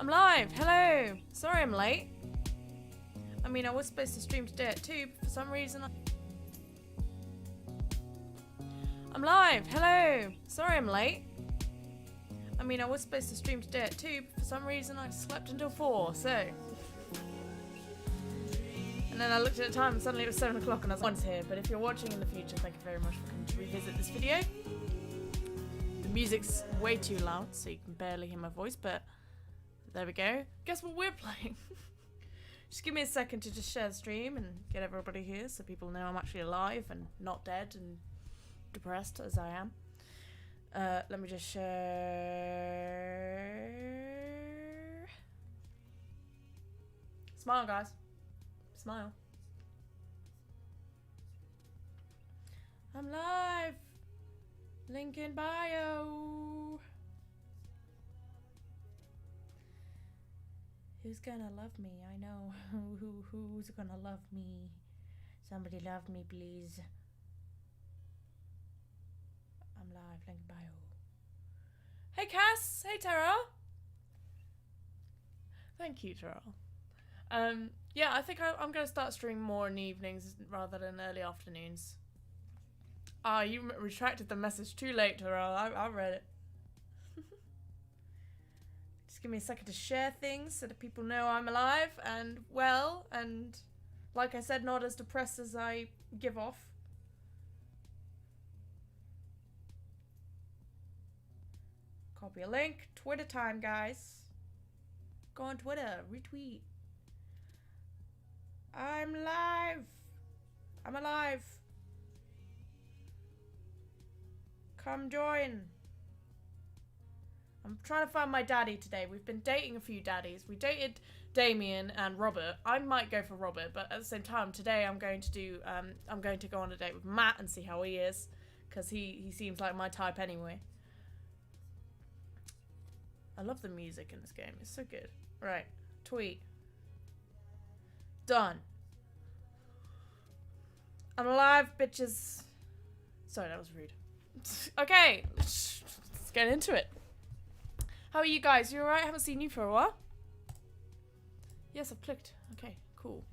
I'm live. Hello. Sorry I'm late. I mean, I was supposed to stream today at 2, but for some reason I'm live. Hello. Sorry I'm late. I mean, I was supposed to stream today at 2, but for some reason I slept until 4, so. And then I looked at the time and suddenly it was 7 o'clock and I was once here. But if you're watching in the future, thank you very much for coming to revisit this video. The music's way too loud, so you can barely hear my voice, but there we go. Guess what we're playing? Just give me a second to just share the stream and get everybody here so people know I'm actually alive and not dead and depressed as I am. Let me just share. Smile, guys. Smile. I'm live. Link in bio. Who's gonna love me? I know. Who's gonna love me? Somebody love me, please. I'm live. Link in bio. Hey, Cass. Hey, Tara. Thank you, Tara. Yeah, I think I'm going to start streaming more in the evenings rather than early afternoons. Ah, you retracted the message too late, Terrell. I read it. Just give me a second to share things so that people know I'm alive and well and, like I said, not as depressed as I give off. Copy a link. Twitter time, guys. Go on Twitter. Retweet. I'm live. I'm alive. Come join. I'm trying to find my daddy today. We've been dating a few daddies. We dated Damien and Robert. I might go for Robert, but at the same time, today I'm going to do. I'm going to go on a date with Matt and see how he is, because he seems like my type anyway. I love the music in this game. It's so good. Right, tweet. Done. I'm alive, bitches. Sorry, that was rude. Okay, let's get into it. How are you guys? You alright? I haven't seen you for a while. Yes, I've clicked. Okay, cool.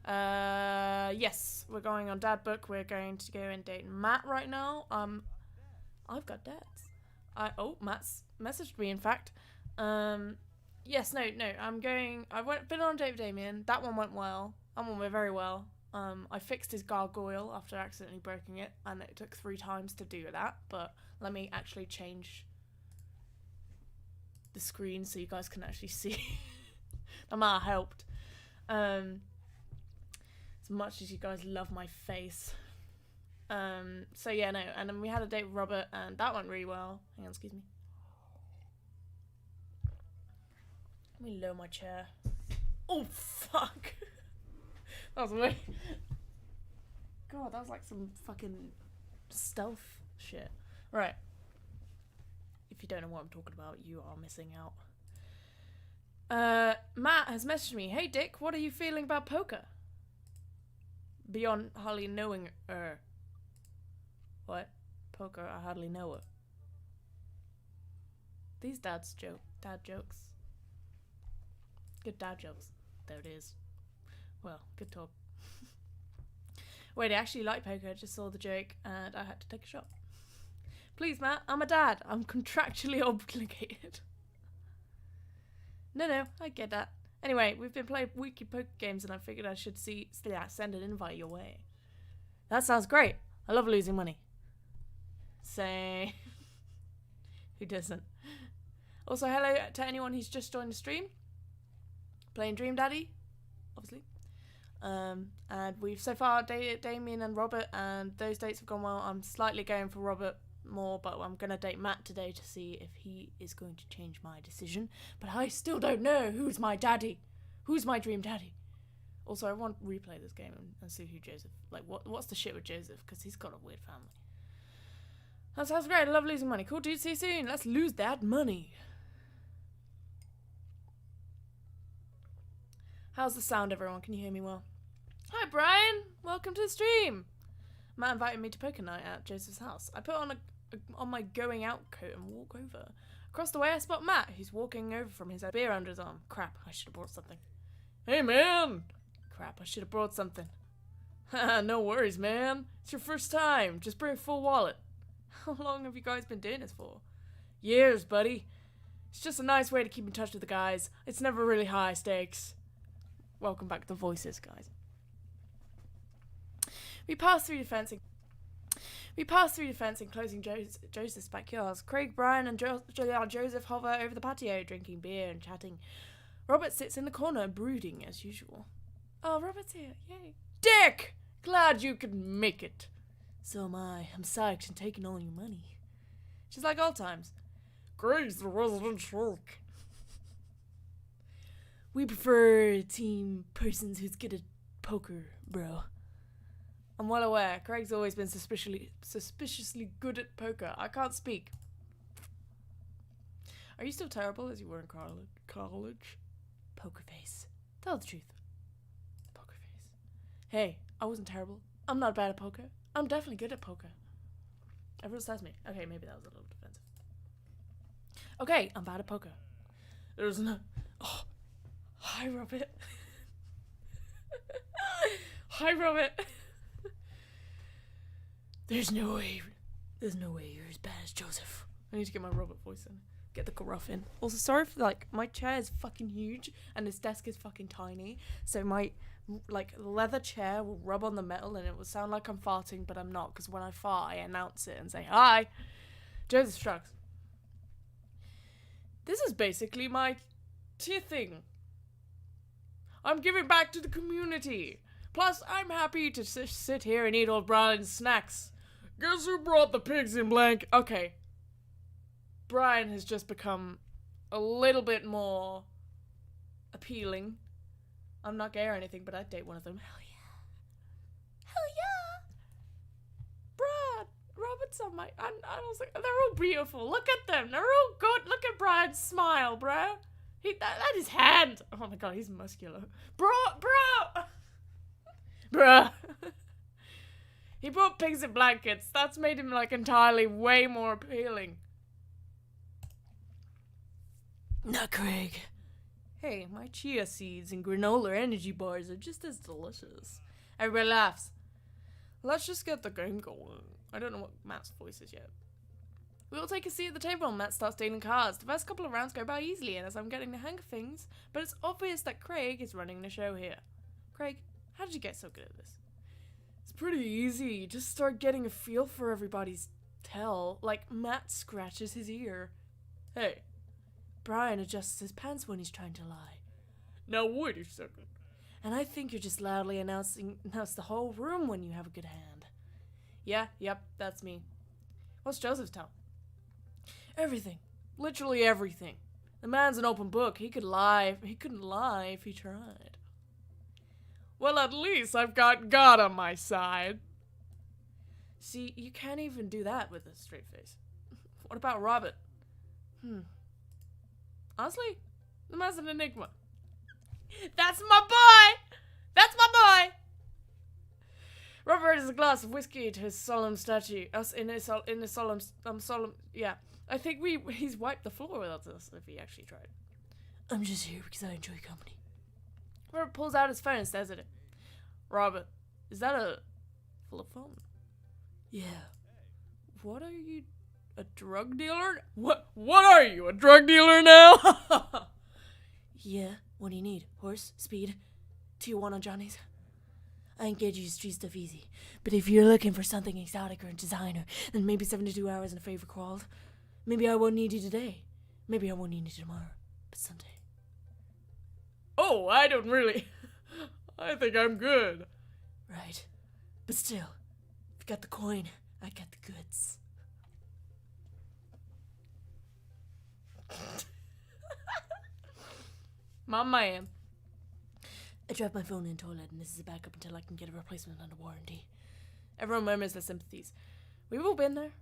Yes, we're going on Dad Book. We're going to go and date Matt right now. I've got dads. Matt's messaged me, in fact. Yes, no, I'm going. Been on a date with Damien. That one went well. That one went very well. I fixed his gargoyle after accidentally breaking it, and it took 3 times to do that. But let me actually change the screen so you guys can actually see. That might have helped. As much as you guys love my face. So yeah, no. And then we had a date with Robert, and that went really well. Hang on, excuse me. Let me lower my chair. Oh, fuck. That was weird. God, that was like some fucking stealth shit. Right. If you don't know what I'm talking about, you are missing out. Matt has messaged me. Hey, Dick, what are you feeling about poker? Beyond hardly knowing her. What? Poker, I hardly know her. These dad jokes. Good dad jokes. There it is. Well, good talk. Wait, I actually like poker. I just saw the joke and I had to take a shot. Please, Matt, I'm a dad. I'm contractually obligated. No, I get that. Anyway, we've been playing weekly poker games and I figured I should send an invite your way. That sounds great. I love losing money. Say, who doesn't? Also, hello to anyone who's just joined the stream. Playing Dream Daddy, obviously. And we've so far dated Damien and Robert, and those dates have gone well. I'm slightly going for Robert more, but I'm going to date Matt today to see if he is going to change my decision. But I still don't know who's my daddy. Who's my dream daddy? Also, I want to replay this game and see who Joseph... Like, what's the shit with Joseph? Because he's got a weird family. That sounds great. I love losing money. Cool, dude. See you soon. Let's lose that money. How's the sound, everyone? Can you hear me well? Hi, Brian. Welcome to the stream. Matt invited me to poker night at Joseph's house. I put on my going out coat and walk over. Across the way, I spot Matt, who's walking over from his beer under his arm. Crap, I should have brought something. Hey, man! Crap, I should have brought something. Haha, no worries, man. It's your first time. Just bring a full wallet. How long have you guys been doing this for? Years, buddy. It's just a nice way to keep in touch with the guys. It's never really high stakes. Welcome back to Voices, guys. We pass through the fencing, closing Joseph's backyards. Craig, Brian, and Joseph hover over the patio, drinking beer and chatting. Robert sits in the corner, brooding as usual. Oh, Robert's here. Yay. Dick! Glad you could make it. So am I. I'm psyched and taking all your money. Just like old times. Craig's the resident shark. We prefer team persons who's good at poker, bro. I'm well aware. Craig's always been suspiciously good at poker. I can't speak. Are you still terrible as you were in college? Poker face. Tell the truth. Poker face. Hey, I wasn't terrible. I'm not bad at poker. I'm definitely good at poker. Everyone says me. Okay, maybe that was a little defensive. Okay, I'm bad at poker. There's no... Oh. Hi, Robert. Hi, Robert. There's no way you're as bad as Joseph. I need to get my Robert voice in. Get the gruff in. Also, sorry for, like, my chair is fucking huge and this desk is fucking tiny. So my, like, leather chair will rub on the metal and it will sound like I'm farting, but I'm not. Because when I fart, I announce it and say, hi. Joseph shrugs. This is basically my tier thing. I'm giving back to the community. Plus, I'm happy to sit here and eat old Brian's snacks. Guess who brought the pigs in blank? Okay. Brian has just become a little bit more appealing. I'm not gay or anything, but I'd date one of them. Hell yeah. Hell yeah. Brad, Robert's on my... I was like, they're all beautiful. Look at them. They're all good. Look at Brian's smile, bro. That is hand. Oh my god, he's muscular. Bro. Bruh. He brought pigs in blankets. That's made him, like, entirely way more appealing. Not Craig. Hey, my chia seeds and granola energy bars are just as delicious. Everybody laughs. Let's just get the game going. I don't know what Matt's voice is yet. We all take a seat at the table and Matt starts dealing cards. The first couple of rounds go by easily and as I'm getting the hang of things, but it's obvious that Craig is running the show here. Craig, how did you get so good at this? It's pretty easy. You just start getting a feel for everybody's tell. Like, Matt scratches his ear. Hey. Brian adjusts his pants when he's trying to lie. Now wait a second. And I think you're just loudly announce the whole room when you have a good hand. Yeah, yep, that's me. What's Joseph's tell? Everything. Literally everything. The man's an open book. He could lie. He couldn't lie if he tried. Well, at least I've got God on my side. See, you can't even do that with a straight face. What about Robert? Honestly, the man's an enigma. That's my boy! That's my boy! Robert raises a glass of whiskey to his solemn statue. Yeah. I think he's wiped the floor with us if he actually tried. I'm just here because I enjoy company. Robert pulls out his phone and stares at it. Robert, is that a flip phone? Yeah. What are you, a drug dealer? What are you, a drug dealer now? Yeah, what do you need? Horse? Speed? Tijuana Johnny's? I can get you street stuff easy, but if you're looking for something exotic or designer, then maybe 72 hours in a favor crawled. Maybe I won't need you today. Maybe I won't need you tomorrow, but someday. Oh, I don't really. I think I'm good. Right, but still, if you got the coin, I got the goods. Mama, I am. I dropped my phone in the toilet, and this is a backup until I can get a replacement under warranty. Everyone murmurs their sympathies. We've all been there.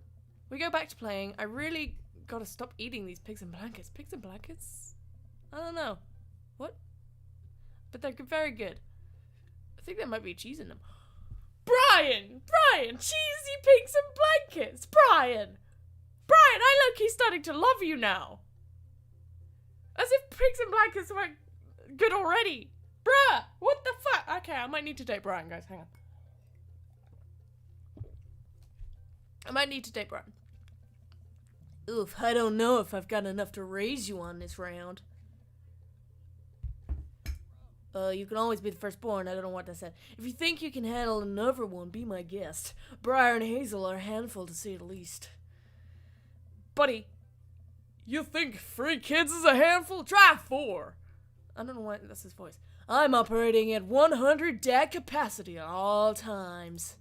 We go back to playing. I really gotta stop eating these pigs in blankets. Pigs in blankets? I don't know. What? But they're very good. I think there might be cheese in them. Brian! Cheesy pigs and blankets! Brian, I look, he's starting to love you now. As if pigs and blankets weren't good already. Bruh, what the fuck? Okay, I might need to date Brian, guys. Hang on. I might need to date Brian. Oof, I don't know if I've got enough to raise you on this round. You can always be the firstborn. I don't know what that said. If you think you can handle another one, be my guest. Briar and Hazel are a handful, to say the least. Buddy, you think 3 kids is a handful? Try 4. I don't know why that's his voice. I'm operating at 100 dad capacity at all times.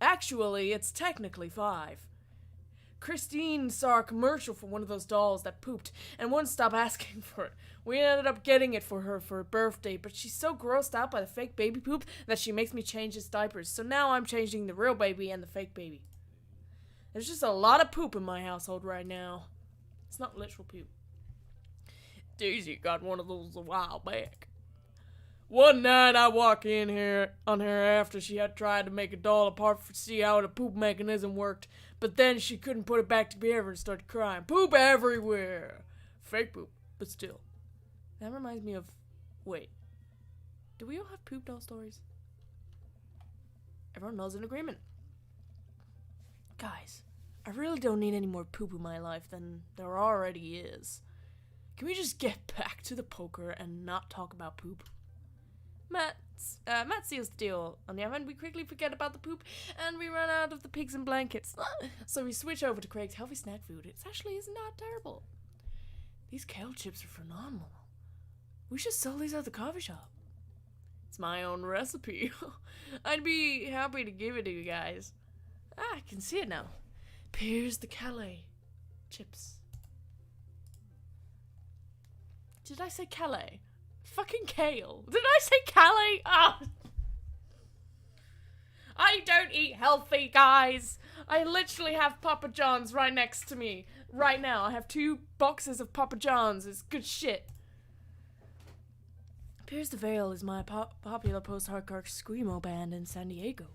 Actually, it's technically 5. Christine saw a commercial for one of those dolls that pooped and wouldn't stop asking for it. We ended up getting it for her for her birthday, but she's so grossed out by the fake baby poop that she makes me change his diapers. So now I'm changing the real baby and the fake baby. There's just a lot of poop in my household right now. It's not literal poop. Daisy got one of those a while back. One night I walk in here on her after she had tried to make a doll apart to see how the poop mechanism worked, but then she couldn't put it back together and started crying. Poop everywhere! Fake poop, but still. That reminds me of... Wait. Do we all have poop doll stories? Everyone knows an agreement. Guys, I really don't need any more poop in my life than there already is. Can we just get back to the poker and not talk about poop? Matt seals the deal. On the other hand, we quickly forget about the poop and we run out of the pigs and blankets. So we switch over to Craig's healthy snack food. It actually is not terrible. These kale chips are phenomenal. We should sell these at the coffee shop. It's my own recipe. I'd be happy to give it to you guys. I can see it now. Here's the Calais chips. Did I say Calais? Fucking kale. Did I say Calais? Ah. I don't eat healthy, guys. I literally have Papa John's right next to me. Right now. I have 2 boxes of Papa John's. It's good shit. Pierce the Veil is my popular post-hardcore screamo band in San Diego.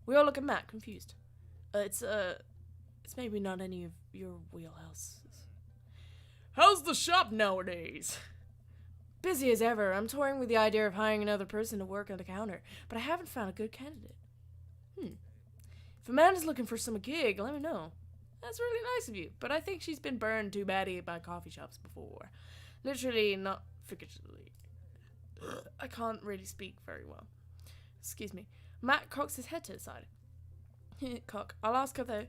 We all look at Matt, confused. It's maybe not any of your wheelhouses. How's the shop nowadays? Busy as ever. I'm toying with the idea of hiring another person to work on the counter, but I haven't found a good candidate. If Amanda's looking for some gig, let me know. That's really nice of you, but I think she's been burned too badly by coffee shops before. Literally, not figuratively. I can't really speak very well. Excuse me. Matt cocks his head to the side. Cock. I'll ask her though.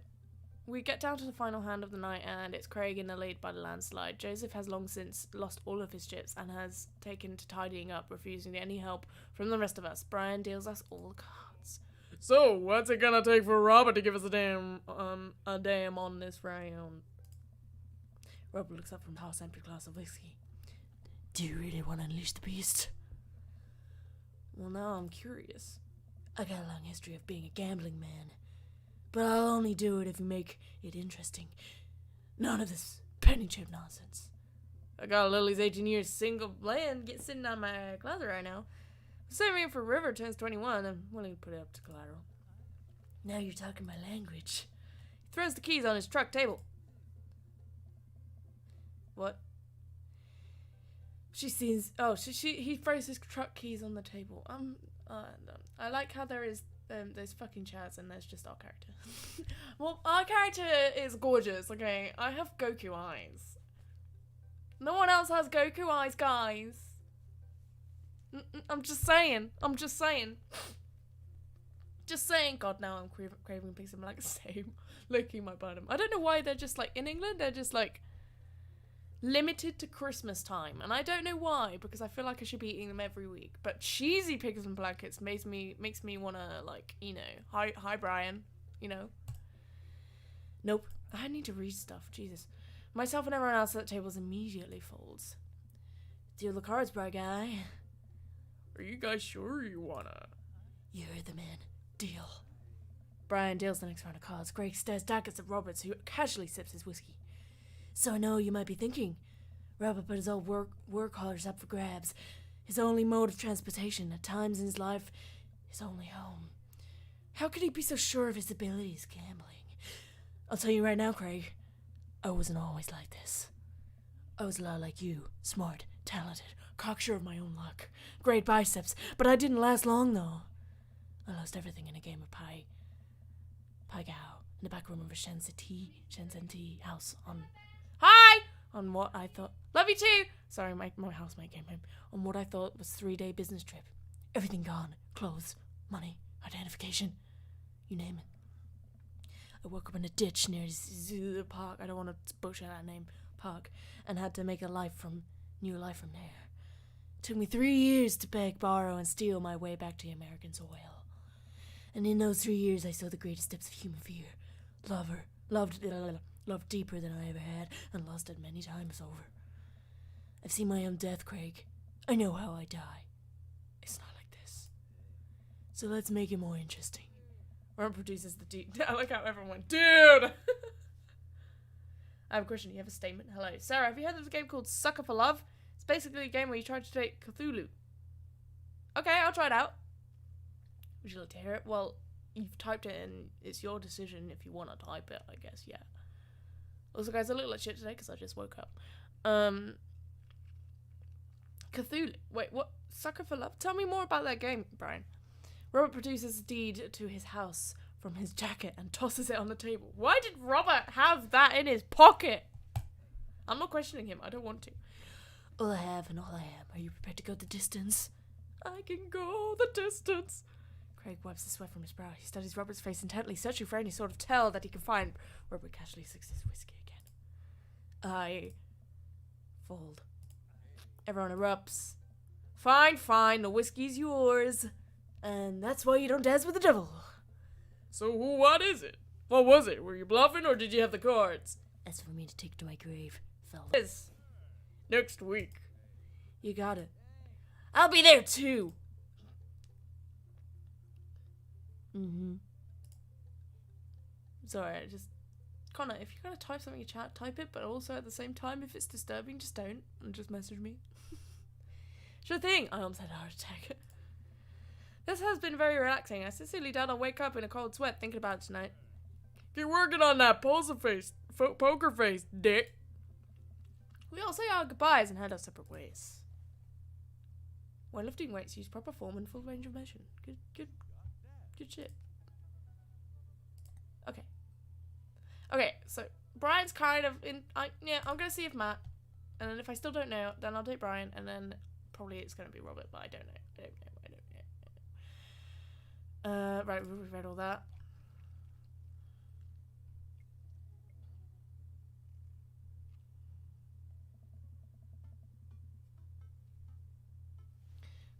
We get down to the final hand of the night and it's Craig in the lead by the landslide. Joseph has long since lost all of his chips and has taken to tidying up, refusing any help from the rest of us. Brian deals us all the cards. So, what's it gonna take for Robert to give us a damn on this round? Robert looks up from the half-empty glass of whiskey. Do you really want to unleash the beast? Well, now I'm curious. I got a long history of being a gambling man. But I'll only do it if you make it interesting. None of this penny chip nonsense. I got Lily's 18 years single land sitting on my closet right now. Saving it for River turns 21. I'm willing to put it up to collateral. Now you're talking my language. He throws the keys on his truck table. What? She sees. Oh, he throws his truck keys on the table. I like how there is there's fucking Chaz and there's just our character. Well, our character is gorgeous. Okay, I have Goku eyes. No one else has Goku eyes, guys. I'm just saying. Just saying. God, now I'm craving pizza. I'm like, same. Licking my bottom. I don't know why they're just like in England. They're just like limited to Christmas time, and I don't know why, because I feel like I should be eating them every week. But cheesy pickles and blankets makes me wanna, like, you know, hi Brian, you know. Nope, I need to read stuff. Jesus, myself and everyone else at the tables immediately folds. Deal the cards, bro guy. Are you guys sure you wanna? You heard the man. Deal. Brian deals the next round of cards. Greg stares daggers at Roberts, who casually sips his whiskey. So I know you might be thinking, Robert put his old work harders up for grabs. His only mode of transportation, at times in his life, his only home. How could he be so sure of his abilities gambling? I'll tell you right now, Craig, I wasn't always like this. I was a lot like you. Smart, talented, cocksure of my own luck. Great biceps, but I didn't last long, though. I lost everything in a game of Pai Gao in the back room of a Shenzhen tea house on... Hi! On what I thought... Love you too! Sorry, my housemate came home. On what I thought was 3-day business trip. Everything gone. Clothes, money, identification. You name it. I woke up in a ditch near the park. I don't want to butcher that name. Park. And had to make a new life from there. It took me 3 years to beg, borrow, and steal my way back to American soil. And in those 3 years, I saw the greatest depths of human fear. Loved deeper than I ever had, and lost it many times over. I've seen my own death, Craig. I know how I die. It's not like this. So let's make it more interesting. Ron produces the I like how everyone went, dude! I have a question. You have a statement? Hello. Sarah, have you heard of a game called Sucker for Love? It's basically a game where you try to date Cthulhu. Okay, I'll try it out. Would you like to hear it? Well, you've typed it in. It's your decision if you want to type it, I guess, yeah. Also, guys, I look like shit today because I just woke up. Cthulhu. Wait, what? Sucker for Love? Tell me more about that game, Brian. Robert produces a deed to his house from his jacket and tosses it on the table. Why did Robert have that in his pocket? I'm not questioning him. I don't want to. All I have and all I am. Are you prepared to go the distance? I can go the distance. Craig wipes the sweat from his brow. He studies Robert's face intently, searching for any sort of tell that he can find. Robert casually sips his whiskey again. I fold. Everyone erupts. Fine, the whiskey's yours. And that's why you don't dance with the devil. So what is it? What was it? Were you bluffing or did you have the cards? That's for me to take to my grave, fella. Next week. You got it. I'll be there too. Sorry, Connor, if you're gonna type something in chat, type it, but also at the same time, if it's disturbing, just don't, and just message me. Sure thing. I almost had a heart attack. This has been very relaxing. I sincerely doubt I'll wake up in a cold sweat thinking about it tonight. Get working on that poker face, dick. We all say our goodbyes and head our separate ways. When lifting weights, use proper form and full range of motion. Good shit. Okay, so Brian's kind of in. I'm gonna see if Matt, and then if I still don't know, then I'll date Brian, and then probably it's gonna be Robert, but I don't know. Right, we've read all that.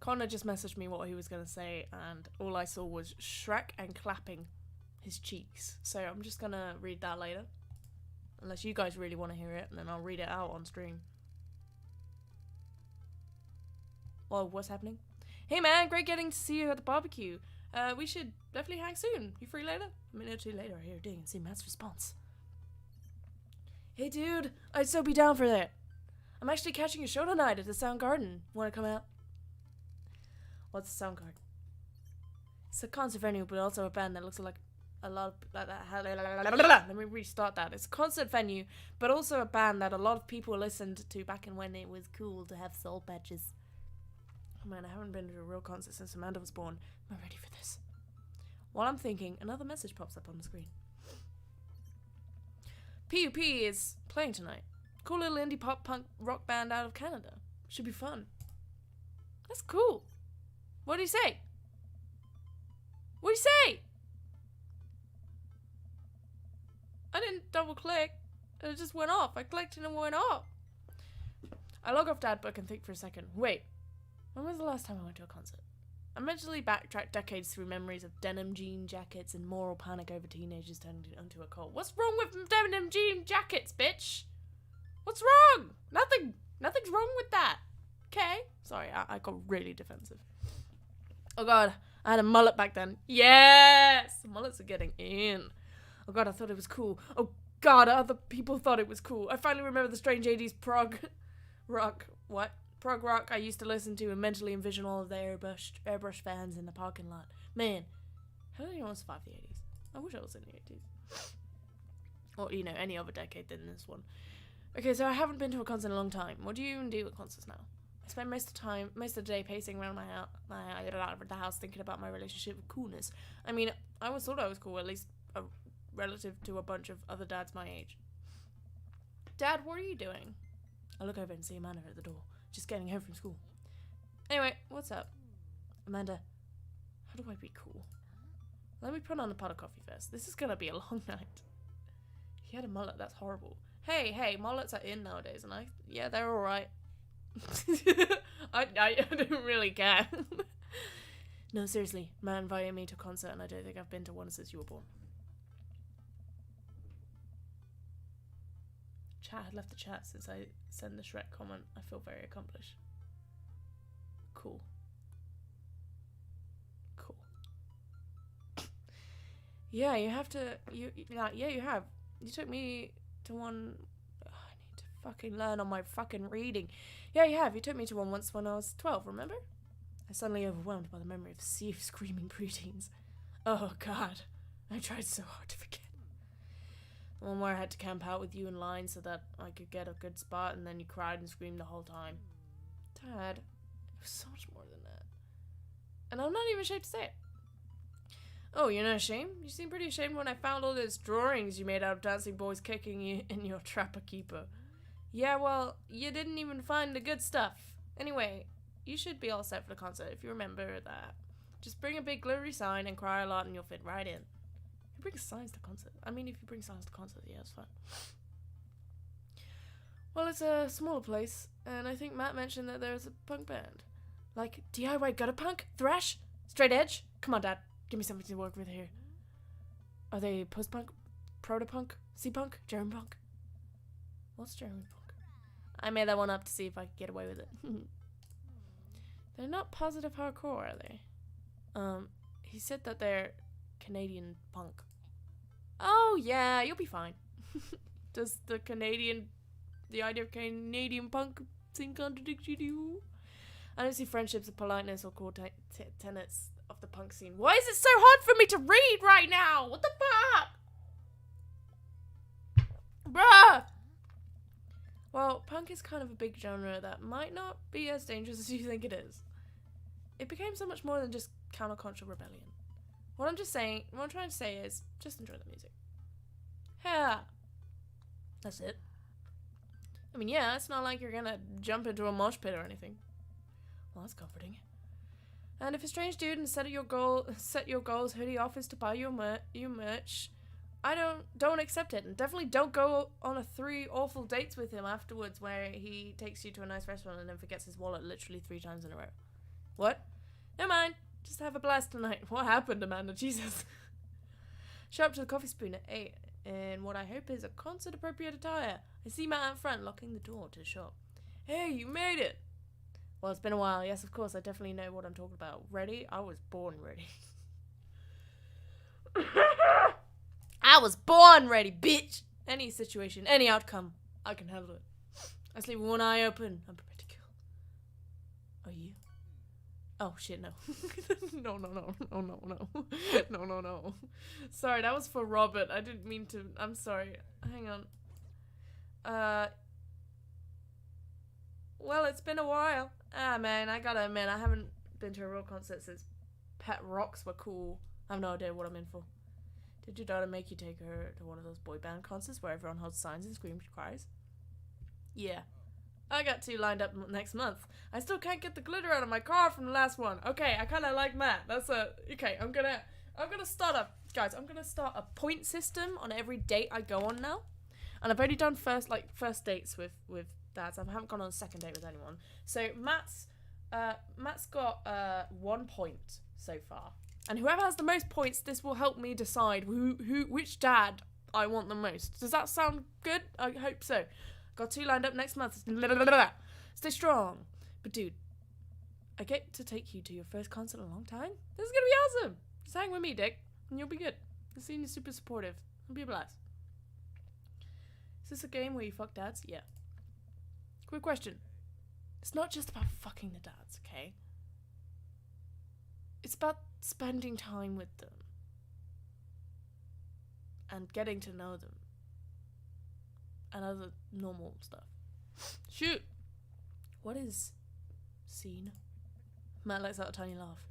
Connor just messaged me what he was going to say, and all I saw was Shrek and clapping his cheeks. So I'm just going to read that later. Unless you guys really want to hear it, and then I'll read it out on stream. Well, what's happening? Hey man, great getting to see you at the barbecue. We should definitely hang soon. You free later? A minute or two later, I hear a ding and see Matt's response. Hey dude, I'd so be down for that. I'm actually catching a show tonight at the Sound Garden. Wanna come out? What's the Sound Garden? It's a concert venue, but also a band that looks like a lot of... Let me restart that. It's a concert venue, but also a band that a lot of people listened to back in when it was cool to have soul patches. Oh man, I haven't been to a real concert since Amanda was born. Am I ready for this? While I'm thinking, another message pops up on the screen. PUP is playing tonight. Cool little indie pop punk rock band out of Canada. Should be fun. That's cool. What do you say? What do you say? I didn't double click. It just went off. I clicked and it went off. I log off Dadbook and think for a second. Wait. When was the last time I went to a concert? I mentally backtracked decades through memories of denim jean jackets and moral panic over teenagers turning into a cult. What's wrong with denim jean jackets, bitch? What's wrong? Nothing's wrong with that. Okay? Sorry, I got really defensive. Oh god, I had a mullet back then. Yes! Mullets are getting in. Oh god, I thought it was cool. Oh god, other people thought it was cool. I finally remember the strange 80s prog rock. What? Prog rock I used to listen to and mentally envision all of the airbrush fans in the parking lot. Man, how did anyone survive the 80s? I wish I was in the 80s. Or, any other decade than this one. Okay, so I haven't been to a concert in a long time. What do you even do at concerts now? I spend most of the day pacing around the house thinking about my relationship with coolness. I mean, I always thought I was cool, at least relative to a bunch of other dads my age. Dad, what are you doing? I look over and see Amanda at the door, just getting home from school. Anyway, what's up? Amanda, how do I be cool? Let me put on a pot of coffee first. This is gonna be a long night. He had a mullet, that's horrible. Hey, mullets are in nowadays, and yeah, they're alright. I don't really care. No, seriously, Matt invited me to a concert, and I don't think I've been to one since you were born. Chat had left the chat since I sent the Shrek comment. I feel very accomplished. Cool. Yeah, you have to. You have. You took me to one. Oh, I need to fucking learn on my fucking reading. Yeah, you have. You took me to one once when I was 12. Remember? I suddenly overwhelmed by the memory of a sea of screaming preteens. Oh God, I tried so hard to forget. The one where I had to camp out with you in line so that I could get a good spot, and then you cried and screamed the whole time. Dad, it was so much more than that. And I'm not even ashamed to say it. Oh, you're not ashamed? You seemed pretty ashamed when I found all those drawings you made out of dancing boys kicking you in your Trapper Keeper. Yeah, well, you didn't even find the good stuff. Anyway, you should be all set for the concert if you remember that. Just bring a big glittery sign and cry a lot and you'll fit right in. Who brings signs to concert? I mean, if you bring signs to concert, yeah, it's fine. Well, it's a smaller place, and I think Matt mentioned that there's a punk band. Like, DIY gutter punk? Thrash? Straight edge? Come on, Dad. Give me something to work with here. Are they post-punk? Proto-punk? C-punk? German punk? What's German punk? I made that one up to see if I could get away with it. They're not positive hardcore, are they? He said that they're Canadian punk. Oh, yeah, you'll be fine. Does the idea of Canadian punk seem contradictory to you? I don't see friendships of politeness or core tenets of the punk scene. Why is it so hard for me to read right now? What the fuck? Bruh! Well, punk is kind of a big genre that might not be as dangerous as you think it is. It became so much more than just countercultural rebellion. What I'm trying to say is, just enjoy the music. Yeah. That's it. I mean, yeah, it's not like you're gonna jump into a mosh pit or anything. Well, that's comforting. And if a strange dude and set your goals hoodie offers to buy your merch, I don't accept it, and definitely don't go on a 3 awful dates with him afterwards where he takes you to a nice restaurant and then forgets his wallet literally 3 times in a row. What? Never mind. Just have a blast tonight. What happened, Amanda? Jesus. Show up to the Coffee Spoon at 8 in what I hope is a concert-appropriate attire. I see Matt out front locking the door to the shop. Hey, you made it! Well, it's been a while. Yes, of course. I definitely know what I'm talking about. Ready? I was born ready. I was born ready, bitch! Any situation, any outcome, I can handle it. I sleep with one eye open. I'm prepared to kill. Are you? Oh, shit, no. No. No. Sorry, that was for Robert. I didn't mean to. I'm sorry. Hang on. Well, it's been a while. Man, I gotta admit, I haven't been to a real concert since Pet Rocks were cool. I have no idea what I'm in for. Did your daughter make you take her to one of those boy band concerts where everyone holds signs and screams and cries? Yeah. I got 2 lined up next month. I still can't get the glitter out of my car from the last one. Okay, I kinda like Matt. Okay, I'm gonna start a point system on every date I go on now. And I've only done first dates with dads. I haven't gone on a second date with anyone. So Matt's got 1 point so far. And whoever has the most points, this will help me decide which dad I want the most. Does that sound good? I hope so. Got 2 lined up next month. Stay strong. But dude, I get to take you to your first concert in a long time. This is gonna be awesome. Just hang with me, Dick, and you'll be good. The scene is super supportive. It'll be a blast. Is this a game where you fuck dads? Yeah. Quick question. It's not just about fucking the dads, okay? It's about spending time with them. And getting to know them. and other normal stuff. Shoot! What is scene? Matt lets out a tiny laugh.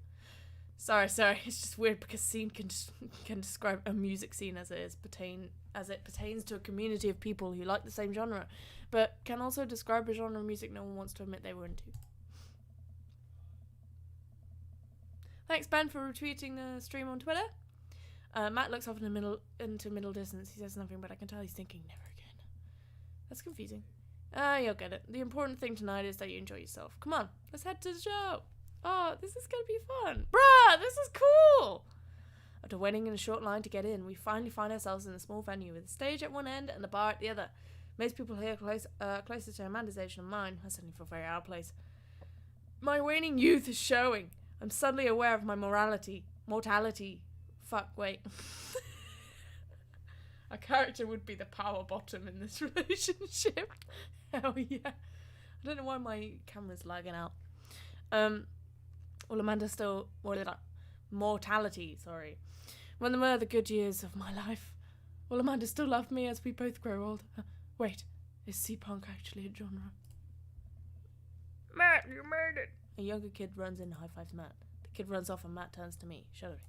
Sorry. It's just weird because scene can describe a music scene as it pertains to a community of people who like the same genre, but can also describe a genre of music no one wants to admit they were into. Thanks, Ben, for retweeting the stream on Twitter. Matt looks off into middle distance. He says nothing, but I can tell he's thinking never again. That's confusing. You'll get it. The important thing tonight is that you enjoy yourself. Come on, let's head to the show. Oh, this is gonna be fun. Bruh, this is cool! After waiting in a short line to get in, we finally find ourselves in a small venue with a stage at one end and a bar at the other. Most people here closer to Amanda's age than mine. I suddenly feel very out of place. My waning youth is showing. I'm suddenly aware of my mortality. Fuck, wait. A character would be the power bottom in this relationship. Hell yeah. I don't know why my camera's lagging out. Well, Amanda still... mortality, sorry. When there were the good years of my life. Will Amanda still love me as we both grow older? Wait, is C-punk actually a genre? Matt, you made it! A younger kid runs in and high-fives Matt. The kid runs off and Matt turns to me, shuddering.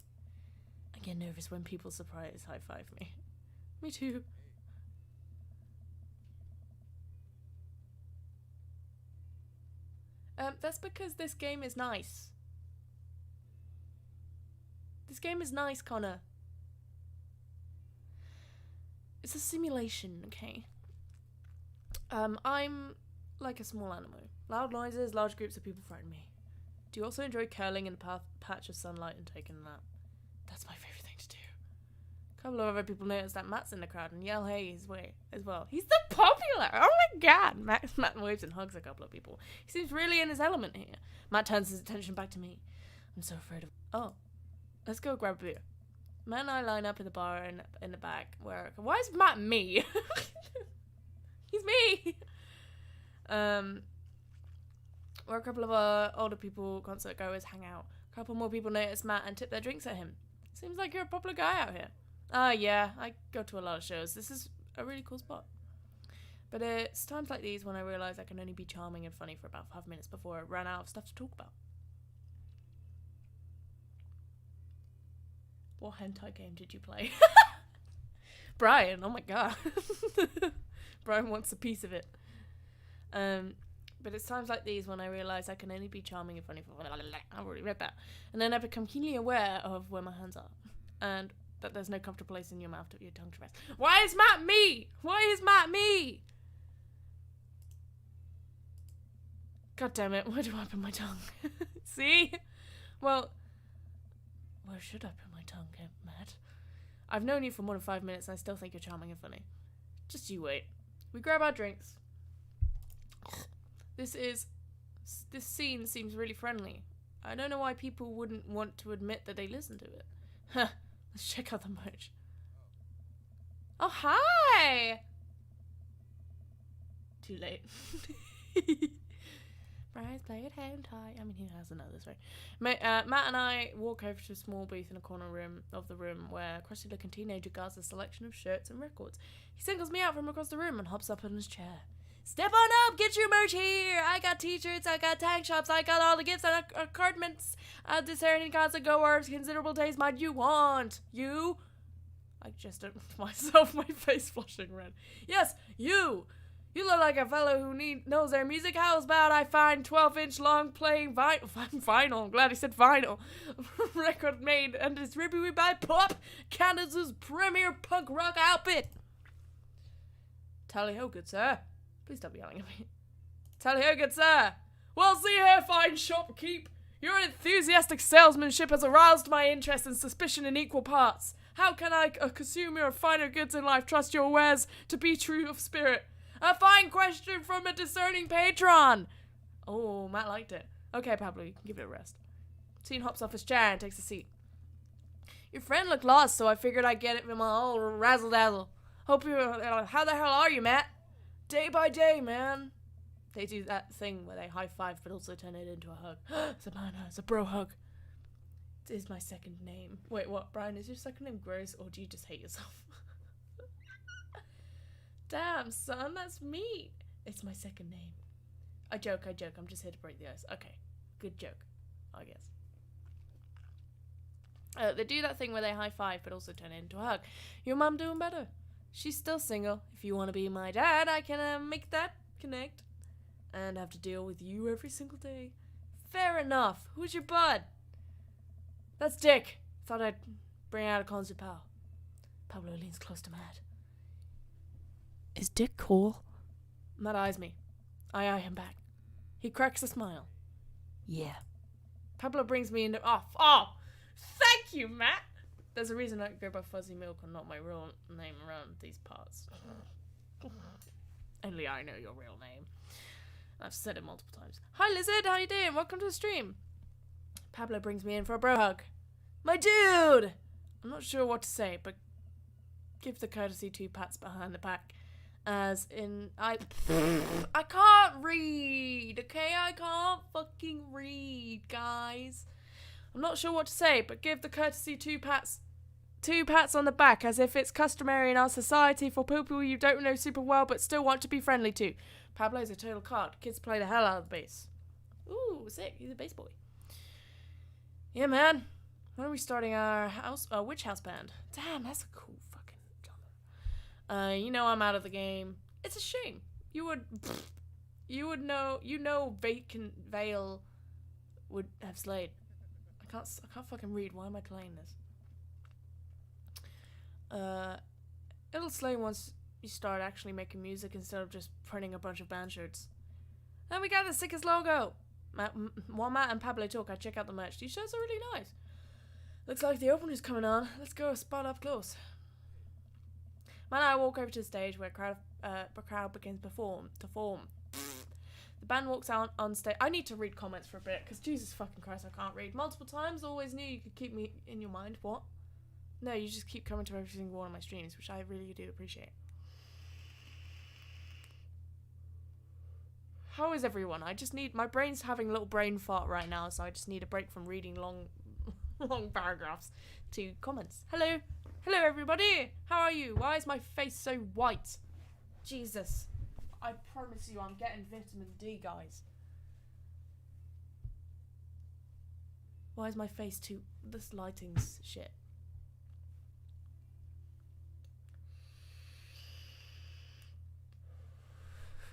I get nervous when people surprise high-five me. Me too. That's because this game is nice. This game is nice, Connor. It's a simulation, okay? I'm like a small animal. Loud noises, large groups of people frighten me. Do you also enjoy curling in a patch of sunlight and taking a nap? That's my favourite thing to do. A couple of other people notice that Matt's in the crowd and yell hey his way as well. He's the popular! Oh my god! Matt waves and hugs a couple of people. He seems really in his element here. Matt turns his attention back to me. I'm so afraid of... Oh. Let's go grab a beer. Matt and I line up in the bar in the back. Why is Matt me? He's me! Where a couple of older people, concert goers, hang out. A couple more people notice Matt and tip their drinks at him. Seems like you're a popular guy out here. Yeah, I go to a lot of shows. This is a really cool spot. But it's times like these when I realise I can only be charming and funny for about 5 minutes before I run out of stuff to talk about. What hentai game did you play? Brian, oh my god. Brian wants a piece of it. But it's times like these when I realise I can only be charming and funny for... I've already read that. And then I become keenly aware of where my hands are. And that there's no comfortable place in your mouth for your tongue to rest. Why is Matt me? Why is Matt me? God damn it, where do I put my tongue? See? Well, where should I put my tongue, Matt? I've known you for more than 5 minutes and I still think you're charming and funny. Just you wait. We grab our drinks. This scene seems really friendly. I don't know why people wouldn't want to admit that they listen to it. Huh. Let's check out the merch. Oh, hi! Too late. Brian's playing hentai. I mean, who hasn't at this rate? Matt and I walk over to a small booth in a corner of the room where a crusty-looking teenager guards a selection of shirts and records. He singles me out from across the room and hops up on his chair. Step on up, get your merch here. I got t-shirts, I got tank shops, I got all the gifts and accoutrements. Discerning concert goers, considerable taste. Might you want? You? I gestured to myself, my face flushing red. Yes, you. You look like a fellow who knows their music. How's about I find 12-inch long playing vinyl. I'm glad he said vinyl. Record made and distributed by Pop, Canada's premier punk rock outfit. Tally-ho, good sir. Please stop yelling at me. Tally-ho, good sir. Well, see here, fine shopkeep. Your enthusiastic salesmanship has aroused my interest and suspicion in equal parts. How can I, a consumer of finer goods in life, trust your wares to be true of spirit? A fine question from a discerning patron. Oh, Matt liked it. Okay, Pablo, you can give it a rest. Teen hops off his chair and takes a seat. Your friend looked lost, so I figured I'd get it from my old razzle-dazzle. How the hell are you, Matt? Day by day, man. They do that thing where they high-five but also turn it into a hug. Savannah, it's a bro hug. It is my second name. Wait, what? Brian, is your second name gross or do you just hate yourself? Damn, son, that's me. It's my second name. I joke. I'm just here to break the ice. Okay, good joke, I guess. They do that thing where they high five but also turn it into a hug. Your mum doing better. She's still single. If you want to be my dad, I can make that connect. And have to deal with you every single day. Fair enough. Who's your bud? That's Dick. Thought I'd bring out a concert pal. Pablo leans close to Matt. Is Dick cool? Matt eyes me. I eye him back. He cracks a smile. Yeah. Pablo brings me into... Oh! Thank you, Matt! There's a reason I go by Fuzzy Milk and not my real name around these parts. Only I know your real name. I've said it multiple times. Hi, Lizard! How you doing? Welcome to the stream. Pablo brings me in for a bro hug. My dude! I'm not sure what to say, but give the courtesy 2 pats behind the back. As in, I can't read, okay? I can't fucking read, guys. I'm not sure what to say, but give the courtesy 2 pats on the back, as if it's customary in our society for people you don't know super well but still want to be friendly to. Pablo's a total card. Kids play the hell out of the bass. Ooh, sick. He's a bass boy. Yeah, man. When are we starting our witch house band? Damn, that's a cool fucking genre. You know I'm out of the game. It's a shame. You would know Vacant Veil would have slayed. I can't fucking read. Why am I playing this? It'll slay once you start actually making music instead of just printing a bunch of band shirts. And we got the sickest logo. While Matt and Pablo talk, I check out the merch. These shirts are really nice. Looks like the opener's coming on. Let's go spot up close. Matt and I walk over to the stage where a crowd begins to form. The band walks out on stage. I need to read comments for a bit, because Jesus fucking Christ, I can't read. Multiple times, always knew you could keep me in your mind. What? No, you just keep coming to every single one of my streams, which I really do appreciate. How is everyone? My brain's having a little brain fart right now, so I just need a break from reading long paragraphs to comments. Hello everybody! How are you? Why is my face so white? Jesus. I promise you I'm getting vitamin D, guys. Why is my face too... This lighting's shit.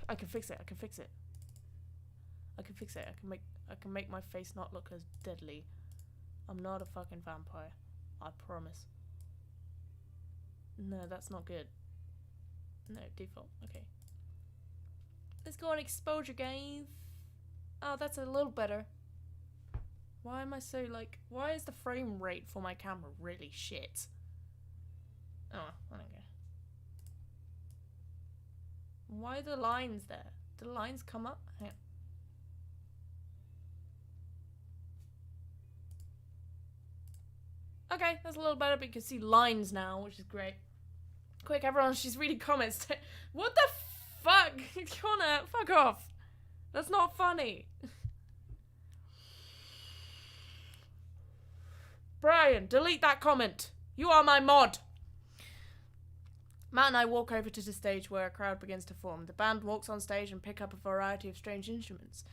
I can fix it. I can make my face not look as deadly. I'm not a fucking vampire. I promise. No, that's not good. No, default. Okay. Let's go on exposure, guys. Oh, that's a little better. Why am I so why is the frame rate for my camera really shit? Oh, I don't care. Why are the lines there? Do the lines come up? Hang on. Okay, that's a little better, but you can see lines now, which is great. Quick, everyone, she's reading comments. What the fuck? Connor, fuck off. That's not funny. Brian, delete that comment. You are my mod. Matt and I walk over to the stage where a crowd begins to form. The band walks on stage and pick up a variety of strange instruments.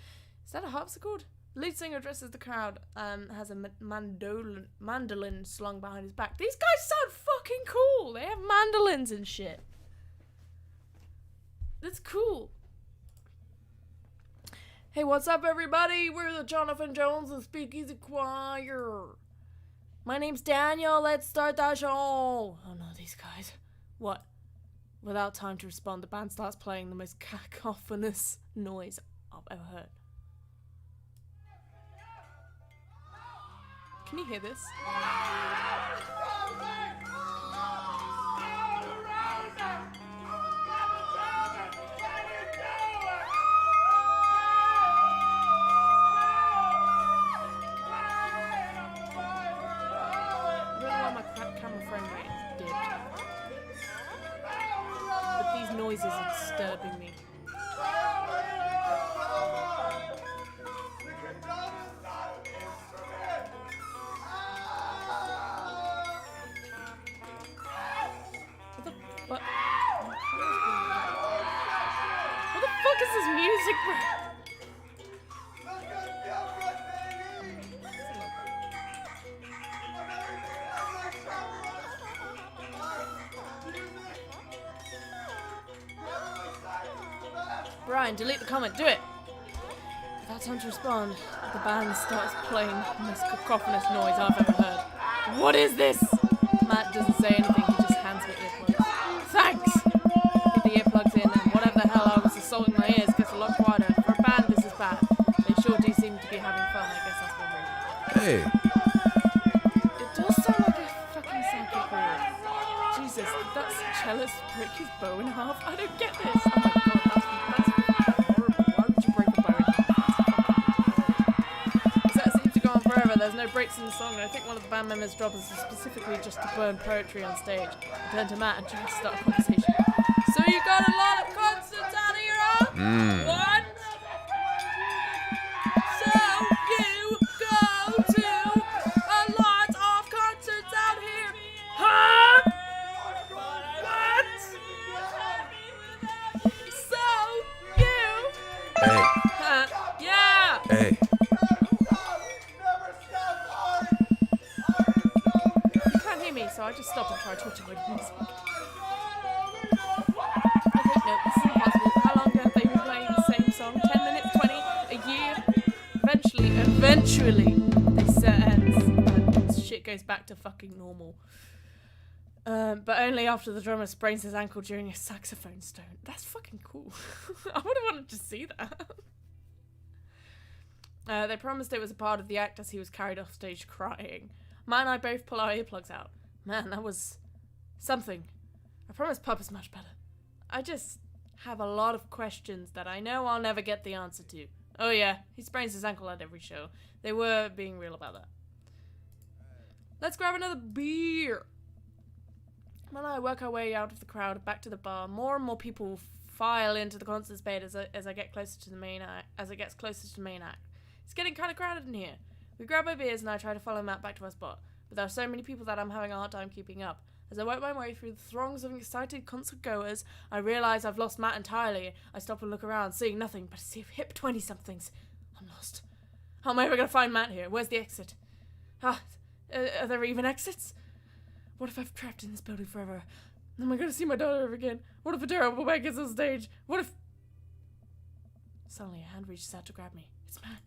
Is that a harpsichord? The lead singer addresses the crowd and has a mandolin slung behind his back. These guys sound fucking cool. They have mandolins and shit. That's cool. Hey, what's up, everybody? We're the Jonathan Jones and Speakeasy Choir. My name's Daniel. Let's start the show. Oh no, these guys. What? Without time to respond, the band starts playing the most cacophonous noise I've ever heard. Can you hear this? Camera frame rate is dipped. But these noises are disturbing me. What the... What? music break. Brian, delete the comment. Do it. Without time to respond, the band starts playing the most cacophonous noise I've ever heard. What is this? Matt doesn't say anything, he just hands me earplugs. Thanks! Get the earplugs in, and whatever the hell I was assaulting my ears gets a lot quieter. For a band, this is bad. They sure do seem to be having fun, I guess that's one reason. Hey. It does sound like a fucking psychic chord. Jesus, did that cellist break his bow in half? I don't get this. Oh my god, that's horrible. Why would you break a bow in half? That seems to go on forever. There's no breaks in the song, and I think one of the band members' jobs is specifically just to burn poetry on stage. I turn to Matt and try to start a conversation. So you got a lot of concerts out of your own? What? So you go to a lot of concerts out here? Huh? What? So you... Hey. Yeah! Hey. You can't hear me, so I just stop and try to avoid music. Okay, no, this is impossible. How long have they been playing the same song? 10 minutes? 20? A year? Eventually, this set ends and shit goes back to fucking normal. But only after the drummer sprains his ankle during a saxophone stone. That's fucking cool. I would have wanted to see that. They promised it was a part of the act as he was carried off stage crying. Matt and I both pull our earplugs out. Man, that was something. I promise Pup is much better. I just have a lot of questions that I know I'll never get the answer to. Oh yeah, he sprains his ankle at every show. They were being real about that. Let's grab another beer. Matt and I work our way out of the crowd back to the bar. More and more people file into the concert space as I get closer to the main act. As it gets closer to the main act, it's getting kind of crowded in here. We grab our beers and I try to follow Matt back to our spot, but there are so many people that I'm having a hard time keeping up. As I work my way through the throngs of excited concert goers, I realise I've lost Matt entirely. I stop and look around, seeing nothing but a sea of hip 20-somethings. I'm lost. How am I ever going to find Matt here? Where's the exit? Are there even exits? What if I'm trapped in this building forever? Am I going to see my daughter ever again? What if a terrible man gets on stage? What if... Suddenly a hand reaches out to grab me. It's Matt.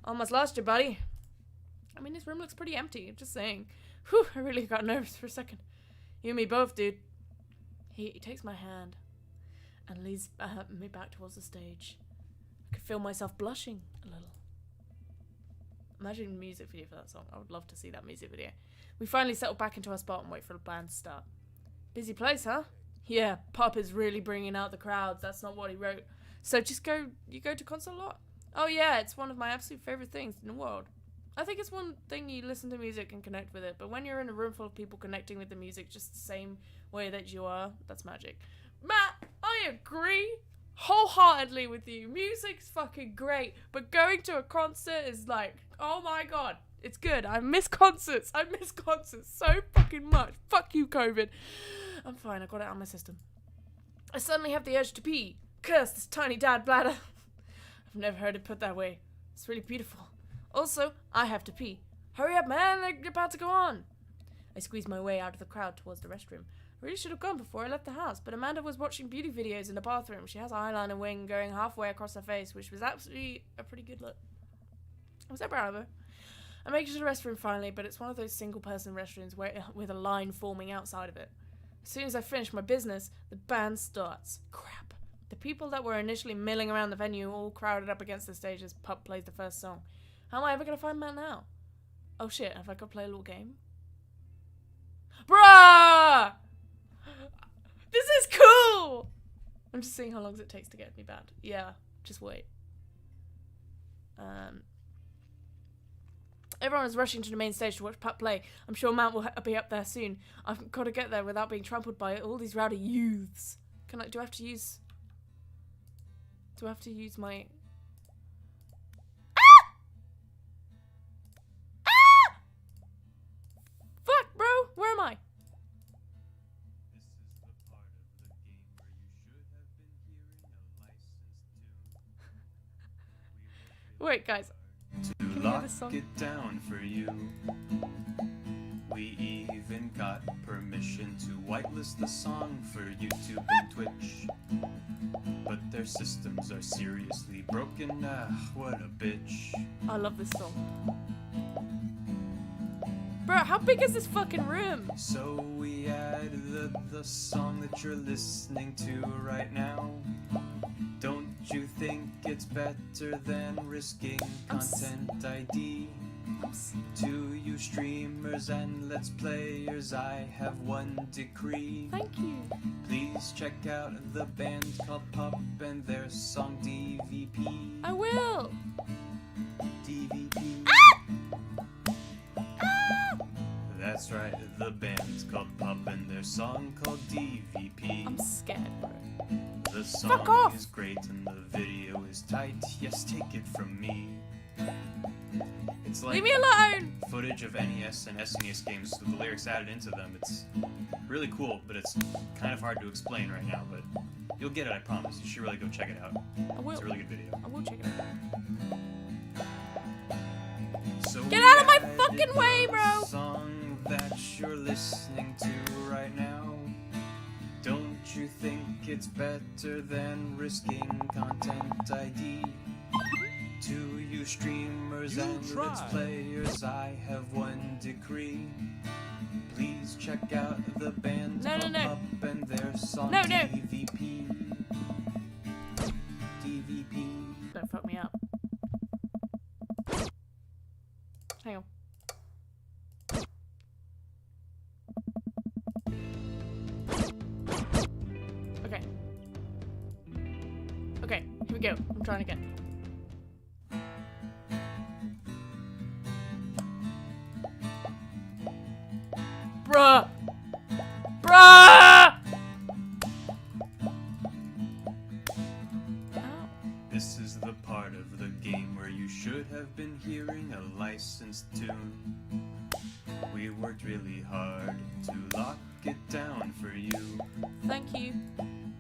Almost lost you, buddy. I mean, this room looks pretty empty, I'm just saying. Whew, I really got nervous for a second. You and me both, dude. He takes my hand and leads me back towards the stage. I could feel myself blushing a little. Imagine a music video for that song. I would love to see that music video. We finally settle back into our spot and wait for the band to start. Busy place, huh? Yeah, Pop is really bringing out the crowds. That's not what he wrote. So you go to concert a lot? Oh yeah, it's one of my absolute favourite things in the world. I think it's one thing you listen to music and connect with it, but when you're in a room full of people connecting with the music just the same way that you are, that's magic. Matt, I agree wholeheartedly with you. Music's fucking great, but going to a concert is like, oh my god, it's good. I miss concerts. I miss concerts so fucking much. Fuck you, COVID. I'm fine, I got it out of my system. I suddenly have the urge to pee. Curse this tiny dad bladder. I've never heard it put that way. It's really beautiful. Also, I have to pee. Hurry up, man, they're about to go on. I squeezed my way out of the crowd towards the restroom. I really should have gone before I left the house, but Amanda was watching beauty videos in the bathroom. She has an eyeliner wing going halfway across her face, which was absolutely a pretty good look. I was so proud of her. I make it to the restroom finally, but it's one of those single-person restrooms with a line forming outside of it. As soon as I finish my business, the band starts. Crap. The people that were initially milling around the venue all crowded up against the stage as Pup plays the first song. How am I ever going to find Matt now? Oh shit, have I got to play a little game? Bruh! This is cool! I'm just seeing how long it takes to get me banned. Yeah, just wait. Everyone is rushing to the main stage to watch Pup play. I'm sure Matt will be up there soon. I've got to get there without being trampled by all these rowdy youths. Do I have to use my... Fuck, bro! Where am I? This is the part of the game where you should have been hearing a licensed tune. Wait, guys. To hear lock this song? it down for you. We even got permission to whitelist the song for YouTube and Twitch. But their systems are seriously broken. What a bitch. I love this song. Bro, how big is this fucking room? So we added the song that you're listening to right now. Don't you think it's better than risking content ID? To you streamers and let's players, I have one decree. Thank you. Please check out the band called Pup and their song DVP. I will. DVP. That's right, the band's called Pup and their song called DVP. I'm scared, bro. The Fuck song off. is great and the video is tight. Yes, take it from me. It's like Leave me alone. footage of NES and SNES games with the lyrics added into them. It's really cool, but it's kind of hard to explain right now, but you'll get it, I promise. You should really go check it out. I will. It's a really good video. I will check it out. So Get we out of my added fucking way, the bro! Song that you're listening to right now. Don't you think it's better than risking content ID? To you streamers and let's players, I have one decree. Please check out the band No. Up and their song No. DVP. DVP. Don't fuck me up. Hang on. Okay. Okay, here we go. I'm trying again. Bruh! Bruh! Ow. This is the part of the game where you should have been hearing a licensed tune. We worked really hard to lock it down for you. Thank you.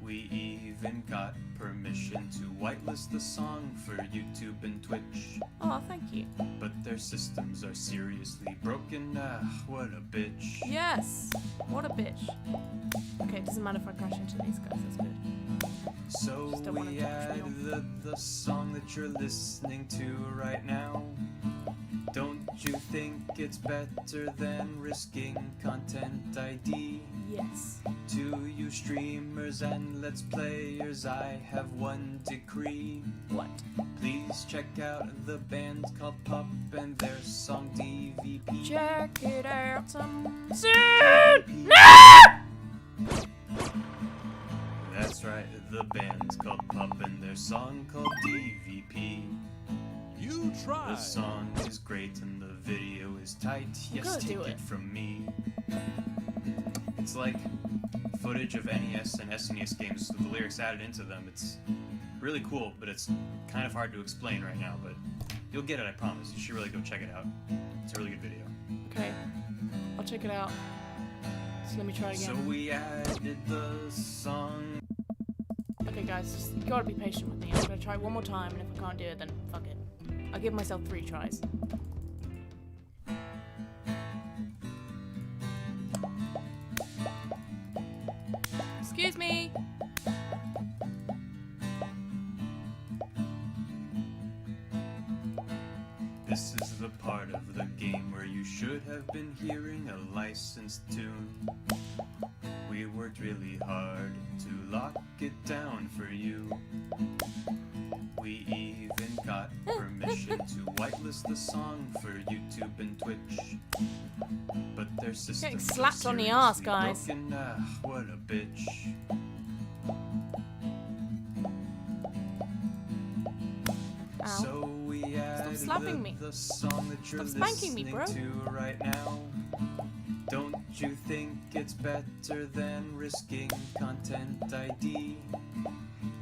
We even got permission to whitelist the song for YouTube and Twitch. Oh, thank you. But their systems are seriously broken. What a bitch. Yes. What a bitch. Okay, it doesn't matter if I crash into these guys. That's good. So Just don't wanna we touch added the song that you're listening to right now. Don't you think it's better than risking content ID? Yes. To you streamers and let's players, I have one decree. What? Please check out the band called Pup and their song DVP. Check it out some soon. No! That's right, the band's called Pup and their song called DVP. You try. The song is great and the video is tight. Yes, gonna take do it it. from me. It's like footage of NES and SNES games with the lyrics added into them. It's really cool, but it's kind of hard to explain right now, but you'll get it, I promise. You should really go check it out. It's a really good video. Okay. I'll check it out. So let me try again. So we added the song. Okay, guys, just, you gotta be patient with me. I'm gonna try one more time, and if I can't do it, then fuck it. I'll give myself 3 tries. Excuse me! This is the part of the game where you should have been hearing a licensed tune. We worked really hard to lock it down for you. We even got permission to whitelist the song for YouTube and Twitch. But their systems Getting are slapped on the arse, seriously guys. broken. What a bitch. Ow. So we added slapping me. the song that you're Stop spanking me, listening bro. to right now. Don't you think it's better than risking content ID?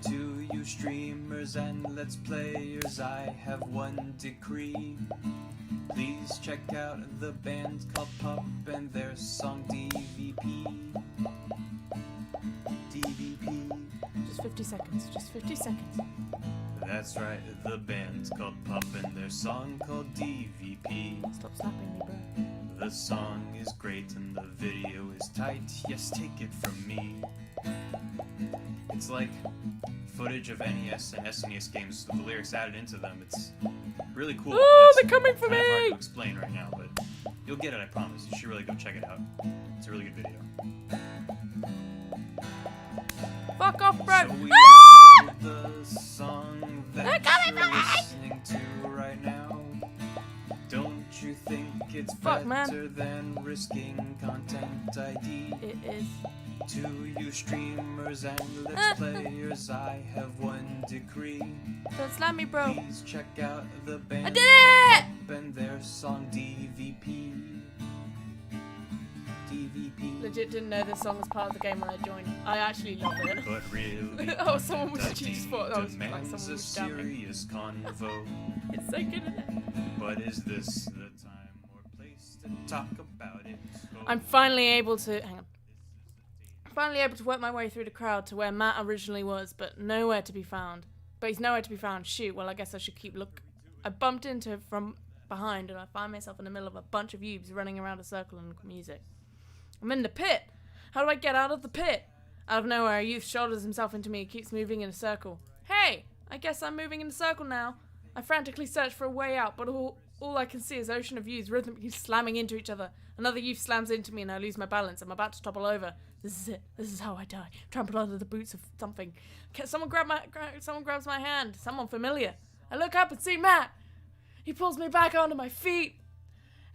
To you streamers and let's players, I have one decree. Please check out the band called Pup and their song DVP. DVP. Just 50 seconds. Just 50 seconds. That's right, the band's called Pup and their song called DVP. Stop slapping me, bro. The song is great and the video is tight, yes, take it from me. It's like footage of NES and SNES games with the lyrics added into them. It's really cool. Oh, It's they're coming for kind of hard me! to explain right now, but you'll get it, I promise. You should really go check it out. It's a really good video. Fuck off, bro! So we Ah! added the song They're that coming you're for me! listening to right now. Don't you think it's Fuck, man. better than risking content ID? It is. To you streamers and let's players, I have one decree. Don't slam me, bro. Please check out the band I did it! and their song DVP. DVP. Legit didn't know this song was part of the game when I joined. I actually love it. But really, Oh, someone was- she content just thought that was like demands someone a was jamming. serious convo. It's so good, isn't it? But is this the time or place to talk about it? I'm finally able to hang on. Finally able to work my way through the crowd to where Matt originally was, but nowhere to be found. But he's nowhere to be found. Shoot, well I guess I should keep look. I bumped into him from behind and I find myself in the middle of a bunch of youths running around a circle and music. I'm in the pit. How do I get out of the pit? Out of nowhere, a youth shoulders himself into me and keeps moving in a circle. Hey, I guess I'm moving in a circle now. I frantically search for a way out, but all I can see is an ocean of youths rhythmically slamming into each other. Another youth slams into me and I lose my balance. I'm about to topple over. This is it. This is how I die. Trampled under the boots of something. Someone grabs my hand. Someone familiar. I look up and see Matt. He pulls me back onto my feet.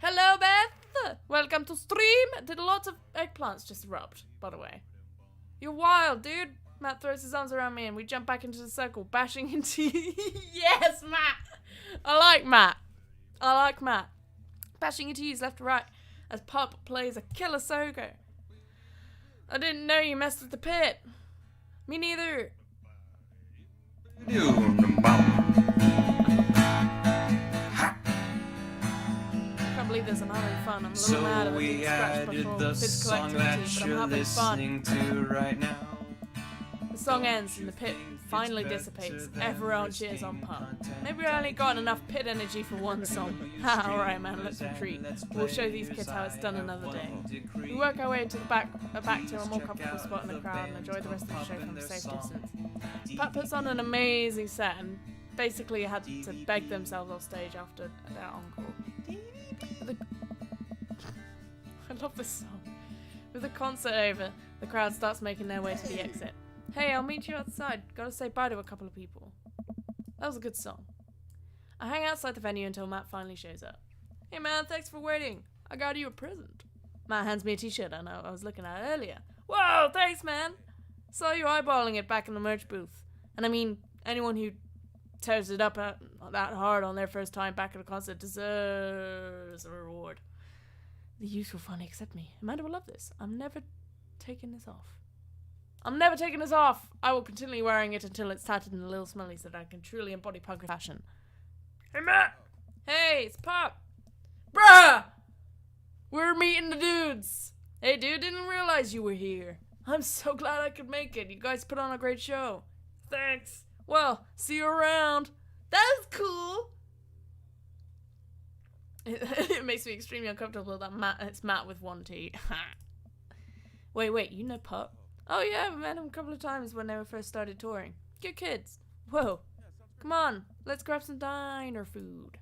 Hello, Beth. Welcome to stream. Did lots of eggplants just erupt, by the way. You're wild, dude. Matt throws his arms around me and we jump back into the circle, bashing into Yes, Matt. I like Matt. Bashing into you's left to right as Pup plays a killer solo. I didn't know you messed with the pit. Me neither. I can't believe this. I'm having fun. I'm a little mad So at we being scratched added before the physical song that activity, but you're I'm having fun. listening to right now. The song ends and the pit finally dissipates. Everyone cheers on Pup. Maybe I only got enough pit energy for one song. Ha, alright man, let's retreat. We'll show these kids how it's done another day. We work our way to the back to a more comfortable spot in the crowd and enjoy the rest of the show from a safe distance. Pup puts on an amazing set and basically had to beg themselves off stage after their encore. I love this song. With the concert over, the crowd starts making their way to the exit. Hey, I'll meet you outside. Gotta say bye to a couple of people. That was a good song. I hang outside the venue until Matt finally shows up. Hey man, thanks for waiting. I got you a present. Matt hands me a t-shirt I know I was looking at earlier. Whoa, thanks man. Saw you eyeballing it back in the merch booth. And I mean, anyone who tears it up that hard on their first time back at a concert deserves a reward. The youth will finally accept me. Amanda will love this. I'm never taking this off. I will continue wearing it until it's tattered and a little smelly so that I can truly embody punk fashion. Hey, Matt! Hey, it's Pop! Bruh! We're meeting the dudes! Hey, dude, didn't realize you were here. I'm so glad I could make it. You guys put on a great show. Thanks. Well, see you around. That's cool! It makes me extremely uncomfortable that it's Matt with one T. Wait, you know Pup? Oh yeah, I've met him a couple of times when they were first started touring. Good kids. Whoa. Come on, let's grab some diner food.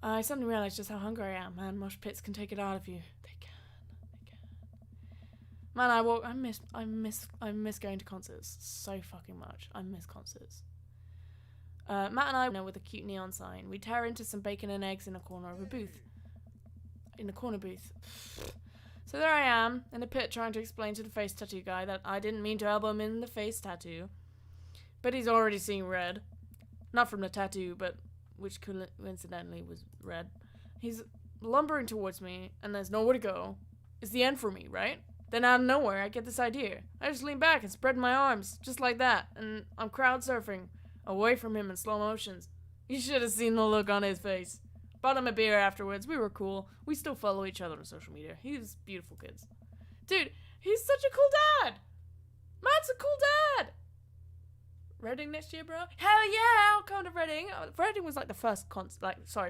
I suddenly realized just how hungry I am, man. Mosh pits can take it out of you. They can. Man, I miss going to concerts so fucking much. I miss concerts. Matt and I went with a cute neon sign. We tear into some bacon and eggs in a corner of a booth. In the corner booth. So there I am, in a pit trying to explain to the face tattoo guy that I didn't mean to elbow him in the face tattoo. But he's already seeing red. Not from the tattoo, but which coincidentally was red. He's lumbering towards me, and there's nowhere to go. It's the end for me, right? Then out of nowhere, I get this idea. I just lean back and spread my arms, just like that, and I'm crowd surfing, away from him in slow motions. You should have seen the look on his face. Bought him a beer afterwards. We were cool. We still follow each other on social media. He's beautiful kids. Dude, he's such a cool dad. Matt's a cool dad. Reading next year, bro? Hell yeah, I'll come to Reading. Reading was like the first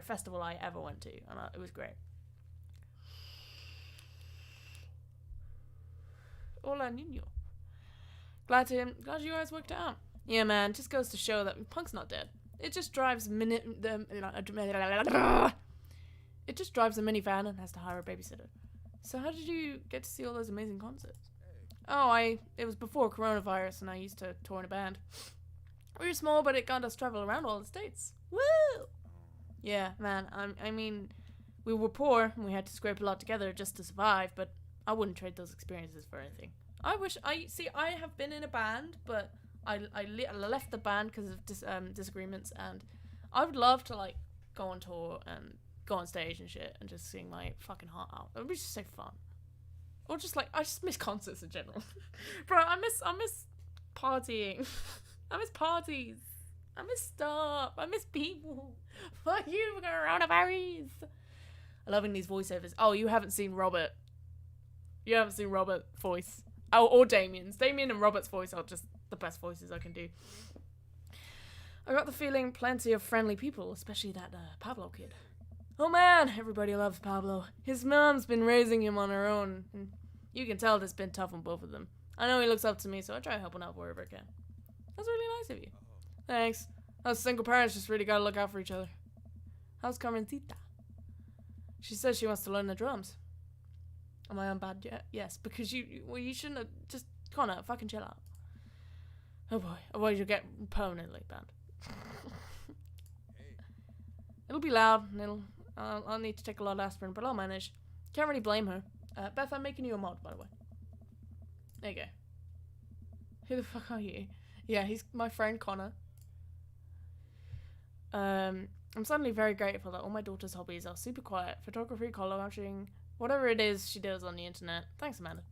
festival I ever went to, and it was great. Hola, niño. Glad you guys worked it out. Yeah, man, just goes to show that punk's not dead. It just drives it just drives a minivan and has to hire a babysitter. So how did you get to see all those amazing concerts? Oh, it was before coronavirus, and I used to tour in a band. We were small, but it got us travel around all the states. Woo! Yeah, man, I mean, we were poor, and we had to scrape a lot together just to survive, but I wouldn't trade those experiences for anything. I have been in a band, but I left the band because of disagreements, and I would love to, like, go on tour and go on stage and shit and just sing my fucking heart out. It would be just so fun. Or just, like, I just miss concerts in general. Bro, I miss partying. I miss parties. I miss stuff. I miss people. Fuck you, coronavirus. I'm loving these voiceovers. Oh, you haven't seen Robert. You haven't seen Robert voice. Oh, or Damien's. Damien and Robert's voice are just the best voices I can do. I got the feeling plenty of friendly people, especially that Pablo kid. Oh man, everybody loves Pablo. His mom's been raising him on her own, and you can tell it's been tough on both of them. I know he looks up to me, so I try helping out wherever I can. That's really nice of you. Thanks. Us single parents just really gotta look out for each other. How's Carmencita? She says she wants to learn the drums. Am I on bad yet? Yes, because you shouldn't have just... Connor, fucking chill out. Oh boy, otherwise you'll get permanently banned. It'll be loud, and I'll need to take a lot of aspirin, but I'll manage. Can't really blame her. Beth, I'm making you a mod, by the way. There you go. Who the fuck are you? Yeah, he's my friend Connor. I'm suddenly very grateful that all my daughter's hobbies are super quiet. Photography, color matching, whatever it is she does on the internet. Thanks, Amanda.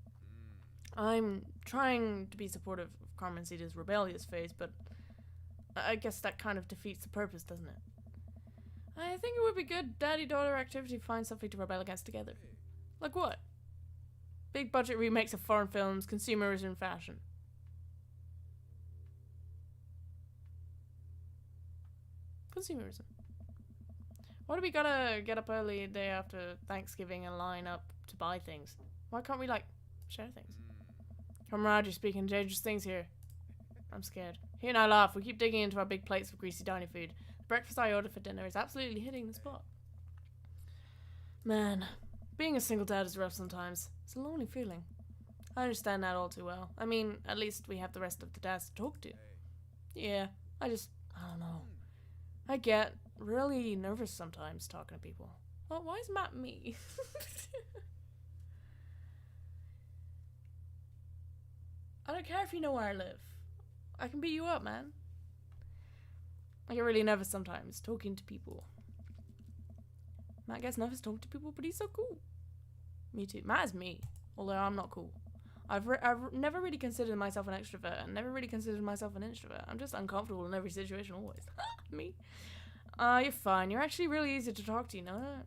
I'm trying to be supportive of Carmencita's rebellious phase, but I guess that kind of defeats the purpose, doesn't it? I think it would be good daddy-daughter activity to find something to rebel against together. Like what? Big budget remakes of foreign films, consumerism, fashion. Consumerism. Why do we gotta get up early the day after Thanksgiving and line up to buy things? Why can't we, like, share things? Comrade, you're speaking dangerous things here. I'm scared. He and I laugh. We keep digging into our big plates of greasy diner food. The breakfast I ordered for dinner is absolutely hitting the spot. Man, being a single dad is rough sometimes. It's a lonely feeling. I understand that all too well. I mean, at least we have the rest of the dads to talk to. Yeah, I don't know. I get really nervous sometimes talking to people. Well, why is Matt me? I don't care if you know where I live. I can beat you up, man. I get really nervous sometimes talking to people. Matt gets nervous talking to people, but he's so cool. Me too. Matt is me, although I'm not cool. I've never really considered myself an extrovert and never really considered myself an introvert. I'm just uncomfortable in every situation always. Me. You're fine. You're actually really easy to talk to, you know that?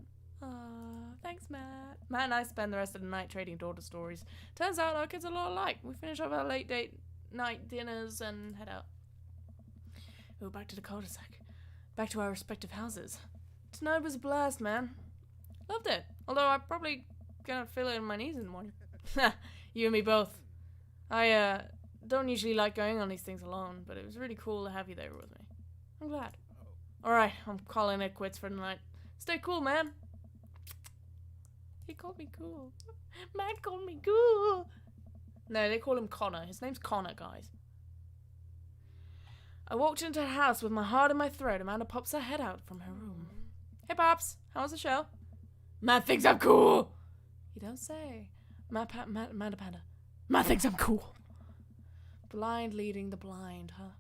Thanks, Matt. Matt and I spend the rest of the night trading daughter stories. Turns out our kids are a lot alike. We finish up our late night dinners and head out. Oh, back to the cul-de-sac. Back to our respective houses. Tonight was a blast, man. Loved it. Although I'm probably gonna feel it in my knees in the morning. You and me both. I don't usually like going on these things alone, but it was really cool to have you there with me. I'm glad. Alright, I'm calling it quits for the night. Stay cool, man. He called me cool. Matt called me cool. No, they call him Connor. His name's Connor, guys. I walked into the house with my heart in my throat. Amanda pops her head out from her room. Hey, Pops. How was the show? Matt thinks I'm cool. You don't say. Amanda Panda. Matt thinks I'm cool. Blind leading the blind, huh?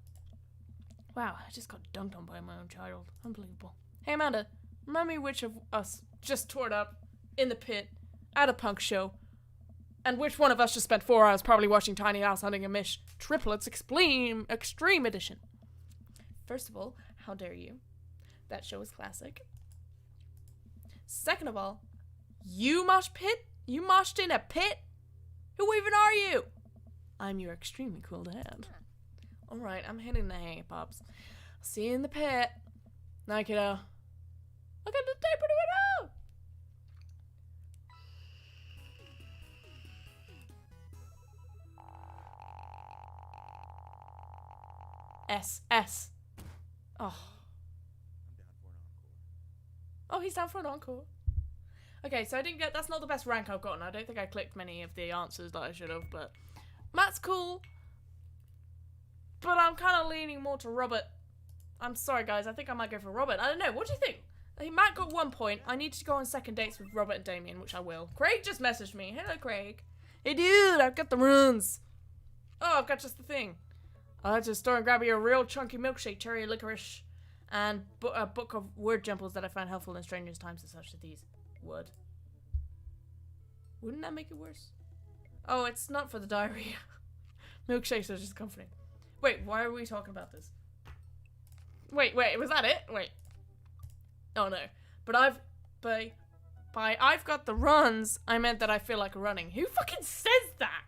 Wow, I just got dunked on by my own child. Unbelievable. Hey, Amanda. Remind me which of us just tore it up in the pit at a punk show, and which one of us just spent 4 hours probably watching Tiny House Hunting a Mish Triplets Extreme Edition. First of all, how dare you? That show is classic. Second of all, you mosh pit? You moshed in a pit? Who even are you? I'm your extremely cool dad. Alright, I'm hitting the hay, Pops. See you in the pit. Night, kiddo. Look at the tape of the window! S. Oh. Oh, he's down for an encore. Okay, so I didn't get... That's not the best rank I've gotten. I don't think I clicked many of the answers that I should have, but... Matt's cool. But I'm kind of leaning more to Robert. I'm sorry, guys. I think I might go for Robert. I don't know. What do you think? Hey, Matt got 1 point. I need to go on second dates with Robert and Damien, which I will. Craig just messaged me. Hello, Craig. Hey, dude. I've got the runes. Oh, I've got just the thing. I'll head to the store and grab you a real chunky milkshake, cherry licorice, and a book of word jumbles that I found helpful in strangers' times and such as these. Would. Wouldn't that make it worse? Oh, it's not for the diarrhea. Milkshakes are just comforting. Wait, why are we talking about this? Wait, was that it? Wait. Oh no. But I've got the runs, I meant that I feel like running. Who fucking says that?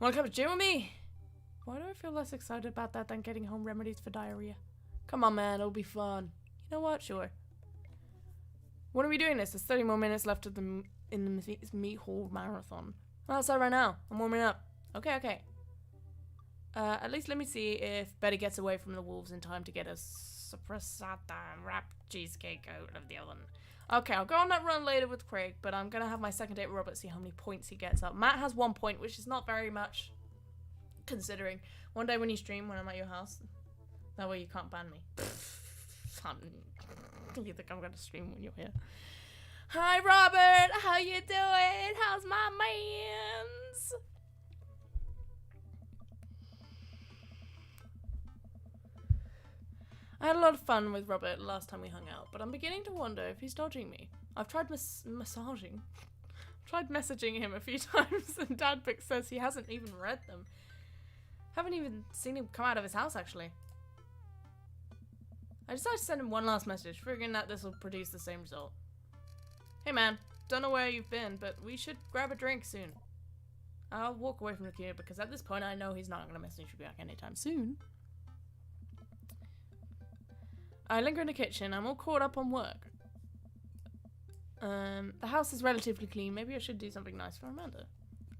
Wanna come to gym with me? Why do I feel less excited about that than getting home remedies for diarrhea? Come on, man, it'll be fun. You know what? Sure. When are we doing this? There's 30 more minutes left of in the meat hall marathon. I'm outside right now. I'm warming up. Okay. At least let me see if Betty gets away from the wolves in time to get a suppressata wrapped cheesecake out of the oven. Okay, I'll go on that run later with Craig, but I'm gonna have my second date with Robert, see how many points he gets up. Matt has 1 point, which is not very much, considering. One day when you stream, when I'm at your house, that way you can't ban me. You think I'm gonna stream when you're here? Hi, Robert! How you doing? How's my mans? I had a lot of fun with Robert last time we hung out, but I'm beginning to wonder if he's dodging me. I've tried massaging. Tried messaging him a few times, and Dadpic says he hasn't even read them. Haven't even seen him come out of his house, actually. I decided to send him one last message, figuring that this will produce the same result. Hey man, don't know where you've been, but we should grab a drink soon. I'll walk away from the queue because at this point I know he's not going to message me back anytime soon. I linger in the kitchen. I'm all caught up on work. The house is relatively clean. Maybe I should do something nice for Amanda.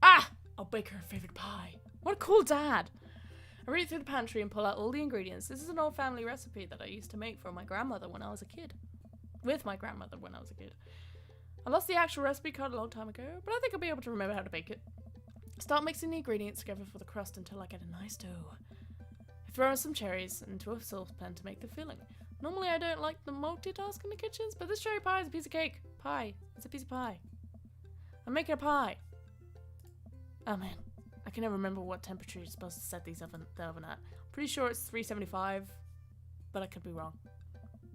Ah! I'll bake her favorite pie. What a cool dad. I read through the pantry and pull out all the ingredients. This is an old family recipe that I used to make for my grandmother when I was a kid. With my grandmother when I was a kid. I lost the actual recipe card a long time ago, but I think I'll be able to remember how to bake it. Start mixing the ingredients together for the crust until I get a nice dough. I throw in some cherries into a saucepan to make the filling. Normally I don't like the multitask in the kitchens, but this cherry pie is a piece of cake. Pie. It's a piece of pie. I'm making a pie. Oh man. I can never remember what temperature you're supposed to set the oven at. Pretty sure it's 375, but I could be wrong.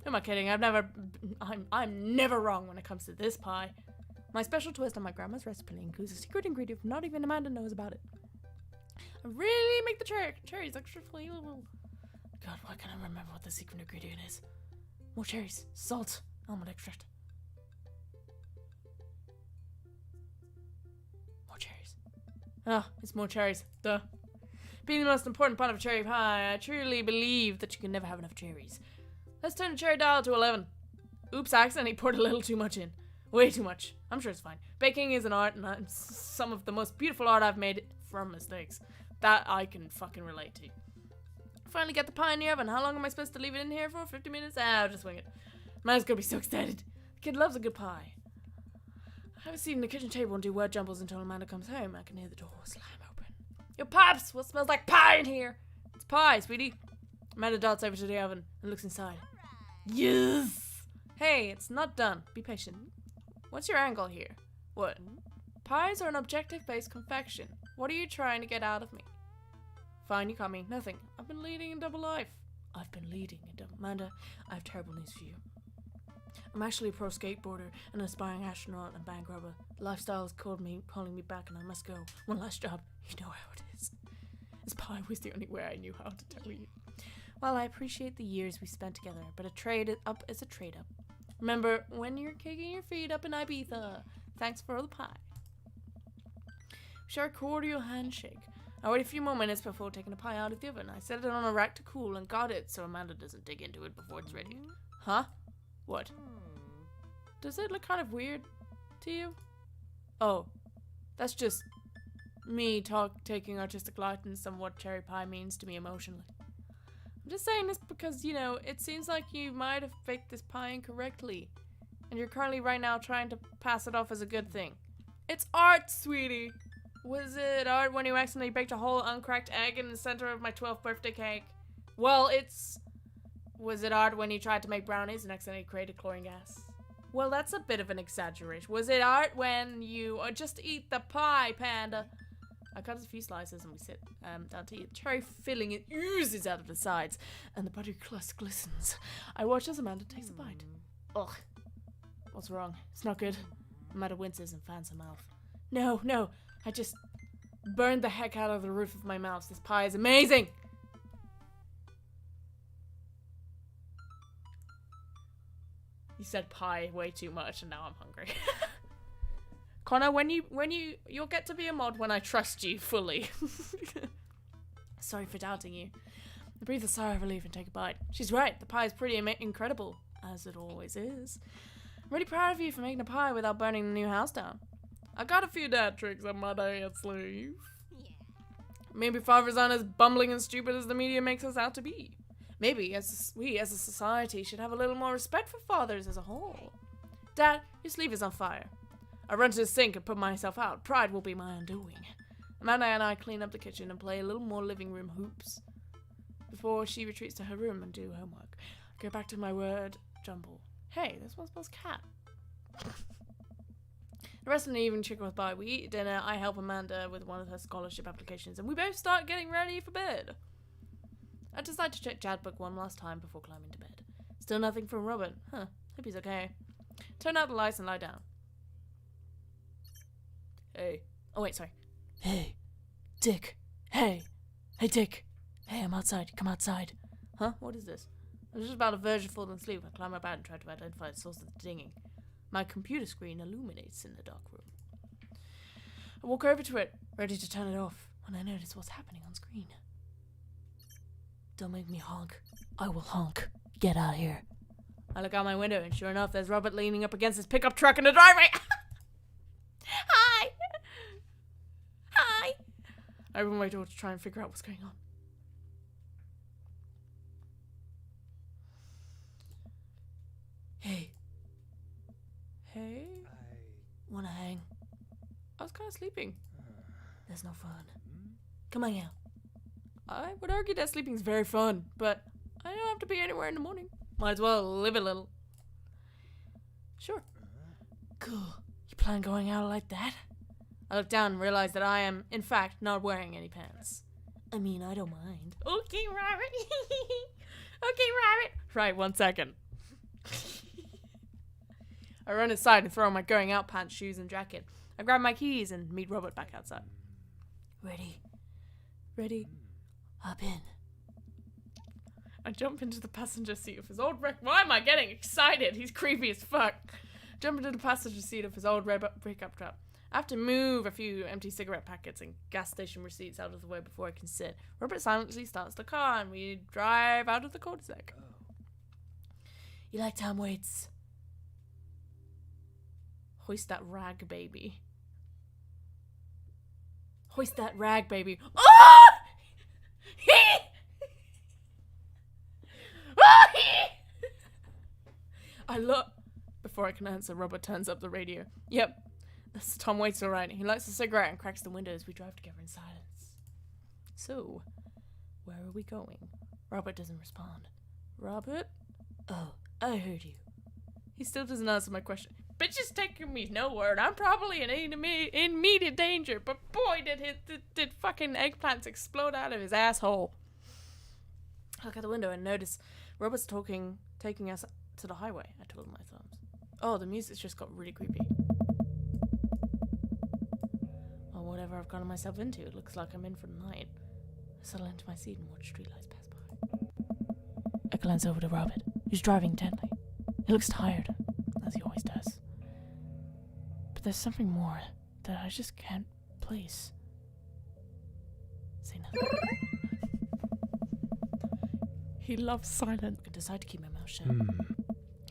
Who am I kidding? I'm never wrong when it comes to this pie. My special twist on my grandma's recipe includes a secret ingredient not even Amanda knows about it. I really make the cherries extra flavorful. God, why can't I remember what the secret ingredient is? More cherries, salt, almond extract. More cherries. Ah, it's more cherries. Duh. Being the most important part of a cherry pie, I truly believe that you can never have enough cherries. Let's turn the cherry dial to 11. Oops, I accidentally poured a little too much in. Way too much. I'm sure it's fine. Baking is an art, and some of the most beautiful art I've made from mistakes. That I can fucking relate to. Finally get the pie in the oven. How long am I supposed to leave it in here for? 50 minutes? Ah, I'll just wing it. Man's gonna be so excited. The kid loves a good pie. I have a seat in the kitchen table and do word jumbles until Amanda comes home. I can hear the door slam open. Yo, Pops! What smells like pie in here? It's pie, sweetie. Amanda darts over to the oven and looks inside. Yes! Hey, it's not done. Be patient. What's your angle here? What? Pies are an objective-based confection. What are you trying to get out of me? Fine, you caught me. Nothing. I've been leading a double life. Amanda, I have terrible news for you. I'm actually a pro skateboarder, an aspiring astronaut, and bank robber. Lifestyle is calling me back, and I must go. One last job. You know how it is. This pie was the only way I knew how to tell you. Well, I appreciate the years we spent together, but a trade up is a trade up. Remember, when you're kicking your feet up in Ibiza, thanks for the pie. Share a cordial handshake. I waited a few more minutes before taking the pie out of the oven. I set it on a rack to cool and guard it so Amanda doesn't dig into it before it's ready. Huh? What? Does it look kind of weird to you? Oh, that's just me taking artistic license on what cherry pie means to me emotionally. I'm just saying this because, you know, it seems like you might have baked this pie incorrectly. And you're currently right now trying to pass it off as a good thing. It's art, sweetie! Was it art when you accidentally baked a whole uncracked egg in the center of my 12th birthday cake? Well, was it art when you tried to make brownies and accidentally created chlorine gas? Well, that's a bit of an exaggeration. Was it art when you just eat the pie, Panda? I cut a few slices and we sit down to eat. The cherry filling, it oozes out of the sides, and the buttery crust glistens. I watch as Amanda takes a bite. Ugh. What's wrong? It's not good. Amanda winces and fans her mouth. No, I just burned the heck out of the roof of my mouth. This pie is amazing! You said pie way too much and now I'm hungry. Connor, you'll get to be a mod when I trust you fully. Sorry for doubting you. I breathe a sigh of relief and take a bite. She's right, the pie is pretty incredible, as it always is. I'm really proud of you for making a pie without burning the new house down. I got a few dad tricks on my dad sleeve. Yeah. Maybe fathers aren't as bumbling and stupid as the media makes us out to be. Maybe we as a society should have a little more respect for fathers as a whole. Dad, your sleeve is on fire. I run to the sink and put myself out. Pride will be my undoing. Amanda and I clean up the kitchen and play a little more living room hoops before she retreats to her room and do homework. I go back to my word jumble. Hey, this one smells cat. The rest of the evening trickles by. We eat dinner, I help Amanda with one of her scholarship applications, and we both start getting ready for bed. I decide to check Jadbook one last time before climbing to bed. Still nothing from Robert. Huh, hope he's okay. Turn out the lights and lie down. Hey. Oh wait, sorry. Hey. Dick. Hey. Hey, Dick. Hey, I'm outside. Come outside. Huh? What is this? I was just about to verge of falling asleep. I climb up out and try to identify the source of the dinging. My computer screen illuminates in the dark room. I walk over to it, ready to turn it off, when I notice what's happening on screen. Don't make me honk. I will honk. Get out of here. I look out my window, and sure enough, there's Robert leaning up against his pickup truck in the driveway. Hi! Hi! I open my door to try and figure out what's going on. Hey. Hey? Wanna hang? I was kind of sleeping. That's no fun. Come on out. I would argue that sleeping's very fun, but I don't have to be anywhere in the morning. Might as well live a little. Sure. Cool. You plan on going out like that? I look down and realize that I am, in fact, not wearing any pants. I mean, I don't mind. Okay, Rabbit. Okay, Rabbit. Right, 1 second. I run inside and throw on my going out pants, shoes, and jacket. I grab my keys and meet Robert back outside. Ready? Ready? Hop in. I jump into the passenger seat of his old Why am I getting excited? He's creepy as fuck. Jump into the passenger seat of his old red pickup truck. I have to move a few empty cigarette packets and gas station receipts out of the way before I can sit. Robert silently starts the car and we drive out of the cul-de-sac. You like Tom Waits? Hoist that rag, baby. Hoist that rag, baby. Oh! I look. Before I can answer, Robert turns up the radio. Yep, that's Tom Waits alright. He lights a cigarette and cracks the window as we drive together in silence. So, where are we going? Robert doesn't respond. Robert? Oh, I heard you. He still doesn't answer my question. Bitch is taking me nowhere, and I'm probably in immediate danger, but boy, did fucking eggplants explode out of his asshole. I look out the window and notice Robert's taking us to the highway. I twiddle my thumbs. Oh, the music's just got really creepy. Well, whatever I've gotten myself into, it looks like I'm in for the night. I settle into my seat and watch streetlights pass by. I glance over to Robert, who's driving intently. He looks tired, as he always does. But there's something more that I just can't place. Say nothing. He loves silence. I decide to keep my mouth shut.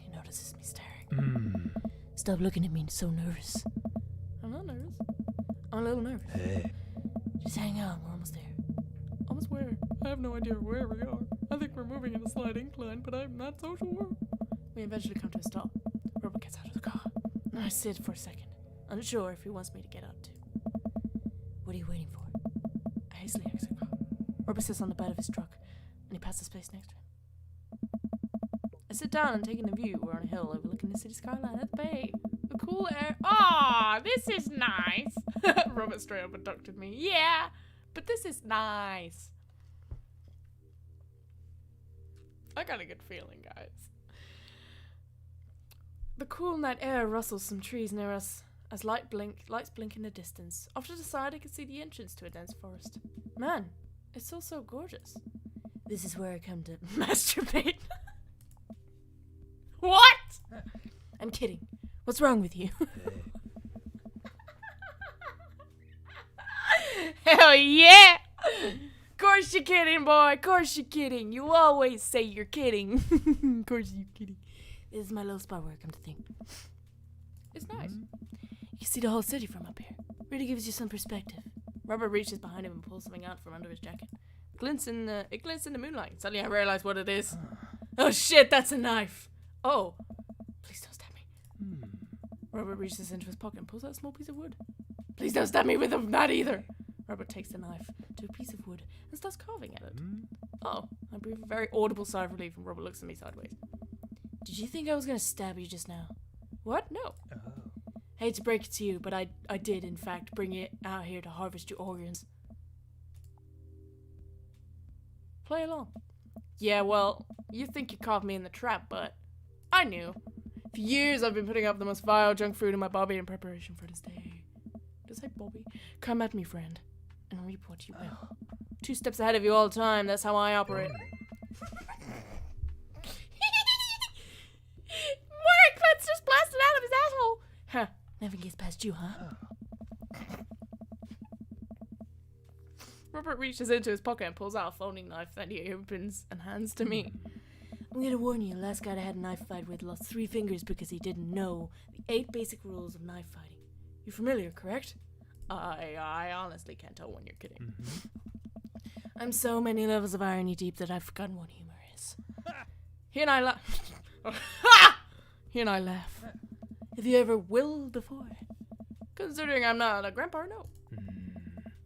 He notices me staring. Stop looking at me so nervous. I'm not nervous. I'm a little nervous. Hey. Just hang on, we're almost there. Almost where? I have no idea where we are. I think we're moving in a slight incline, but I'm not so sure. We eventually come to a stop. Robert gets out of the car. I sit for a second, unsure if he wants me to get out too. What are you waiting for? I hastily exit the car. Robert sits on the bed of his truck, and he passes space next to him. I sit down and take in the view. We're on a hill overlooking the city skyline at the bay. The cool air. Ah, this is nice. Robert straight up abducted me. Yeah, but this is nice. I got a good feeling, guys. The cool night air rustles some trees near us as lights blink in the distance. Off to the side, I can see the entrance to a dense forest. Man, it's all so gorgeous. This is where I come to masturbate. What? I'm kidding. What's wrong with you? Hell yeah! Course you're kidding, boy. Course you're kidding. You always say you're kidding. Course you're kidding. This is my little spot where I come to think. It's nice. You can see the whole city from up here. Really gives you some perspective. Robert reaches behind him and pulls something out from under his jacket. It glints in the moonlight. Suddenly I realize what it is. Oh shit, that's a knife. Oh. Please don't stab me. Robert reaches into his pocket and pulls out a small piece of wood. Please don't stab me with that either. Robert takes the knife to a piece of wood and starts carving at it. Oh, I breathe a very audible sigh of relief and Robert looks at me sideways. Did you think I was going to stab you just now? What? No. Hate to break it to you, but I did, in fact, bring it out here to harvest your organs. Play along. Yeah, well, you think you caught me in the trap, but I knew. For years I've been putting up the most vile junk food in my bobby in preparation for this day. Does say Bobby? Come at me, friend, and reap what you will. 2 steps ahead of you all the time, that's how I operate. Mark, let's just blast it out of his asshole! Huh, nothing gets past you, huh? Robert reaches into his pocket and pulls out a folding knife that he opens and hands to me. I'm gonna warn you, the last guy I had a knife fight with lost 3 fingers because he didn't know the 8 basic rules of knife fighting. You're familiar, correct? I honestly can't tell when you're kidding. I'm so many levels of irony deep that I've forgotten what humor is. He and I laugh. He and I laugh. Have you ever willed before? Considering I'm not a grandpa, no.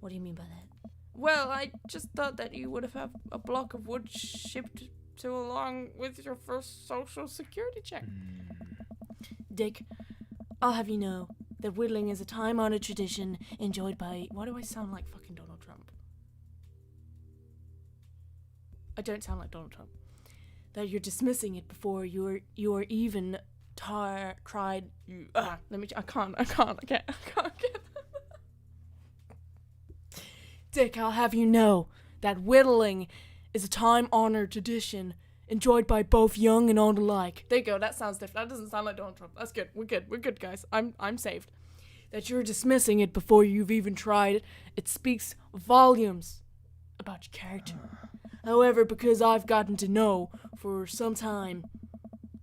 What do you mean by that? Well, I just thought that you would have a block of wood shipped to along with your first social security check. Dick, I'll have you know that whittling is a time-honored tradition enjoyed by... Why do I sound like fucking Donald Trump? I don't sound like Donald Trump. That you're dismissing it before you're even tried... I can't get... Dick, I'll have you know that whittling is a time-honored tradition enjoyed by both young and old alike. There you go, that sounds different. That doesn't sound like Donald Trump. That's good. We're good, guys. I'm saved. That you're dismissing it before you've even tried it, it speaks volumes about your character. However, because I've gotten to know for some time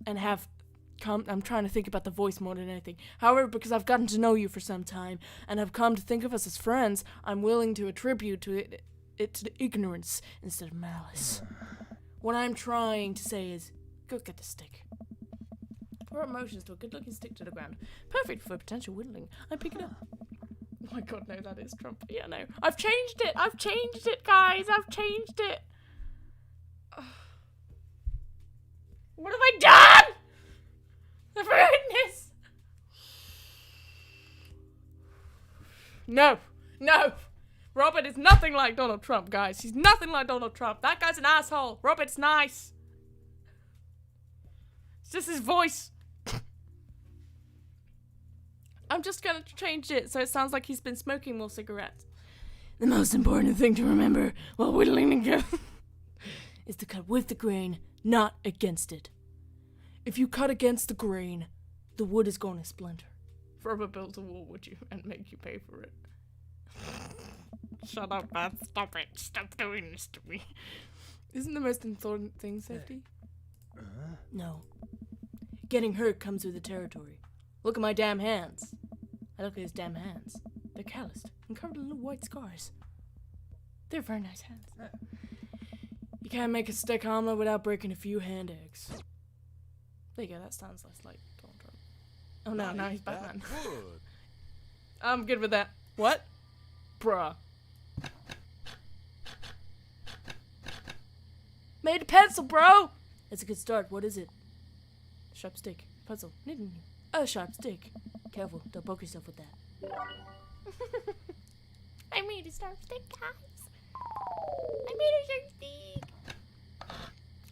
and have come... I'm trying to think about the voice more than anything. However, because I've gotten to know you for some time and have come to think of us as friends, I'm willing to attribute to it to the ignorance instead of malice. What I'm trying to say is, go get the stick. Or motions to a good-looking stick to the ground. Perfect for potential whittling. I pick it up. Oh my god, no, that is Trump. Yeah, no. I've changed it, guys. I've changed it. What have I done? I've ruined this. No. Robert is nothing like Donald Trump, guys. He's nothing like Donald Trump. That guy's an asshole. Robert's nice. It's just his voice. I'm just gonna change it so it sounds like he's been smoking more cigarettes. The most important thing to remember while whittling together is to cut with the grain, not against it. If you cut against the grain, the wood is going to splinter. Robert built a wall, would you? And make you pay for it. Shut up, man. Stop it. Stop doing this to me. Isn't the most important thing safety? No. Getting hurt comes with the territory. Look at my damn hands. I look at his damn hands. They're calloused and covered in little white scars. They're very nice hands. You can't make a steak omelet without breaking a few hand eggs. There you go, that sounds less like Donald Trump. Oh no, now he's Batman. Good. I'm good with that. What? Bruh. Made a pencil, bro! That's a good start. What is it? Sharp stick. Puzzle. Knitting. A sharp stick. Careful, don't poke yourself with that. I made a sharp stick, guys. I made a sharp stick.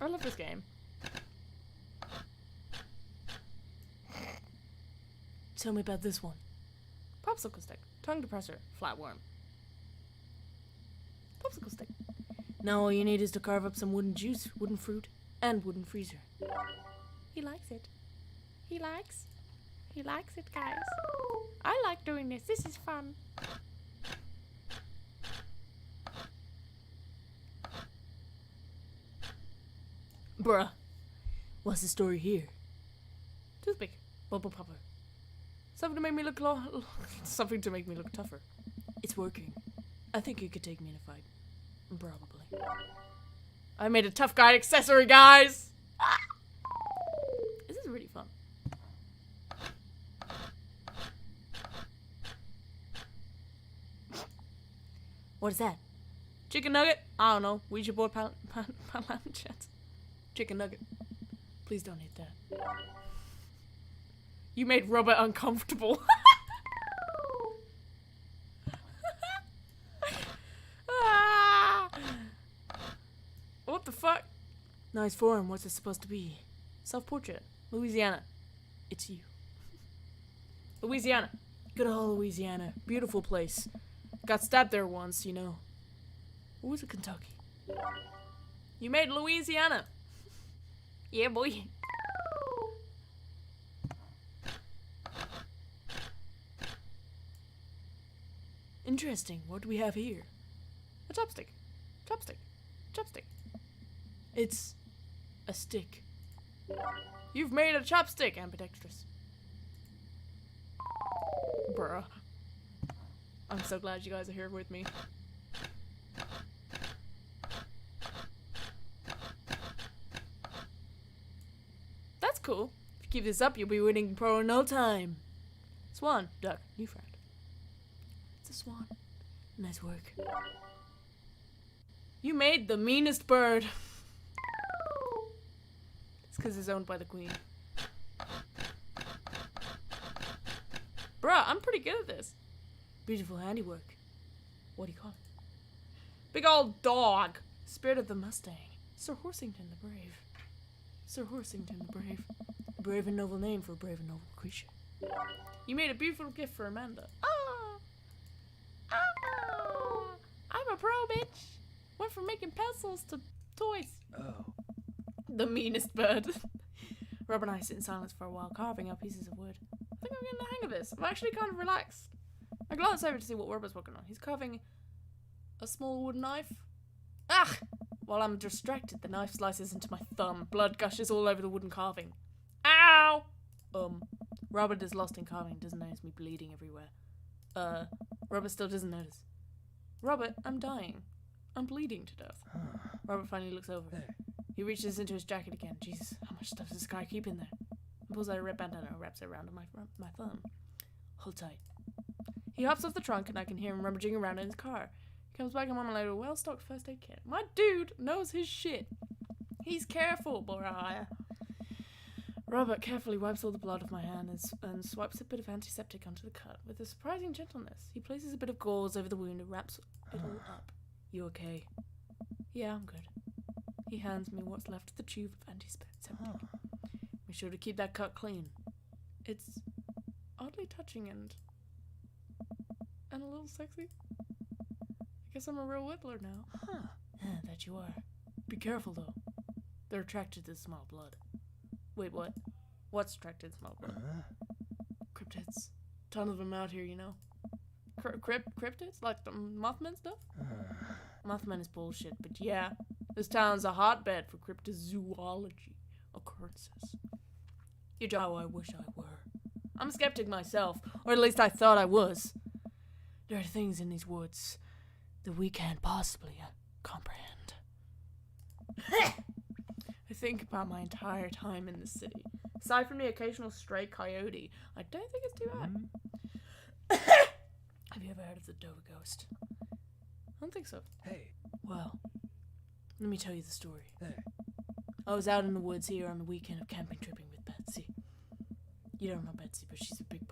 I love this game. Tell me about this one. Popsicle stick. Tongue depressor. Flatworm. Popsicle stick. Now all you need is to carve up some wooden juice, wooden fruit, and wooden freezer. He likes it. He likes it, guys. I like doing this. This is fun. Bruh. What's the story here? Toothpick. Bubble popper. Something to make me look something to make me look tougher. It's working. I think you could take me in a fight. Probably. I made a tough guy accessory, guys! This is really fun. What is that? Chicken nugget? I don't know. Ouija board chat. Chicken nugget. Please don't eat that. You made Robert uncomfortable. What the fuck? Nice form. What's it supposed to be? Self-portrait. Louisiana. It's you. Louisiana. Good old Louisiana. Beautiful place. Got stabbed there once, you know. Or was it Kentucky? You made Louisiana. Yeah, boy. Interesting. What do we have here? A chopstick. Chopstick. Chopstick. It's a stick. You've made a chopstick, ambidextrous. Bruh. I'm so glad you guys are here with me. That's cool. If you keep this up, you'll be winning pro in no time. Swan. Duck. New friend. It's a swan. Nice work. You made the meanest bird. It's because it's owned by the queen. Bruh, I'm pretty good at this. Beautiful handiwork. What do you call it? Big old dog. Spirit of the Mustang. Sir Horsington the Brave. Sir Horsington the Brave. A brave and noble name for a brave and noble creature. You made a beautiful gift for Amanda. Ah! Ah! I'm a pro, bitch. Went from making pencils to toys. Oh. The meanest bird. Rob and I sit in silence for a while, carving out pieces of wood. I think I'm getting the hang of this. I'm actually kind of relaxed. I glance over to see what Robert's working on. He's carving a small wooden knife. Ah! While I'm distracted, the knife slices into my thumb. Blood gushes all over the wooden carving. Ow! Robert is lost in carving, doesn't notice me bleeding everywhere. Robert still doesn't notice. Robert, I'm dying. I'm bleeding to death. Robert finally looks over. There. He reaches into his jacket again. Jesus, how much stuff does this guy keep in there? He pulls out a red bandana and wraps it around my thumb. Hold tight. He hops off the trunk and I can hear him rummaging around in his car. He comes back a moment later with a well-stocked first aid kit. My dude knows his shit. He's careful, boy. Robert carefully wipes all the blood off my hand and swipes a bit of antiseptic onto the cut. With a surprising gentleness, he places a bit of gauze over the wound and wraps it all up. You okay? Yeah, I'm good. He hands me what's left of the tube of antiseptic. Be sure to keep that cut clean. It's oddly touching and a little sexy. I guess I'm a real whittler now. That you are. Be careful though. They're attracted to the small blood. Wait, what? What's attracted to small blood? Cryptids. Ton of them out here, you know. cryptids? Like the Mothman stuff? Mothman is bullshit, but yeah. This town's a hotbed for cryptozoology occurrences. You know how I wish I were. I'm a skeptic myself, or at least I thought I was. There are things in these woods that we can't possibly comprehend. I think about my entire time in the city. Aside from the occasional stray coyote, I don't think it's too bad. Have you ever heard of the Dover Ghost? I don't think so. Hey. Well, let me tell you the story. Hey. I was out in the woods here on the weekend of camping tripping with Betsy. You don't know Betsy, but she's a big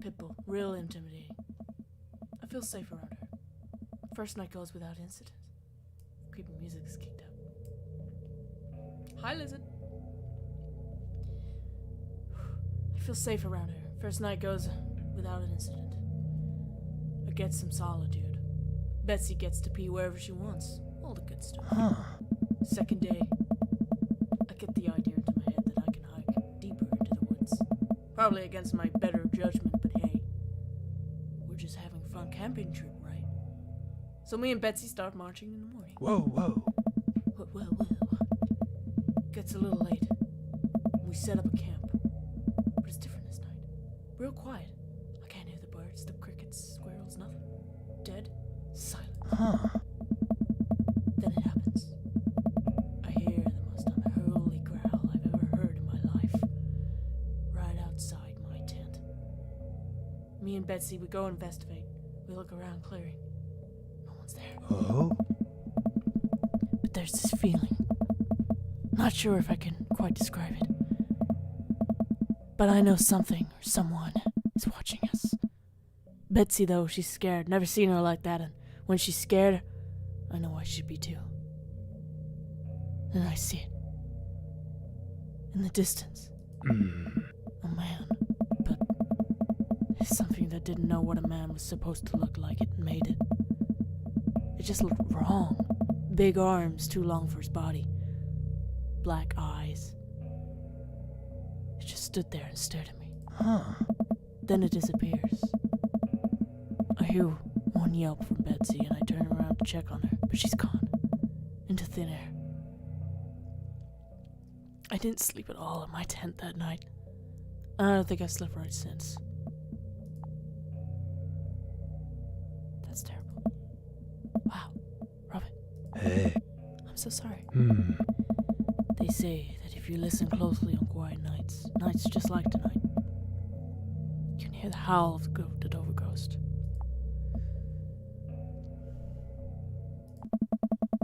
pit bull, real intimidating. I feel safe around her. First night goes without incident. Creepy music is kicked up. Hi, Lizard. I feel safe around her. First night goes without an incident. I get some solitude. Betsy gets to pee wherever she wants. All the good stuff. Second day, I get the idea into my head that I can hike deeper into the woods. Probably against my better judgment, but hey, we're just having a fun camping trip, right? So me and Betsy start marching in the morning. Whoa. Well. Gets a little late. We set up a camp. But it's different this night. Real quiet. I can't hear the birds, the crickets, squirrels, nothing. Dead silent. Then it happens. I hear the most unholy growl I've ever heard in my life. Right outside my tent. Me and Betsy, we go investigate. We look around clearing. No one's there. Oh? But there's this feeling. Not sure if I can quite describe it. But I know something or someone is watching us. Betsy, though, she's scared. Never seen her like that, and when she's scared, I know I should be too. And I see it. In the distance. A man. But it's something that didn't know what a man was supposed to look like. It made it. It just looked wrong. Big arms, too long for his body. Black eyes. It just stood there and stared at me. Then it disappears. I hear one yelp from Betsy and I turn around to check on her, but she's gone. Into thin air. I didn't sleep at all in my tent that night. I don't think I've slept right since. That's terrible. Wow. Robin. Hey. I'm so sorry. They say that if you listen closely on quiet nights just like tonight, you can hear the howl of the Dover Ghost.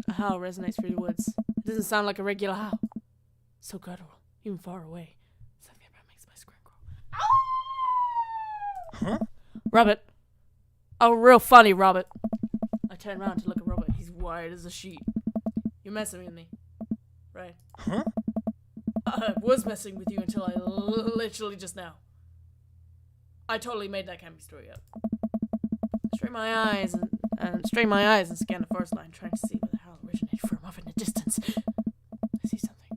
A howl resonates through the woods. It doesn't sound like a regular howl. So guttural, even far away. Something about makes my screen crawl. Huh? Robert. Oh, real funny, Robert. I turn around to look at Robert. He's white as a sheet. You're messing with me. Right. Huh? I was messing with you until I literally just now. I totally made that camping story up. Strain my eyes and scan the forest line, trying to see where the howl originated from off in the distance. I see something.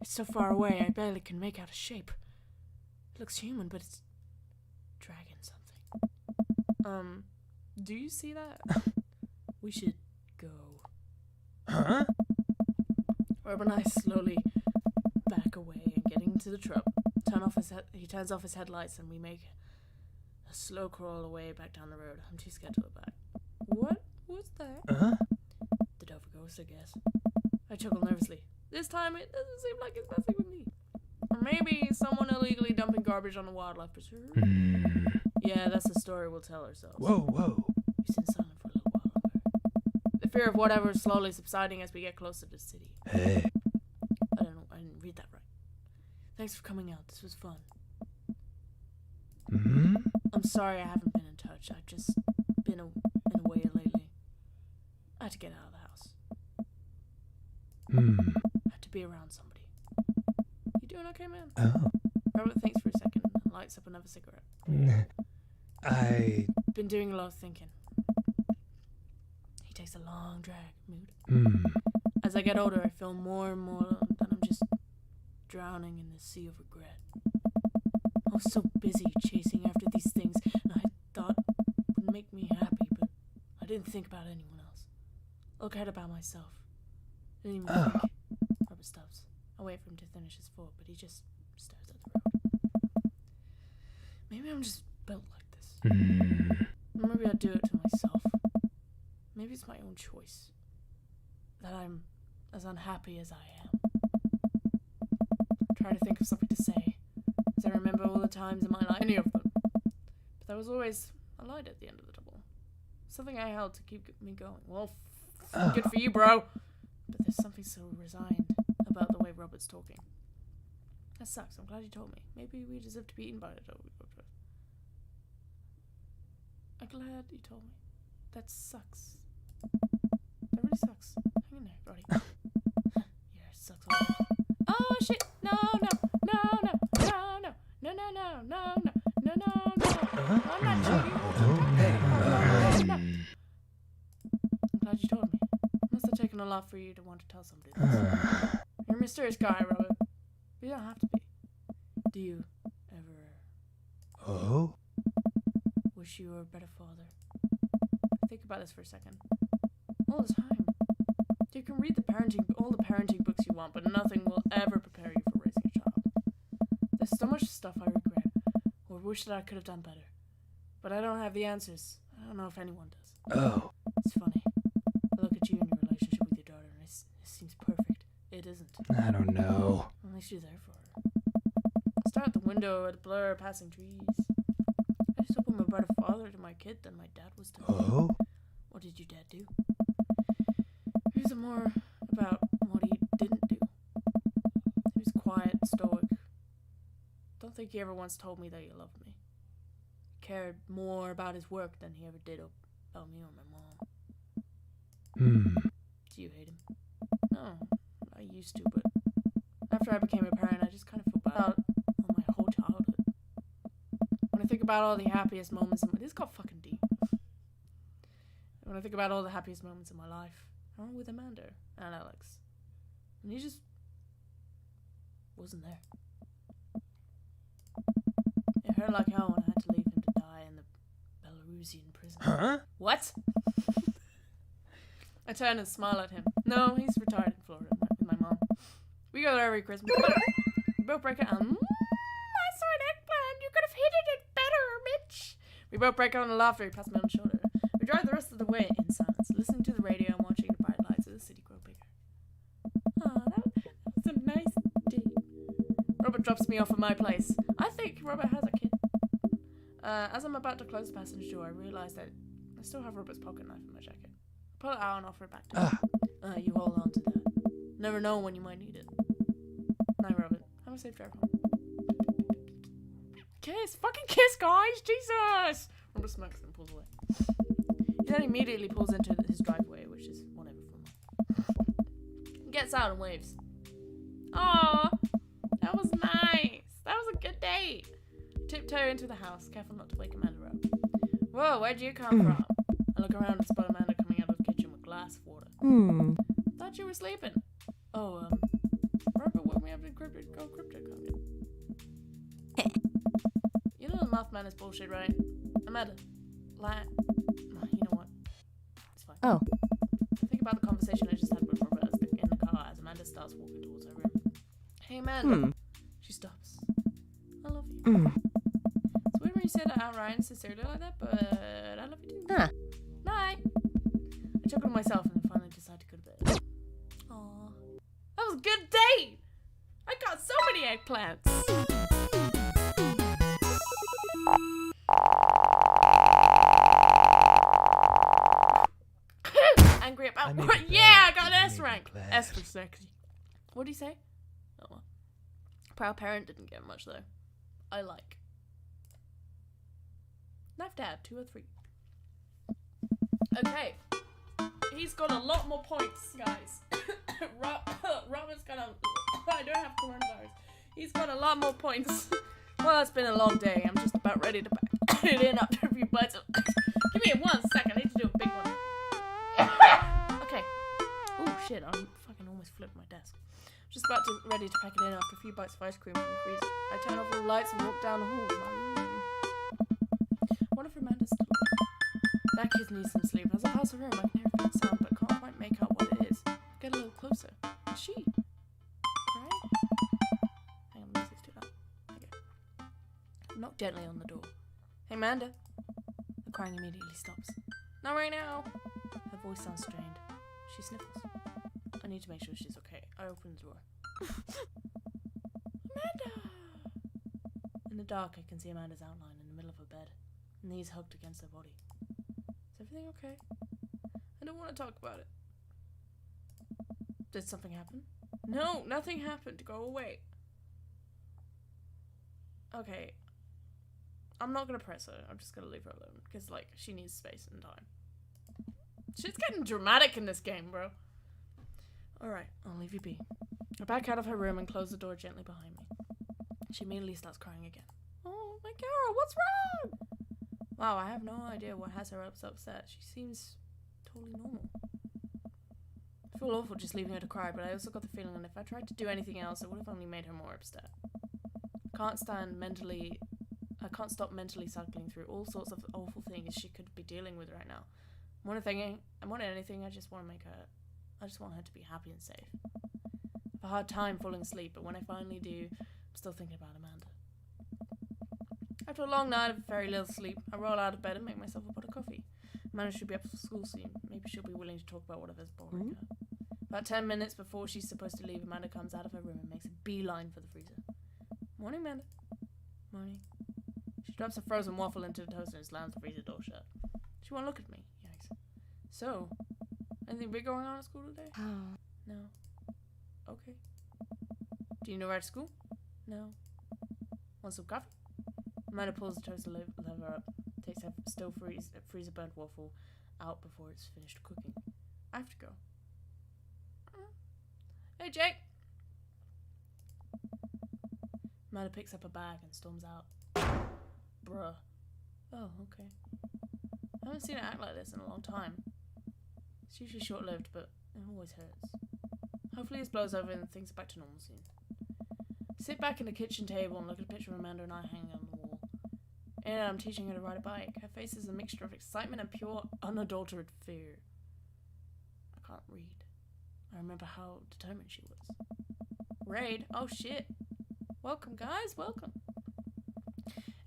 It's so far away I barely can make out a shape. It looks human, but it's dragon something. Do you see that? We should go. Huh? Rob and I slowly back away and getting into the truck. He turns off his headlights and we make a slow crawl away back down the road. I'm too scared to look back. What was that? The Dover Ghost, I guess. I chuckle nervously. This time it doesn't seem like it's messing with me. Or maybe someone illegally dumping garbage on a wildlife preserve. Yeah, that's the story we'll tell ourselves. Whoa. We sit silent for a little while longer. The fear of whatever is slowly subsiding as we get closer to the city. Hey. I don't know, I didn't read that right. Thanks for coming out, this was fun. I'm sorry I haven't been in touch. I've just been away lately. I had to get out of the house. I had to be around somebody. You doing okay, man? Oh. Robert thinks for a second and lights up another cigarette. I... Been doing a lot of thinking. He takes a long drag. Mood. As I get older, I feel more and more that I'm just drowning in the sea of regret. I was so busy chasing after these things, and I thought it would make think about anyone else. All cared about myself. Didn't even think. Robert stops. I wait for him to finish his thought, but he just stares at the road. Maybe I'm just built like this. Or maybe I do it to myself. Maybe it's my own choice. That I'm as unhappy as I am. Try to think of something to say, as I remember all the times in my life, any of them. But there was always a light at the end of the tunnel. Something I held to keep me going. Well, good for you, bro. But there's something so resigned about the way Robert's talking. That sucks. I'm glad you told me. Maybe we deserve to be eaten by it. I'm glad you told me. That sucks. That really sucks. Hang in there, buddy. Yeah, it sucks all over. Oh shit! No! I'm not cheating. I'm glad you told me. Must have taken a lot for you to want to tell somebody this. You're a mysterious guy, Robert. You don't have to be. Do you ever wish you were a better father? Think about this for a second. All the time. You can read all the parenting books you want, but nothing will ever prepare you for raising a child. There's so much stuff I regret, or wish that I could have done better. But I don't have the answers. I don't know if anyone does. It's funny. I look at you and your relationship with your daughter, and it seems perfect. It isn't. I don't know. At least you're there for her. Stare at the window at the blur of passing trees. I just hope I'm a better father to my kid than my dad was to me. What did your dad do? He was more about what he didn't do. He was quiet, stoic. Don't think he ever once told me that he loved me. He cared more about his work than he ever did about me or my mom. Do you hate him? No, I used to, but after I became a parent, I just kind of feel bad on my whole childhood. When I think about all the happiest moments this got fucking deep. When I think about all the happiest moments in my life, I went with Amanda and Alex. And he just wasn't there. It hurt like hell when I had to leave him to die in the Belarusian prison. What? I turn and smile at him. No, he's retired in Florida with my mom. We go there every Christmas. We both break out. I saw an eggplant. You could have hidden it better, Mitch. We both break out in laughter. He passed me on the shoulder. We drive the rest of the way in silence, listening to the radio and watching the bright lights of the city grow bigger. Oh, that was a nice day. Robert drops me off at my place. I think Robert has a kid. As I'm about to close the passenger door, I realize that I still have Robert's pocket knife in my jacket. I pull it out and offer it back to him. You hold on to that. Never know when you might need it. Night, Robert. Have a safe drive home. Kiss! Fucking kiss, guys! Jesus! Robert smokes and pulls away. He then immediately pulls into his driveway, which is whatever for him. He gets out and waves. Aw, that was nice. That was a good date. Tiptoe into the house, careful not to wake Amanda up. Whoa, where'd you come from? I look around and spot Amanda coming out of the kitchen with a glass of water. Thought you were sleeping. Oh, Robert woke me up to cryptic. You know the Mothman is bullshit, right? Amanda, you know what? It's fine. Oh. Think about the conversation I just had with Robert in the car as Amanda starts walking towards her room. Hey, Amanda. She stops. I love you. It's weird when you say that outright and sincerely like that, but I love you too. Night. I chuckle to myself and then finally decide to go to bed. Aw. That was a good date! I got so many eggplants! Angry about what? Yeah, I got an S rank. S for sexy. What do you say? Oh well. Proud parent didn't get much though. I like. Knife Dad, 2 or 3. Okay. He's got a lot more points, guys. Robert's got I don't have coronavirus. He's got a lot more points. Well, it's been a long day. I'm just about ready to pack it in after a few bites of... Give me 1 second. I need to do a big one. Okay. Oh, shit. I'm fucking almost flipped my desk. Just ready to pack it in after a few bites of ice cream from the freezer. I turn off the lights and walk down the hall of my room. What if Amanda's still awake? That kid needs some sleep. As I pass the room, I can hear a faint sound, but can't quite make out what it is. Get a little closer. Is she? Right? Hang on, the music's too loud. Okay. Knock gently on the door. Hey, Amanda. The crying immediately stops. Not right now. Her voice sounds strained. She sniffles. I need to make sure she's okay. I open the door. Amanda! In the dark, I can see Amanda's outline in the middle of her bed, knees hugged against her body. Is everything okay? I don't want to talk about it. Did something happen? No, nothing happened. Go away. Okay. I'm not gonna press her. I'm just gonna leave her alone. Because, like, she needs space and time. Shit's getting dramatic in this game, bro. Alright, I'll leave you be. I back out of her room and close the door gently behind me. She immediately starts crying again. Oh, my girl, what's wrong? Wow, I have no idea what has her so upset. She seems totally normal. I feel awful just leaving her to cry, but I also got the feeling that if I tried to do anything else, it would have only made her more upset. I can't stop mentally cycling through all sorts of awful things she could be dealing with right now. More than anything, I just want her to be happy and safe. I have a hard time falling asleep, but when I finally do, I'm still thinking about Amanda. After a long night of very little sleep, I roll out of bed and make myself a pot of coffee. Amanda should be up for school soon. Maybe she'll be willing to talk about whatever's bothering her. About 10 minutes before she's supposed to leave, Amanda comes out of her room and makes a beeline for the freezer. Morning, Amanda. Morning. She drops a frozen waffle into the toaster and slams the freezer door shut. She won't look at me. Yikes. So, anything big going on at school today? No. Okay. Do you know where to school? No. Want some coffee? Amanda pulls the toaster lever up, takes her still freezer burnt waffle out before it's finished cooking. I have to go. Hey, Jake! Amanda picks up a bag and storms out. Bruh. Oh, okay. I haven't seen her act like this in a long time. It's usually short-lived, but it always hurts. Hopefully this blows over and things are back to normal soon. Sit back in the kitchen table and look at a picture of Amanda and I hanging on the wall. And I'm teaching her to ride a bike. Her face is a mixture of excitement and pure, unadulterated fear. I can't read. I remember how determined she was. Raid? Oh shit. Welcome, guys, welcome.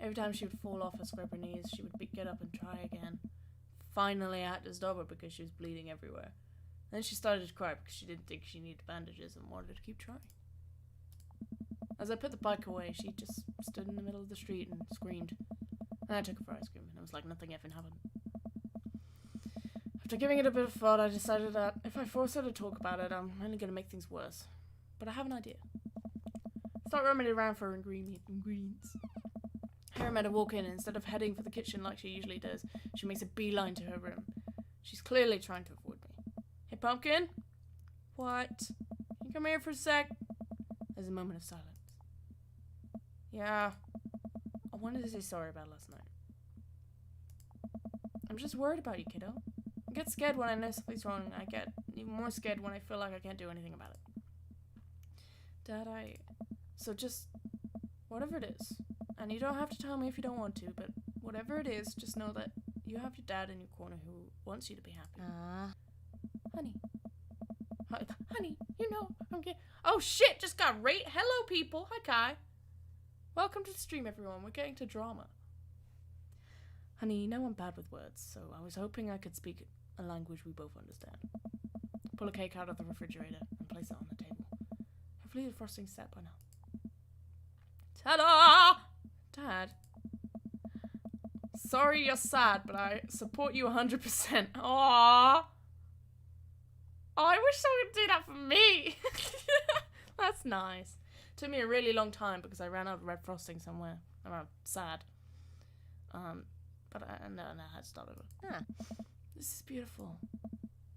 Every time she would fall off or scrape her knees, she would get up and try again. Finally, I had to stop her because she was bleeding everywhere. Then she started to cry because she didn't think she needed bandages and wanted to keep trying. As I put the bike away, she just stood in the middle of the street and screamed. And I took her for ice cream, and it was like nothing effing happened. After giving it a bit of thought, I decided that if I force her to talk about it, I'm only going to make things worse. But I have an idea. Start rummaging around for ingredients. I hear Amanda walk in, and instead of heading for the kitchen like she usually does, she makes a beeline to her room. She's clearly trying to avoid me. Hey, Pumpkin? What? Can you come here for a sec? There's a moment of silence. Yeah. I wanted to say sorry about last night. I'm just worried about you, kiddo. I get scared when I know something's wrong. I get even more scared when I feel like I can't do anything about it. Dad, So just... whatever it is. And you don't have to tell me if you don't want to, but whatever it is, just know that you have your dad in your corner who wants you to be happy. Honey. Honey, you know I'm getting... Oh shit, just got raped. Hello, people. Hi, Kai. Welcome to the stream, everyone. We're getting to drama. Honey, you know I'm bad with words, so I was hoping I could speak a language we both understand. Pull a cake out of the refrigerator and place it on the table. Hopefully the frosting's set by now. Ta-da! Dad. Sorry you're sad, but I support you 100%. Aww. Oh, I wish someone could do that for me. That's nice. Took me a really long time because I ran out of red frosting somewhere. I'm sad. But I had to start over. This is beautiful.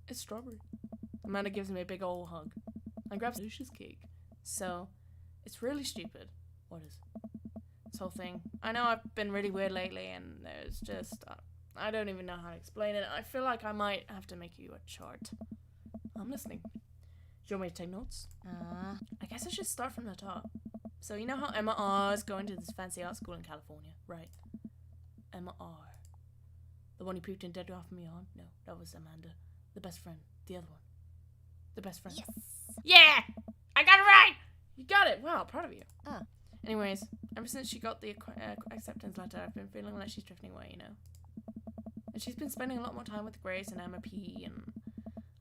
It's strawberry. Amanda gives me a big old hug. I grab delicious cake. So, it's really stupid. What is it? This whole thing. I know I've been really weird lately, and there's just... I don't even know how to explain it. I feel like I might have to make you a chart. I'm listening. Do you want me to take notes? I guess I should start from the top. So you know how Emma R is going to this fancy art school in California, right? Emma R. The one who pooped in dead off me on? No, that was Amanda. The best friend. The other one. The best friend. Yes. Yeah! I got it right! You got it! Wow, proud of you. Ah. Anyways, ever since she got the acceptance letter, I've been feeling like she's drifting away, you know? And she's been spending a lot more time with Grace and Emma P, and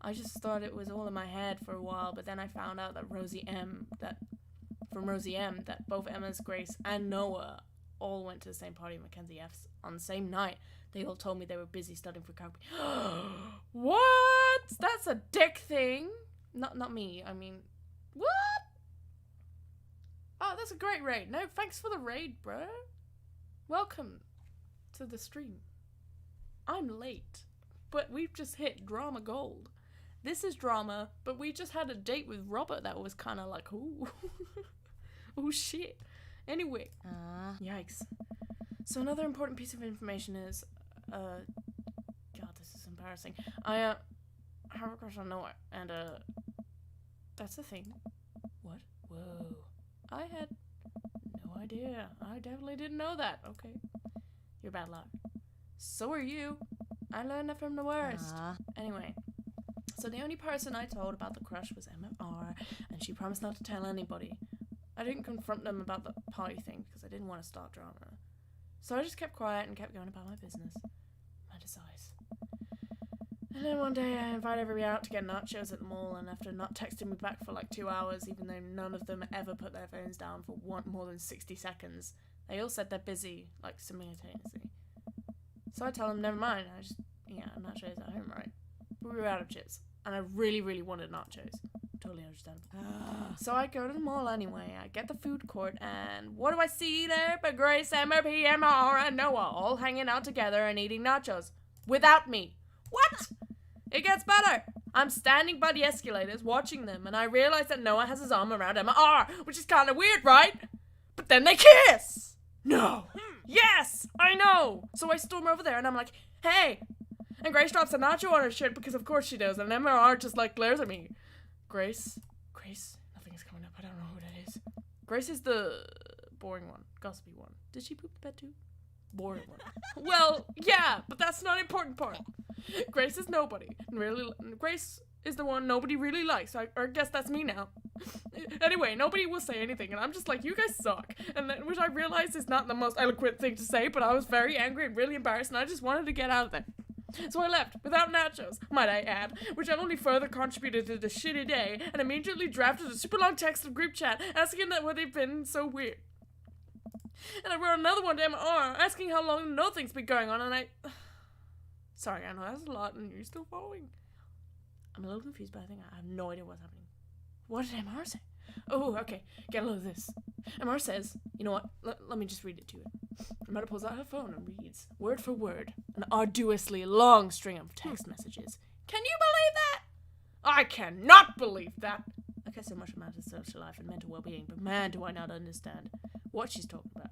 I just thought it was all in my head for a while, but then I found out that from Rosie M, that both Emma's, Grace, and Noah all went to the same party at Mackenzie F's on the same night. They all told me they were busy studying for Calgary. What? That's a dick thing. Not me. I mean, what? Oh, that's a great raid. No, thanks for the raid, bro. Welcome to the stream. I'm late, but we've just hit drama gold. This is drama, but we just had a date with Robert that was kind of like, ooh. Oh, shit. Anyway. Yikes. So another important piece of information is, God, this is embarrassing. I have a crush on Noah, and, that's the thing. What? Whoa. I had no idea. I definitely didn't know that. Okay. You're bad luck. So are you. I learned it from the worst. Anyway. So the only person I told about the crush was Emma R, and she promised not to tell anybody. I didn't confront them about the party thing because I didn't want to start drama. So I just kept quiet and kept going about my business. My desires. And then one day I invited everybody out to get nachos at the mall, and after not texting me back for like 2 hours, even though none of them ever put their phones down for more than 60 seconds, they all said they're busy, like simultaneously. So I tell them, never mind, nachos at home, right? But we were out of chips, and I really, really wanted nachos. Totally understandable. So I go to the mall anyway. I get the food court, and what do I see there but Grace, Emma P, Emma R, and Noah all hanging out together and eating nachos. Without me. What? It gets better. I'm standing by the escalators watching them, and I realize that Noah has his arm around Emma R, which is kind of weird, right? But then they kiss! No. Yes! I know! So I storm over there, and I'm like, hey! And Grace drops a nacho on her shirt, because of course she does, and Emma R just like glares at me. Grace, nothing is coming up. I don't know who that is. Grace is the boring one, gossipy one. Did she poop the bed too? Boring one. Well, yeah, but that's not the important part. Grace is nobody. Grace is the one nobody really likes. I guess that's me now. Anyway, nobody will say anything, and I'm just like, you guys suck. And then, which I realize is not the most eloquent thing to say, but I was very angry and really embarrassed, and I just wanted to get out of there. So I left, without nachos, might I add, which only further contributed to the shitty day, and immediately drafted a super long text in group chat asking that where they've been so weird. And I wrote another one to MR asking how long nothing's been going on, and I... Sorry, I know that's a lot, and you're still following. I'm a little confused, but I think I have no idea what's happening. What did MR say? Oh, okay, get a load of this. MR says, you know what, let me just read it to you. Amanda pulls out her phone and reads, word for word, an arduously long string of text messages. Can you believe that? I cannot believe that. I care so much about Amanda's social life and mental well-being, but man, do I not understand what she's talking about.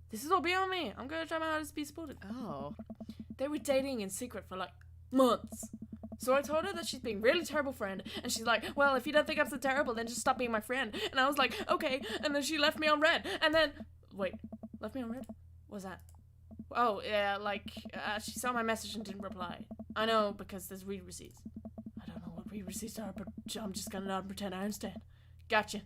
This is all beyond me. I'm going to try my hardest to be supportive. Oh. They were dating in secret for like months. So I told her that she's being a really terrible friend, and she's like, well, if you don't think I'm so terrible, then just stop being my friend. And I was like, okay, and then she left me on red, and then, wait, left me on red? What was that? Oh, yeah, she saw my message and didn't reply. I know, because there's read receipts. I don't know what read receipts are, but I'm just gonna nod and pretend I understand. Gotcha.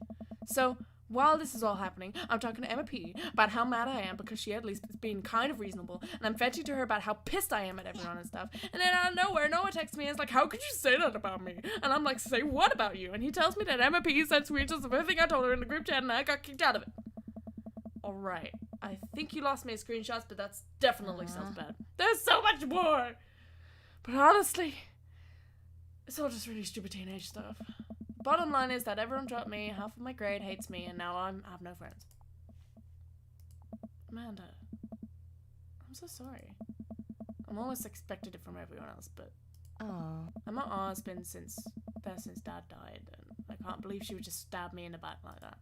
So, while this is all happening, I'm talking to Emma P about how mad I am because she at least is being kind of reasonable, and I'm venting to her about how pissed I am at everyone and stuff. And then out of nowhere, Noah texts me and is like, how could you say that about me? And I'm like, say what about you? And he tells me that Emma P sent screenshots of everything I told her in the group chat, and I got kicked out of it. Alright, I think you lost me at screenshots, but that's definitely sounds bad. There's so much more! But honestly, it's all just really stupid teenage stuff. Bottom line is that everyone dropped me, half of my grade hates me, and now I have no friends. Amanda, I'm so sorry. I'm almost expected it from everyone else, but Emma R's been there since Dad died, and I can't believe she would just stab me in the back like that.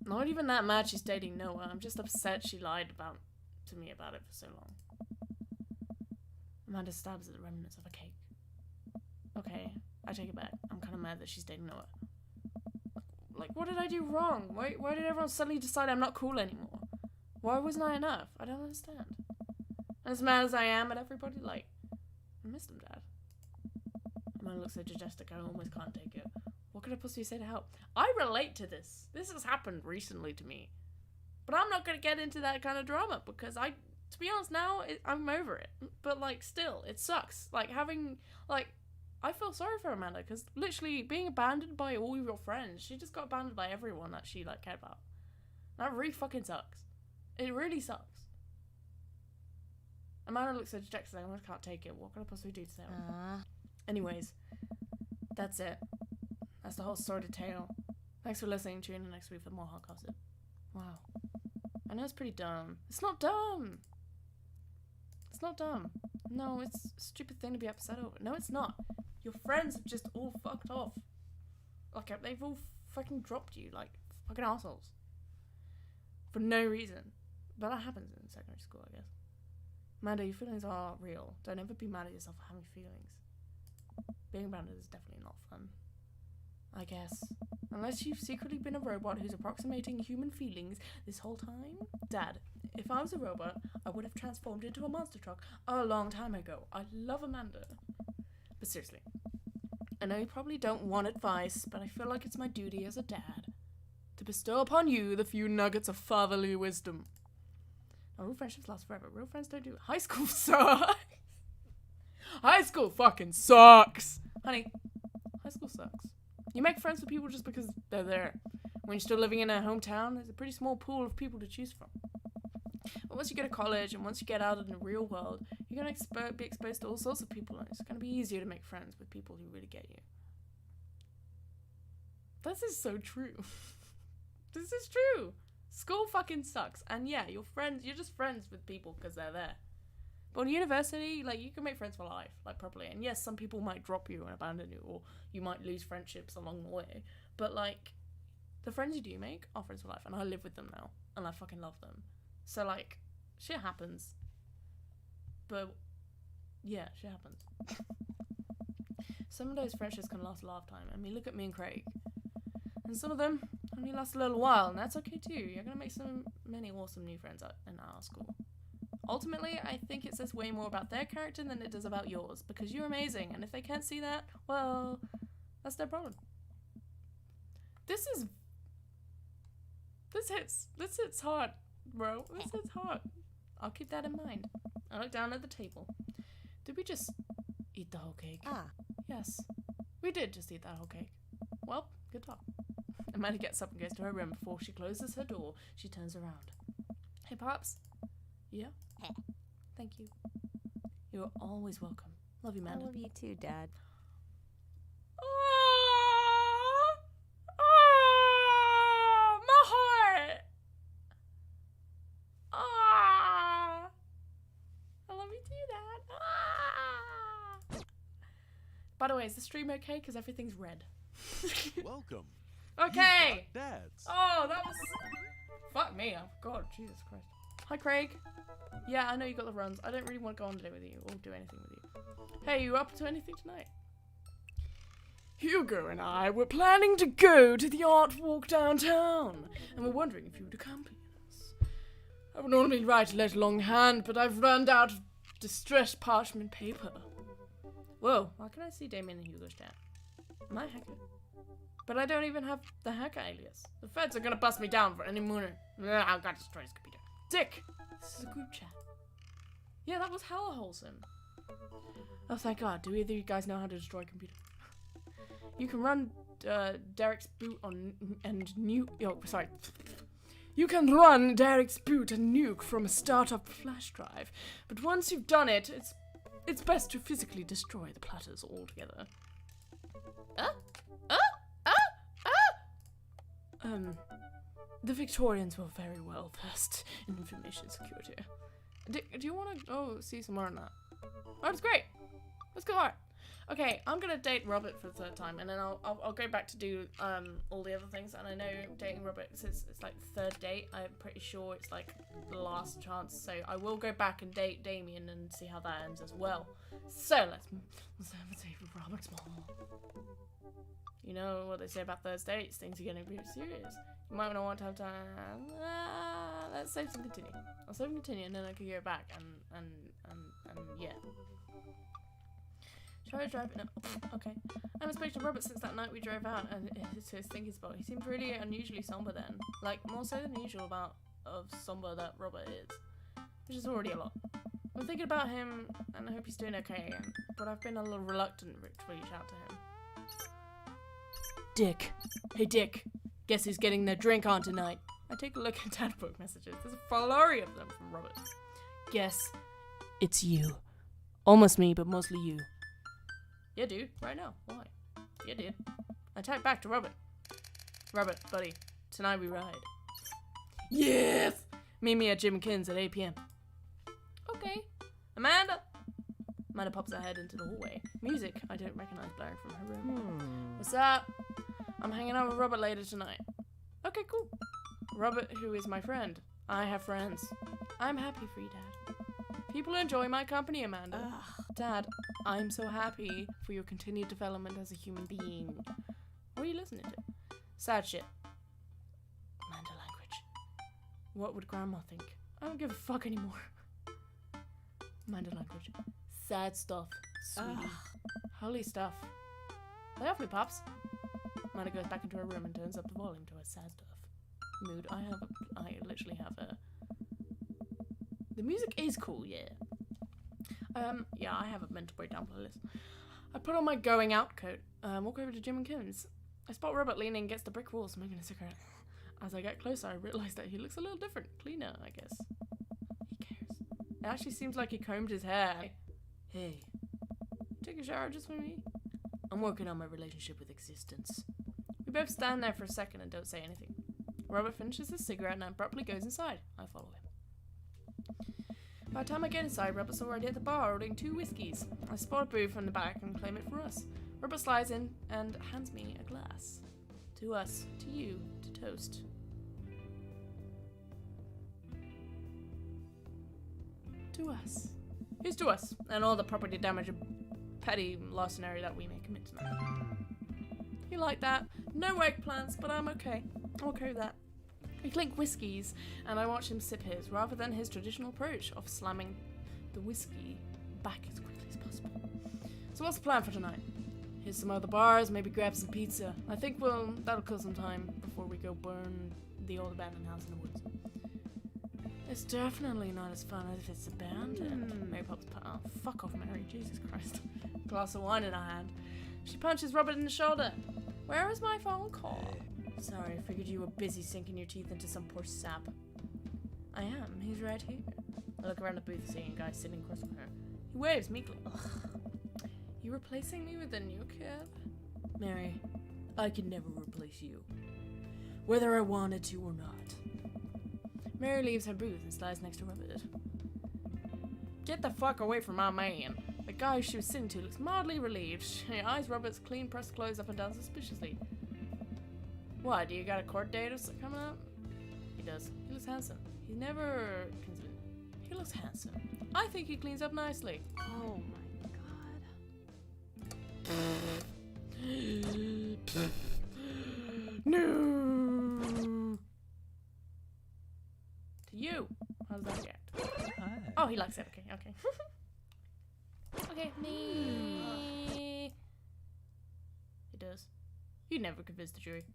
Not even that mad she's dating Noah. I'm just upset she lied to me about it for so long. Amanda stabs at the remnants of a cake. Okay, I take it back. I'm kind of mad that she's dating Noah. Like, what did I do wrong? Why did everyone suddenly decide I'm not cool anymore? Why wasn't I enough? I don't understand. As mad as I am at everybody, like, I miss them, Dad. Amanda looks so majestic, I almost can't take it. What could I possibly say to help? I relate to this. This has happened recently to me. But I'm not going to get into that kind of drama because to be honest now, I'm over it. But, like, still, it sucks. Like, having, like, I feel sorry for Amanda because literally being abandoned by all of your friends, she just got abandoned by everyone that she, like, cared about. That really fucking sucks. It really sucks. Amanda looks so dejected, I almost can't take it. What could I possibly do to help? Anyways, that's it. That's the whole sordid tale. Thanks for listening. Tune in next week for more hot gossip. Wow. I know it's pretty dumb. It's not dumb! It's not dumb. No, it's a stupid thing to be upset over. No, it's not. Your friends have just all fucked off. Like, they've all fucking dropped you, like, fucking assholes. For no reason. But that happens in secondary school, I guess. Amanda, your feelings are real. Don't ever be mad at yourself for having feelings. Being abandoned is definitely not fun. I guess. Unless you've secretly been a robot who's approximating human feelings this whole time? Dad, if I was a robot, I would have transformed into a monster truck a long time ago. I love Amanda. But seriously, I know you probably don't want advice, but I feel like it's my duty as a dad to bestow upon you the few nuggets of fatherly wisdom. Now, real friendships last forever. Real friends don't do it. High school sucks. High school fucking sucks. Honey, high school sucks. You make friends with people just because they're there. When you're still living in a hometown, there's a pretty small pool of people to choose from. But once you go to college and once you get out in the real world, you're going to be exposed to all sorts of people, and it's going to be easier to make friends with people who really get you. This is so true. This is true. School fucking sucks. And yeah, you're just friends with people because they're there. But in university, like, you can make friends for life, like, properly. And yes, some people might drop you and abandon you, or you might lose friendships along the way. But, like, the friends you do make are friends for life. And I live with them now. And I fucking love them. So, like, shit happens. But, yeah, shit happens. Some of those friendships can last a lifetime. I mean, look at me and Craig. And some of them only last a little while, and that's okay too. You're going to make many awesome new friends in our school. Ultimately, I think it says way more about their character than it does about yours, because you're amazing, and if they can't see that, well, that's their problem. This hits hard, bro. This hits hard. I'll keep that in mind. I look down at the table. Did we just eat the whole cake? Yes, we did just eat that whole cake. Well, good talk. Amanda gets up and goes to her room. Before she closes her door, she turns around. Hey, Pops. Yeah? Thank you. You're always welcome. Love you, Amanda. I love you too, Dad. Oh, oh, my heart. Oh, I love you too, Dad. Ah. By the way, is the stream okay? Because everything's red. Welcome. Okay. Dads. Oh, that was... Fuck me. Oh, God, Jesus Christ. Hi, Craig. Yeah, I know you got the runs. I don't really want to go on today with you or do anything with you. Hey, you up to anything tonight? Hugo and I were planning to go to the art walk downtown, and we're wondering if you would accompany us. I would normally write a letter longhand, but I've run out of distressed parchment paper. Whoa, why can I see Damien and Hugo's chat? Am I a hacker? But I don't even have the hacker alias. The feds are gonna bust me down for any morning. I've got to destroy his computer. Dick! This is a group chat. Yeah, that was hella wholesome. Oh, thank God. Do either of you guys know how to destroy a computer? You can run Derek's boot on and nuke. Oh, sorry. You can run Derek's boot and nuke from a startup flash drive, but once you've done it, it's best to physically destroy the platters altogether. The Victorians were very well versed in information security. Do you want to see some more on that? Oh, it's great. Let's go hard. Okay, I'm gonna date Robert for the third time, and then I'll go back to do all the other things. And I know dating Robert, since it's like the third date, I'm pretty sure it's like the last chance. So I will go back and date Damien and see how that ends as well. So let's have a date with Robert Small. You know what they say about first dates, things are getting pretty serious. You might not want to have time. Let's save and continue. I'll save and continue, and then I can go back and yeah. Try driving. No. Okay. I haven't spoken to Robert since that night we drove out and to his thinking spot. He seemed really unusually somber then, like more so than usual of somber that Robert is, which is already a lot. I'm thinking about him, and I hope he's doing okay again, but I've been a little reluctant to reach out to him. Dick. Hey, Dick. Guess who's getting their drink on tonight? I take a look at dad book messages. There's a flurry of them from Robert. Guess it's you. Almost me, but mostly you. Yeah, dude. Right now. Why? Yeah, dude. I typed back to Robert. Robert, buddy. Tonight we ride. Yes! Meet me at Jim Kin's at 8 p.m. Okay. Amanda! Amanda pops her head into the hallway. Music I don't recognize blaring from her room. What's up? I'm hanging out with Robert later tonight. Okay, cool. Robert, who is my friend. I have friends. I'm happy for you, Dad. People enjoy my company, Amanda. Dad, I'm so happy for your continued development as a human being. What are you listening to? Sad shit. Amanda language. What would Grandma think? I don't give a fuck anymore. Amanda language. Sad stuff, sweetie. Holy stuff. Lay off me, Pops. Amanda goes back into her room and turns up the volume to her sad stuff mood. I literally have a... The music is cool, yeah. Yeah, I have a mental breakdown playlist. I put on my going out coat, walk over to Jim and Kim's. I spot Robert leaning against the brick wall smoking a cigarette. As I get closer, I realise that he looks a little different. Cleaner, I guess. He cares. It actually seems like he combed his hair. Hey, take a shower just for me? I'm working on my relationship with existence. We both stand there for a second and don't say anything. Robert finishes his cigarette and abruptly goes inside. I follow him. By the time I get inside, Robert's already at the bar ordering 2 whiskeys. I spot a brew from the back and claim it for us. Robert slides in and hands me a glass. To us, to you, to toast. To us. Here's to us, and all the property damage and petty larceny that we may commit tonight. You like that? No eggplants, but I'm okay. I'm okay with that. We clink whiskies, and I watch him sip his, rather than his traditional approach of slamming the whiskey back as quickly as possible. So what's the plan for tonight? Hit some other bars, maybe grab some pizza. I think that'll kill some time before we go burn the old abandoned house in the woods. It's definitely not as fun as if it's abandoned. Mary pops oh, fuck off, Mary. Jesus Christ. Glass of wine in her hand. She punches Robert in the shoulder. Where is my phone call? Sorry, I figured you were busy sinking your teeth into some poor sap. I am. He's right here. I look around the booth, seeing a guy sitting across from her. He waves meekly. Ugh. You replacing me with a new kid? Mary, I can never replace you. Whether I wanted to or not. Mary leaves her booth and slides next to Robert. Get the fuck away from my man. The guy she was sitting to looks mildly relieved. She eyes Robert's clean pressed clothes up and down suspiciously. What, do you got a court date or something coming up? He does. He looks handsome. He never... He looks handsome. I think he cleans up nicely. Oh my god. No. To you. How does that react? Hi. Oh, he likes it. Okay, okay. Okay, me. He does. You'd never convince the jury.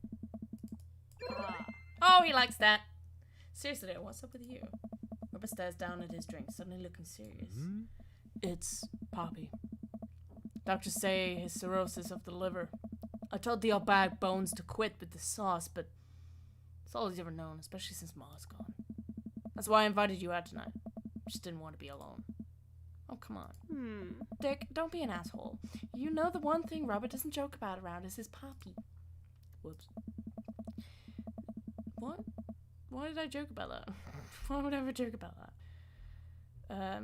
Oh, he likes that. Seriously, what's up with you? Robert stares down at his drink, suddenly looking serious. It's Poppy. Doctors say his cirrhosis of the liver. I told the old bag Bones to quit with the sauce, but it's all he's ever known, especially since Ma's gone. That's why I invited you out tonight. Just didn't want to be alone. Oh, come on. Dick, don't be an asshole. You know the one thing Robert doesn't joke about around is his Poppy. Whoops. What? Why did I joke about that? Why would I ever joke about that?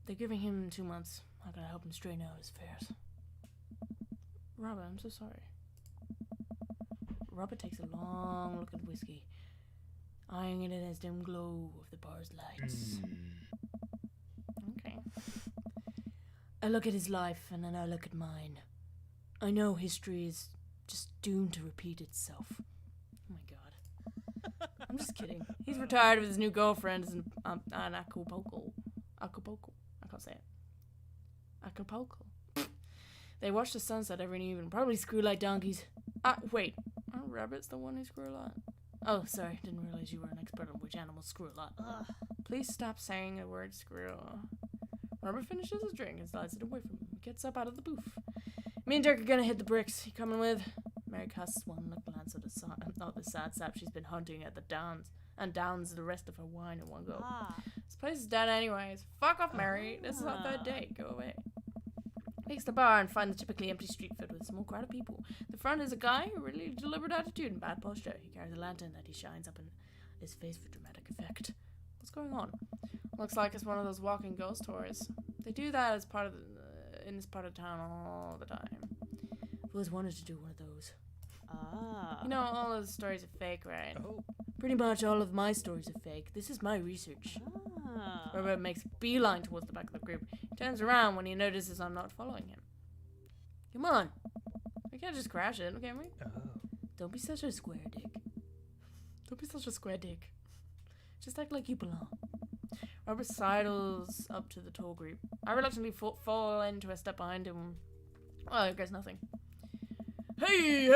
They're giving him 2 months. I'm gonna help him straighten out his affairs. Robert, I'm so sorry. Robert takes a long look at the whiskey, eyeing it in his dim glow of the bar's lights. Okay. I look at his life and then I look at mine. I know history is just doomed to repeat itself. Oh my god. I'm just kidding. He's retired with his new girlfriend in Acapulco. Acapulco. I can't say it. Acapulco. They watch the sunset every evening. Probably screw like donkeys. Wait. Aren't rabbits the one who screw a lot? Oh, sorry. Didn't realize you were an expert on which animals screw a lot. Please stop saying the word screw. Robert finishes his drink and slides it away from him. He gets up out of the booth. Me and Dirk are gonna hit the bricks. You coming with? Mary casts one glance at the sad sap she's been hunting at the downs and downs the rest of her wine in one go. This place is dead anyways. Fuck off, Mary. This is our third date. Go away. Makes the bar and find the typically empty street filled with a small crowd of people. The front is a guy with really deliberate attitude and bad posture. He carries a lantern that he shines up in his face for dramatic effect. What's going on? Looks like it's one of those walking ghost tours. They do that as part of in this part of town all the time. I've always wanted to do one of those. You know, all of the stories are fake, right? Oh. Pretty much all of my stories are fake. This is my research. Robert makes a beeline towards the back of the group. He turns around when he notices I'm not following him. Come on. We can't just crash it, can we? Oh. Don't be such a square dick. Don't be such a square dick. Just act like you belong. Robert sidles up to the tall group. I reluctantly fall into a step behind him. Oh, I guess nothing. Hey!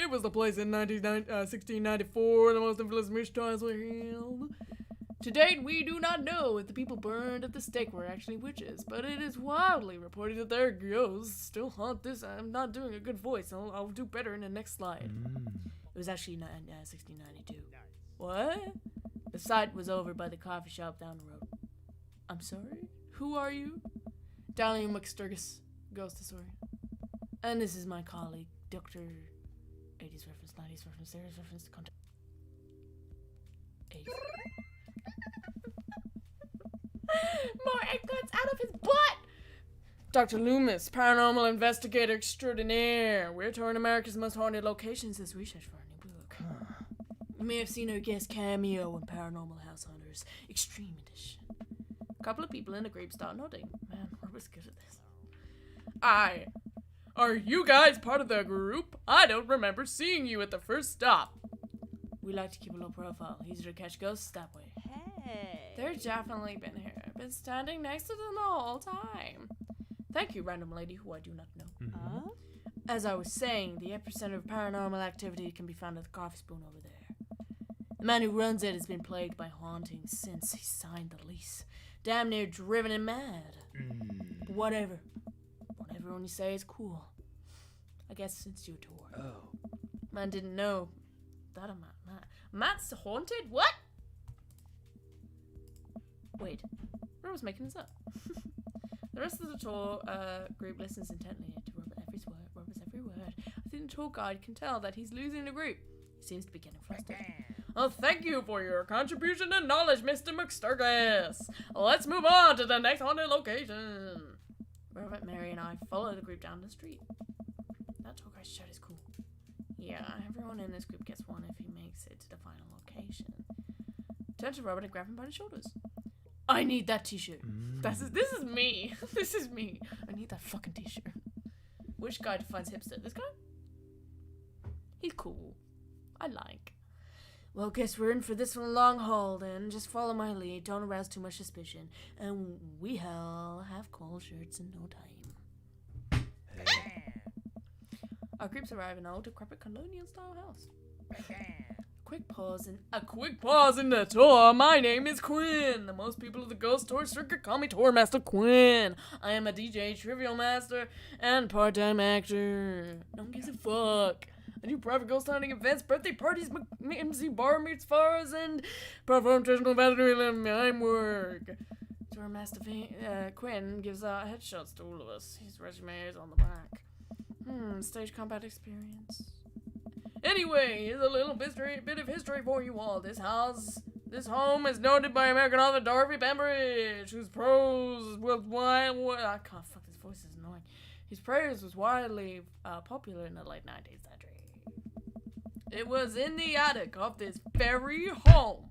It was the place in 1694 the most infamous witch trials were held. To date, we do not know if the people burned at the stake were actually witches, but it is wildly reported that their ghosts still haunt this. I'm not doing a good voice. I'll do better in the next slide. It was actually 1692. What? The site was over by the coffee shop down the road. I'm sorry? Who are you? Dahlia McSturgis, ghost historian. And this is my colleague, Dr. 80s reference, 90s reference, 30s reference, contact. 80s. More egg cuts out of his butt! Dr. Loomis, paranormal investigator extraordinaire. We're touring America's most haunted locations as research for our new book. You may have seen her guest cameo in Paranormal House Hunters Extreme Edition. A couple of people in the group start nodding. Man, Robert's good at this. Are you guys part of the group? I don't remember seeing you at the first stop. We like to keep a low profile. Easier to catch ghosts that way. Hey. They're definitely been here. Been standing next to them the whole time. Thank you, random lady who I do not know. As I was saying, the epicenter of paranormal activity can be found at the Coffee Spoon over there. The man who runs it has been plagued by hauntings since he signed the lease. Damn near driven him mad. But whatever. Whatever you say is cool. I guess it's your tour. Oh. Man didn't know that about Matt. Matt's haunted? What? Wait. I was making this up. The rest of the tour group listens intently to Robert's every word. I think the tour guide can tell that he's losing the group. He seems to be getting frustrated. Oh, thank you for your contribution and knowledge, Mr. McSturgis. Let's move on to the next haunted location. Robert, Mary, and I follow the group down the street. That tour guide's shirt is cool. Yeah, everyone in this group gets one if he makes it to the final location. Turn to Robert and grab him by the shoulders. I need that t-shirt. This is me. This is me. I need that fucking t-shirt. Which guy defines hipster? This guy? He's cool. I like. Well, guess we're in for this one long haul then. Just follow my lead. Don't arouse too much suspicion. And we'll have cool shirts in no time. Our groups arrive in an old decrepit colonial-style house. A quick pause in the tour. My name is Quinn. The most people of the Ghost Tour circuit call me Tour Master Quinn. I am a DJ, trivial master, and part-time actor. No one gives a fuck. I do private ghost hunting events, birthday parties, MC bar mitzvahs, and perform traditional veterinary mime work. Tour Master Quinn gives out headshots to all of us. His resume is on the back. Stage combat experience. Anyway, here's a little bit of history for you all. This home is noted by American author Dorothy Bembridge, whose prose was I can't fuck, this voice is annoying. His prose was widely popular in the late 19th century. It was in the attic of this very home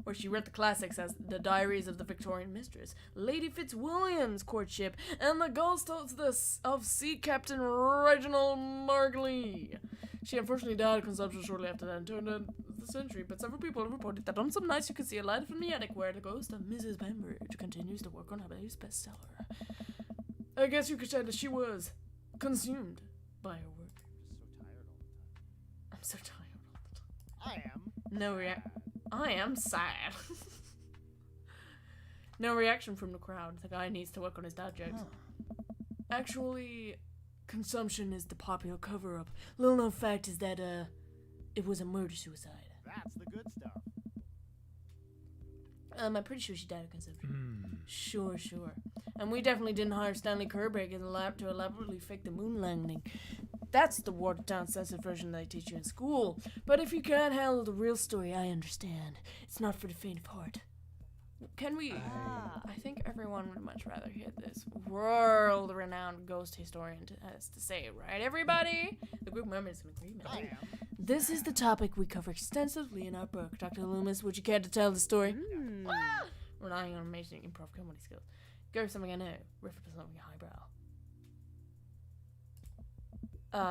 where she read the classics as The Diaries of the Victorian Mistress, Lady Fitzwilliam's Courtship, and The Ghost of Sea Captain Reginald Margley. She unfortunately died of consumption shortly after that and turned into the century, but several people have reported that on some nights you can see a light from the attic where the ghost of Mrs. Pembridge continues to work on her latest bestseller. I guess you could say that she was consumed by her work. I'm so tired all the time. I am. No reaction. I am sad. No reaction from the crowd. The guy needs to work on his dad jokes. Actually, consumption is the popular cover-up. Little known fact is that, it was a murder-suicide. That's the good stuff. I'm pretty sure she died of consumption. Sure. And we definitely didn't hire Stanley Kubrick in the lab to elaborately fake the moon landing. That's the watered-down censored version they teach you in school. But if you can't handle the real story, I understand. It's not for the faint of heart. Can we... I think everyone would much rather hear this world-renowned ghost historian has to say, right, everybody? The group member is in agreement. I am. This is the topic we cover extensively in our book. Dr. Loomis, would you care to tell the story? Relying on amazing improv comedy skills. Go for something I know. Riff for something highbrow.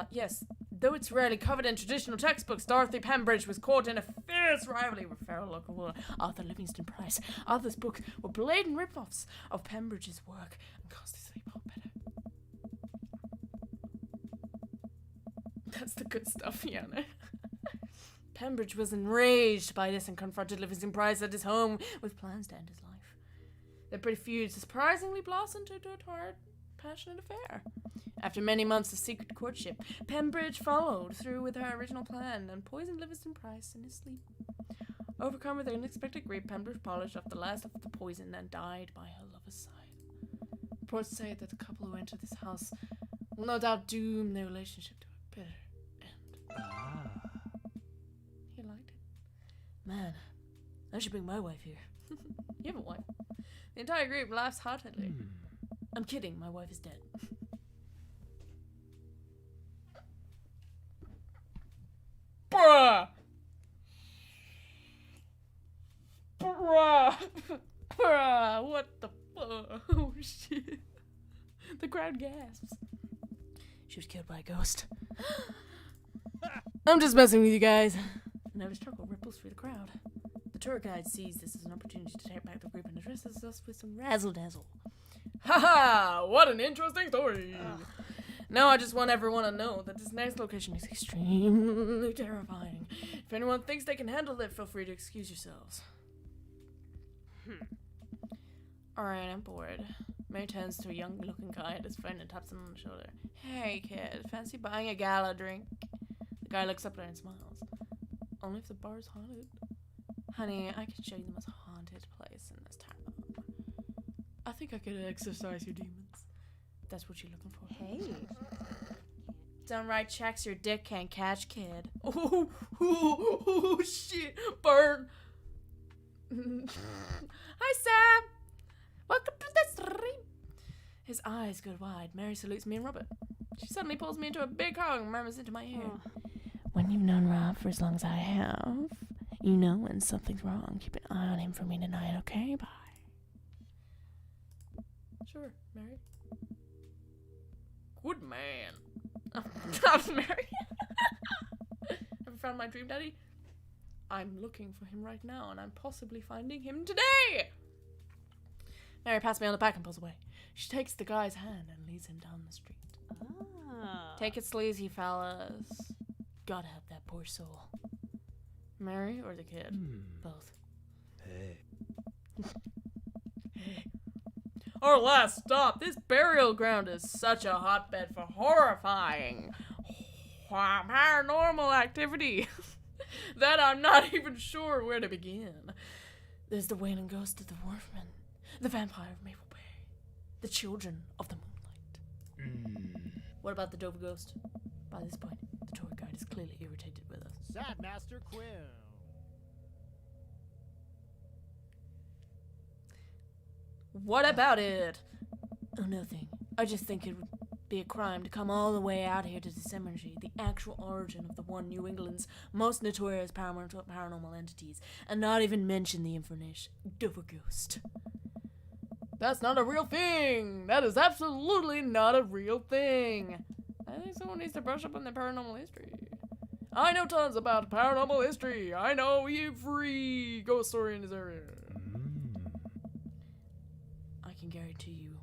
Yes. Though it's rarely covered in traditional textbooks, Dorothy Pembridge was caught in a fierce rivalry with fellow local Arthur Livingston Price. Arthur's books were blatant rip-offs of Pembridge's work and cost his sleep all better. That's the good stuff, yeah, no? Pembridge was enraged by this and confronted Livingston Price at his home with plans to end his life. Their pretty feud surprisingly blossomed into a torrid, passionate affair. After many months of secret courtship, Pembridge followed through with her original plan and poisoned Livingston Price in his sleep. Overcome with unexpected grief, Pembridge polished off the last of the poison and died by her lover's side. Reports say that the couple who entered this house will no doubt doom their relationship to a bitter end. He liked it. Man, I should bring my wife here. You have a wife. The entire group laughs heartedly. I'm kidding, my wife is dead. Bruh! Bruh! What the fuck? Oh shit. The crowd gasps. She was killed by a ghost. I'm just messing with you guys. A nervous chuckle ripples through the crowd. The tour guide sees this as an opportunity to take back the group and addresses us with some razzle-dazzle. Haha! What an interesting story! Now I just want everyone to know that this next location is extremely terrifying. If anyone thinks they can handle it, feel free to excuse yourselves. Alright, I'm bored. Mary turns to a young-looking guy at his friend and taps him on the shoulder. Hey, kid, fancy buying a gala drink? The guy looks up at her and smiles. Only if the bar's haunted. Honey, I can show you the most haunted place in this town. I think I could exorcise your demons. That's what you're looking for. Hey. Downright checks your dick can't catch, kid. Oh, shit. Burn. Hi, Sam. Welcome to the stream. His eyes go wide. Mary salutes me and Robert. She suddenly pulls me into a big hug and murmurs into my ear. When you've known Rob for as long as I have, you know when something's wrong. Keep an eye on him for me tonight, okay? Bye. Sure, Mary. Good man. I'm Mary. Have you found my dream daddy? I'm looking for him right now, and I'm possibly finding him today. Mary pats me on the back and pulls away. She takes the guy's hand and leads him down the street. Take it sleazy, fellas. Gotta help that poor soul. Mary or the kid? Both. Hey. Our last stop. This burial ground is such a hotbed for horrifying paranormal activity that I'm not even sure where to begin. There's the wailing ghost of the Wharfman, the vampire of Maple Bay, the children of the moonlight. What about the Dover ghost? By this point, the tour guide is clearly irritated with us. Sad Master Quill. What about it? Oh, nothing. I just think it would be a crime to come all the way out here to the cemetery, the actual origin of the one New England's most notorious paranormal entities, and not even mention the information Dover Ghost. That's not a real thing! That is absolutely not a real thing! I think someone needs to brush up on their paranormal history. I know tons about paranormal history. I know every ghost story in this area. I can guarantee you,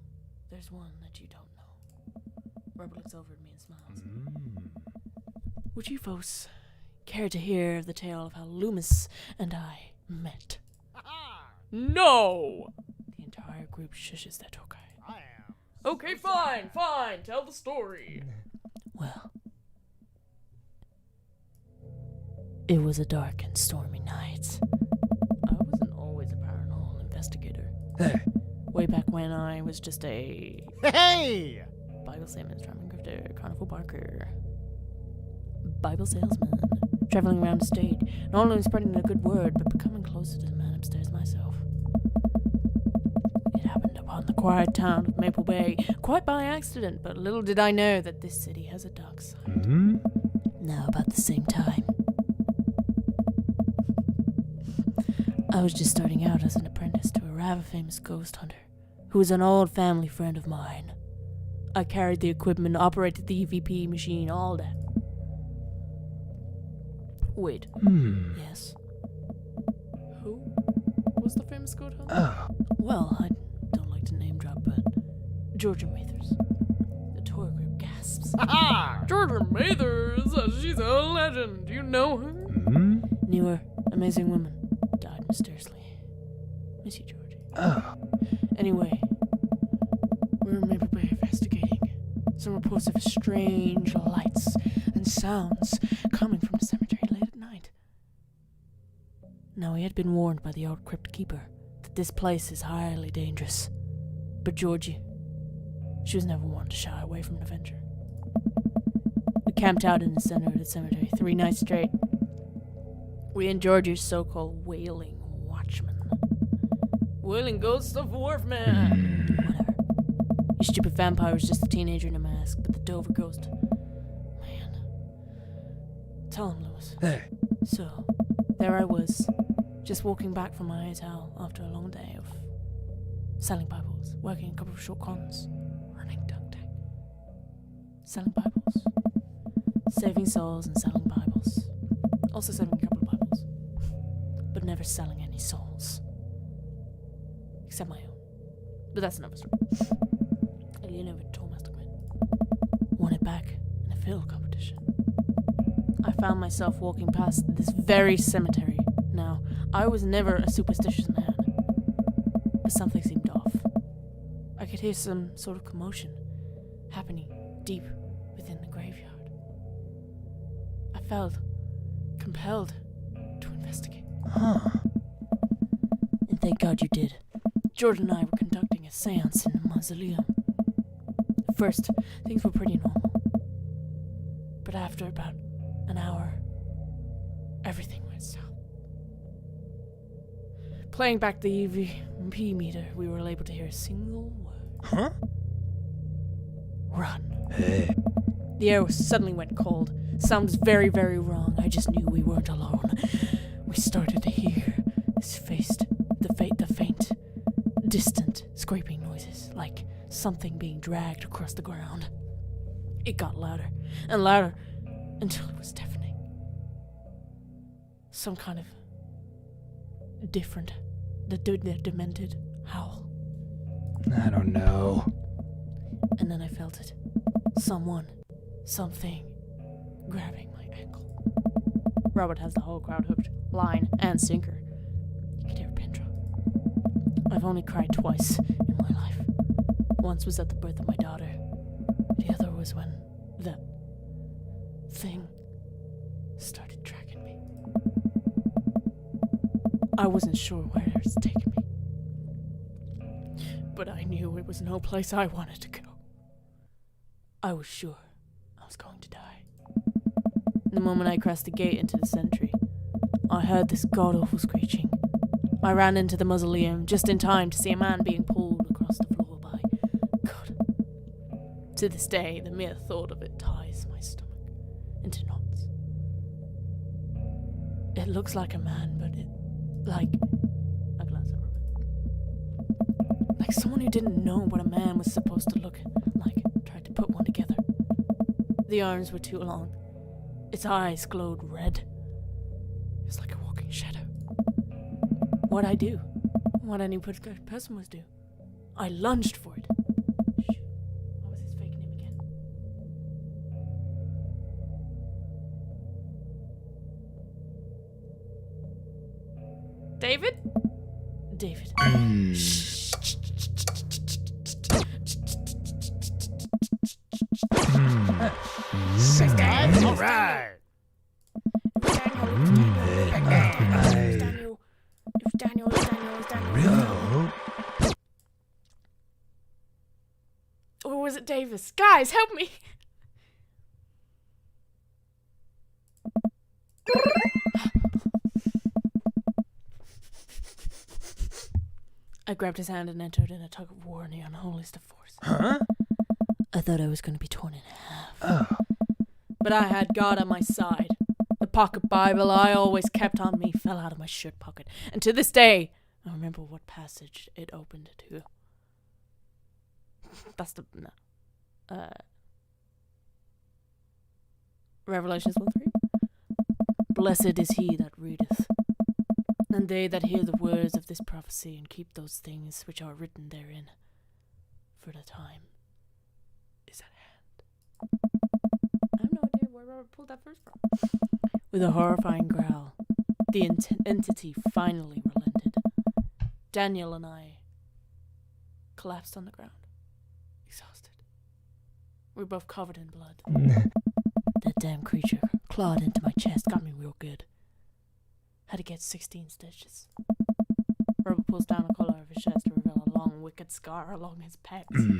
there's one that you don't know. Robert looks over at me and smiles. Would you folks care to hear the tale of how Loomis and I met? No! The entire group shushes their tokai. I am. Okay, fine. Tell the story. Well, it was a dark and stormy night. I wasn't always a paranormal investigator. Hey. Way back when I was just a Hey! Bible statements, traveling grifter, carnival barker, Bible salesman, traveling around the state, not only spreading the good word, but becoming closer to the man upstairs myself. It happened upon the quiet town of Maple Bay, quite by accident, but little did I know that this city has a dark side. Now, about the same time, I was just starting out as an apprentice to a rather famous ghost hunter, who was an old family friend of mine. I carried the equipment, operated the EVP machine, all that. Wait. Yes? Who was the famous ghost hunter? Oh. Well, I don't like to name drop, but Georgia Mathers. The tour group gasps. Georgia Mathers! She's a legend! Do you know her? Knew her. Amazing woman. Died mysteriously. Miss you, Georgie. Oh. Anyway, we were in Maple Bay investigating. Some reports of strange lights and sounds coming from the cemetery late at night. Now, we had been warned by the old crypt keeper that this place is highly dangerous. But Georgie, she was never one to shy away from an adventure. We camped out in the center of the cemetery 3 nights straight. We and Georgie's so-called wailing watchman. Wailing ghosts of Wharfman! Whatever. You stupid vampire was just a teenager in a mask, but the Dover Ghost... Man. Tell him, Lewis. Hey. So, there I was, just walking back from my hotel after a long day of selling Bibles, working a couple of short cons, running duck tank. Selling Bibles. Saving souls and selling Bibles. Also saving a couple of Bibles. But never selling any souls. Except my own. But that's another story. I leaned over to Thomas Quinn. Won it back in a field competition. I found myself walking past this very cemetery. Now, I was never a superstitious man, but something seemed off. I could hear some sort of commotion happening deep within the graveyard. I felt compelled to investigate. And thank God you did. George and I were conducting a seance in the mausoleum. At first, things were pretty normal. But after about an hour, everything went south. Playing back the EVP meter, we were able to hear a single word. Run. Hey. The air suddenly went cold. Sound was very, very wrong. I just knew we weren't alone. We started to hear this the faint, distant scraping noises, like something being dragged across the ground. It got louder and louder until it was deafening. Some kind of different, demented howl. I don't know. And then I felt it. Something grabbing my ankle. Robert has the whole crowd hooked, line and sinker. You could hear a pin drop. I've only cried twice in my life. Once was at the birth of my daughter. The other was when the thing started tracking me. I wasn't sure where it was taking me, but I knew it was no place I wanted to go. I was sure I was going to die. The moment I crossed the gate into the cemetery, I heard this god-awful screeching. I ran into the mausoleum just in time to see a man being pulled across the floor by, God, To this day, the mere thought of it ties my stomach into knots. It looks like a man, but I glance over it. Like someone who didn't know what a man was supposed to look like, tried to put one together. The arms were too long. Its eyes glowed red. It was like a walking shadow. What'd I do? What any person must do. I lunged for it. Shoot. What was his fake name again? David? David. All right. Daniel. No. Or was it Davis? Guys, help me! I grabbed his hand and entered in a tug of war in the unholiest of force. Huh? I thought I was going to be torn in half. Oh. But I had God on my side. The pocket Bible I always kept on me fell out of my shirt pocket. And to this day, I remember what passage it opened to. That's the... No. Revelations 1:3. Blessed is he that readeth, and they that hear the words of this prophecy, and keep those things which are written therein, for the time is at hand. I have no idea where Robert pulled that verse from. With a horrifying growl, the entity finally relented. Daniel and I collapsed on the ground, exhausted. We were both covered in blood. That damn creature clawed into my chest, got me real good. Had to get 16 stitches. Robert pulls down the collar of his chest to reveal a long, wicked scar along his pecs.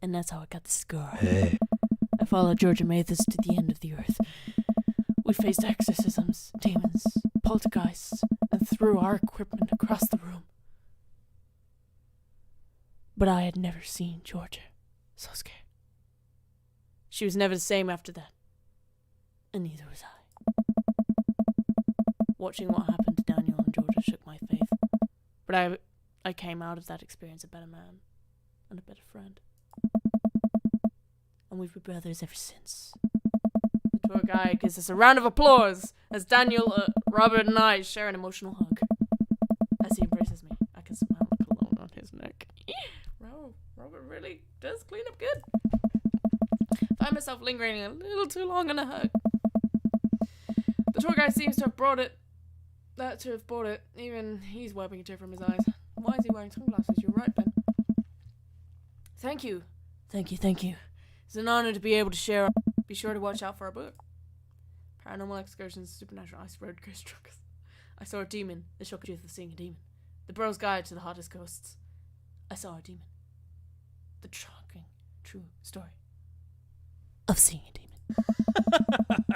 And that's how I got the scar. Hey. I followed Georgia Mathis to the end of the earth. We faced exorcisms, demons, poltergeists, and threw our equipment across the room. But I had never seen Georgia so scared. She was never the same after that. And neither was I. Watching what happened to Daniel and Georgia shook my faith. But I came out of that experience a better man and a better friend. And we've been brothers ever since. The tour guide gives us a round of applause as Daniel, Robert, and I share an emotional hug. As he embraces me, I can smell the cologne on his neck. Robert really does clean up good. Find myself lingering a little too long on a hug. The tour guide seems to have bought it. Even he's wiping a tear from his eyes. Why is he wearing sunglasses? You're right, Ben. Thank you. It's an honor to be able to share. Be sure to watch out for our book. Paranormal Excursions, Supernatural Ice Road Ghost Truckers. I saw a demon. The shocking truth of seeing a demon. The Bro's Guide to the Hottest Ghosts. I saw a demon. The shocking, true story of seeing a demon.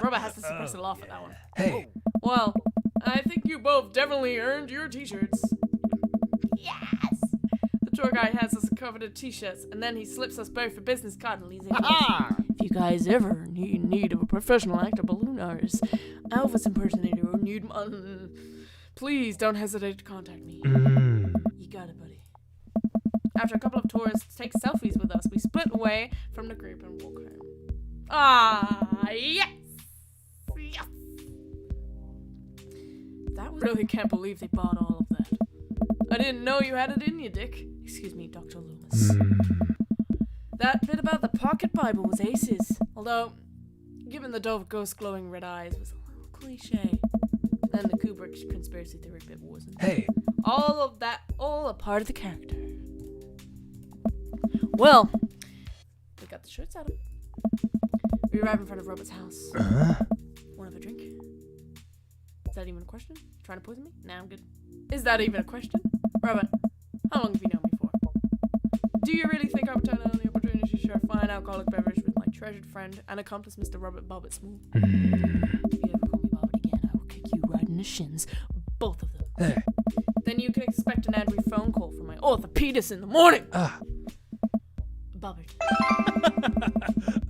Robert has to suppress a laugh at that one. Hey. Well, I think you both definitely earned your t-shirts. Yes! The tour guide has us covered in t-shirts, and then he slips us both a business card and leaves it. If you guys ever need a professional actor, balloon artist, Elvis impersonator, or need please don't hesitate to contact me. You got it, buddy. After a couple of tourists take selfies with us, we split away from the group and walk home. Ah, yes! Yes! That was... Really can't believe they bought all of that. I didn't know you had it in you, Dick. Excuse me, Dr. Loomis. That bit about the pocket Bible was aces. Although, given the dove ghost glowing red eyes was a little cliche. And the Kubrick conspiracy theory bit wasn't. Hey. All of that, all a part of the character. Well, we got the shirts out of it. We arrive in front of Robert's house. Want to have a drink? Is that even a question? Trying to poison me? Nah, I'm good. Is that even a question? Robert, how long have you known me for? Do you really think I would turn down the opportunity to share a fine alcoholic beverage with my treasured friend and accomplice, Mr. Robert Bobbit Smoot? If you ever call me Bobbit again, I will kick you right in the shins. Both of them. Hey. Then you can expect an angry phone call from my orthopedist in the morning. Ah. Bobbit,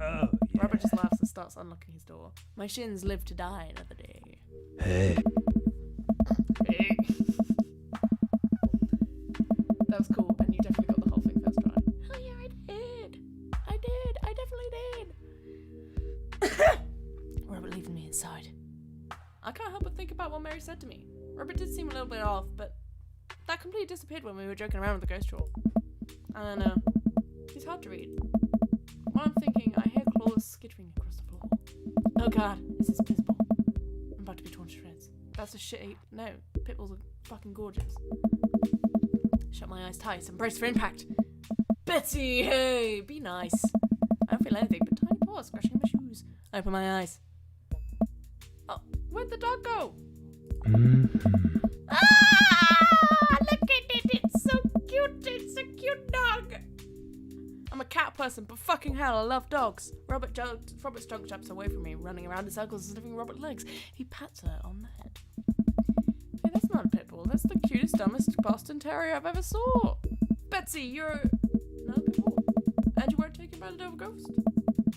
Oh, Robert just laughs and starts unlocking his door. My shins live to die another day. hey. Hey. That was cool, and you definitely got the whole thing first try. Hell yeah, I did. I definitely did. Robert leaving me inside. I can't help but think about what Mary said to me. Robert did seem a little bit off, but that completely disappeared when we were joking around with the ghost troll. I don't know. He's hard to read. While I'm thinking, I hear claws skittering across the floor. Oh god, this is Pitbull. I'm about to be torn to shreds. That's a shit. No, Pitbulls are fucking gorgeous. Shut my eyes tight and brace for impact. Betsy, hey, be nice. I don't feel anything but tiny paws scratching my shoes. I open my eyes. Oh, where'd the dog go? Mm-hmm. Ah, look at it. It's so cute. It's a cute dog. I'm a cat person, but fucking hell, I love dogs. Robert jump jumps away from me, running around in circles and sniffing Robert's legs. He pats her on the head. Hey, that's not a pit bull. That's the cutest, dumbest Boston Terrier I've ever saw. Betsy, you're not a pit bull. And you weren't taken by the Dover ghost?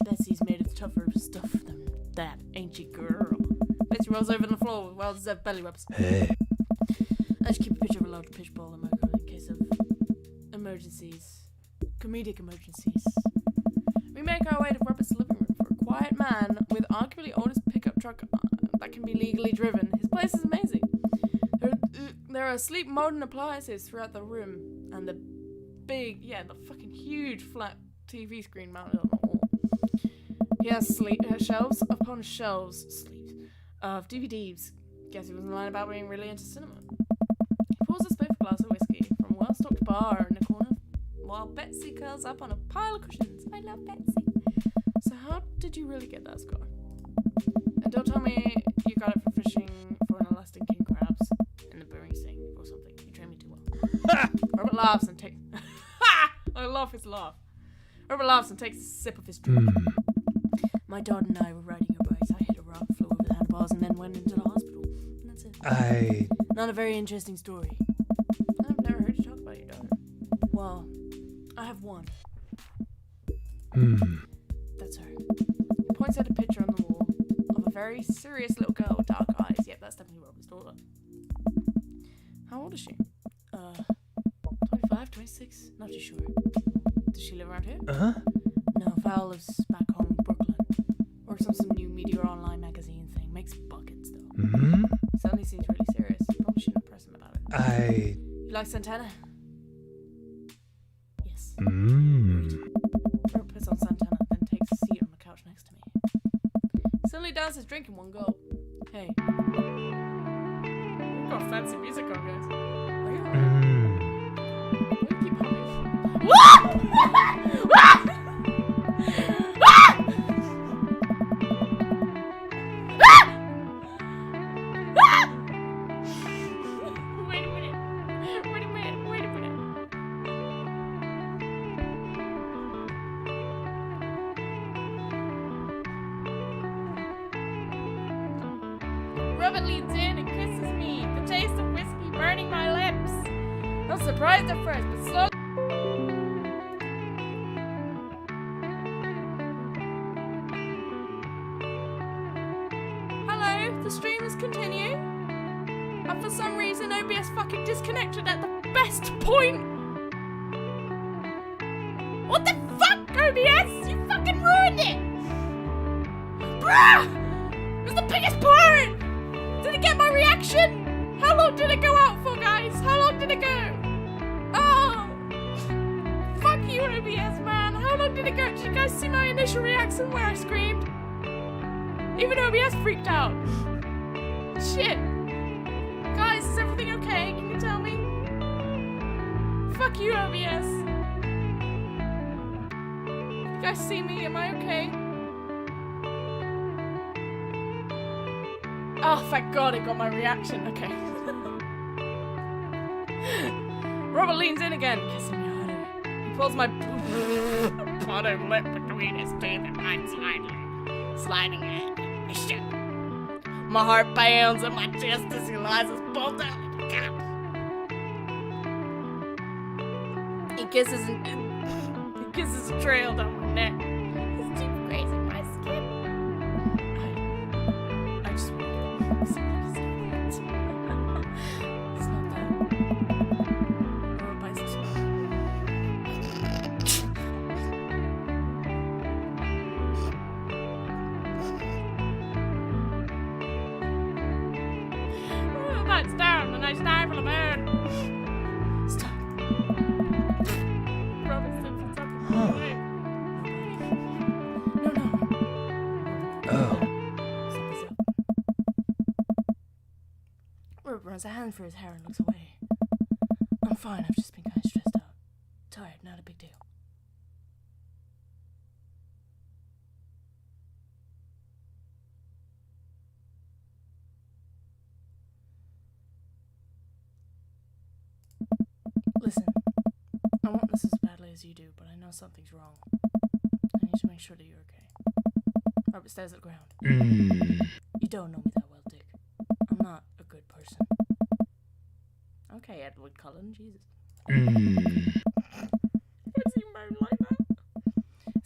Betsy's made of tougher stuff than that, ain't she, girl? Betsy rolls over on the floor with well-deserved belly rubs. Hey. I should keep a picture of a large pitch ball in my car in case of emergencies. Comedic emergencies. We make our way to Robert's living room. For a quiet man with arguably oldest pickup truck that can be legally driven, his place is amazing. There are sleek modern appliances throughout the room, and the fucking huge flat TV screen mounted on the wall. He has shelves upon shelves, of DVDs. Guess he wasn't lying about being really into cinema. He pours a spiff glass of whiskey from a well-stocked bar in the corner, while Betsy curls up on a pile of cushions. I love Betsy. So how did you really get that scar? And don't tell me you got it from fishing for an elastic king crabs in the Bering Sea or something. You trained me too well. Robert laughs and takes... I love his laugh. Robert laughs and takes a sip of his drink. My dad and I were riding our bikes. I hit a rock, flew over the handlebars, and then went into the hospital. And that's it. Not a very interesting story. I've never heard you talk about your daughter. Well, I have one. That's her. He points at a picture on the wall of a very serious little girl with dark eyes. Yep, that's definitely Robert's daughter. How old is she? 25, 26? Not too sure. Does she live around here? Uh-huh. No, Val lives back home in Brooklyn. Works on some new Meteor Online magazine thing. Makes buckets, though. Mm-hmm. Suddenly seems really serious. Probably shouldn't press him about it. You like Santana? Yes. Robert puts on Santana, then takes a seat on the couch next to me. Suddenly downs his drink in one go. Hey. We've got fancy music on, guys. Are you alright? Why do you keep humming? Wait a minute. Robert leans in and kisses me, the taste of whiskey burning my lips. I'm surprised at first, but slowly. Hello, the stream is continuing. And for some reason, OBS fucking disconnected at the best point. What the fuck, OBS? You fucking ruined it! Bruh! It was the biggest part! Did it get my reaction? How long did it go out for, guys? How long did it go? Oh! Fuck you, OBS, man. How long did it go? Did you guys see my initial reaction where I screamed? Even OBS freaked out. Shit. Guys, is everything okay? Can you tell me? Fuck you, OBS. You guys see me? Am I okay? Oh, thank God it got my reaction. Okay. Robert leans in again, kissing me harder. He pulls my bottom lip between his teeth and mine sliding it. Shit. My heart pounds in my chest as he lies his bolt down like a cat. He kisses trail down my neck. It's too grazing my skin. I just want to see it. It's not that. Or a bicycle. Oh, that's down and I stifle a bird. Stop. Robinson, it's up. Huh. Wait. No. Oh. Something's up. Robert runs a hand through his hair and looks away. I'm fine, I've just been kind of stressed out. Tired, not a big deal. Listen, I want this as badly as you do, but I know something's wrong. I need to make sure that you're okay. Robert stares at the ground. You don't know me that well, Dick. I'm not a good person. Okay, Edward Cullen, Jesus. Why does he moan like that?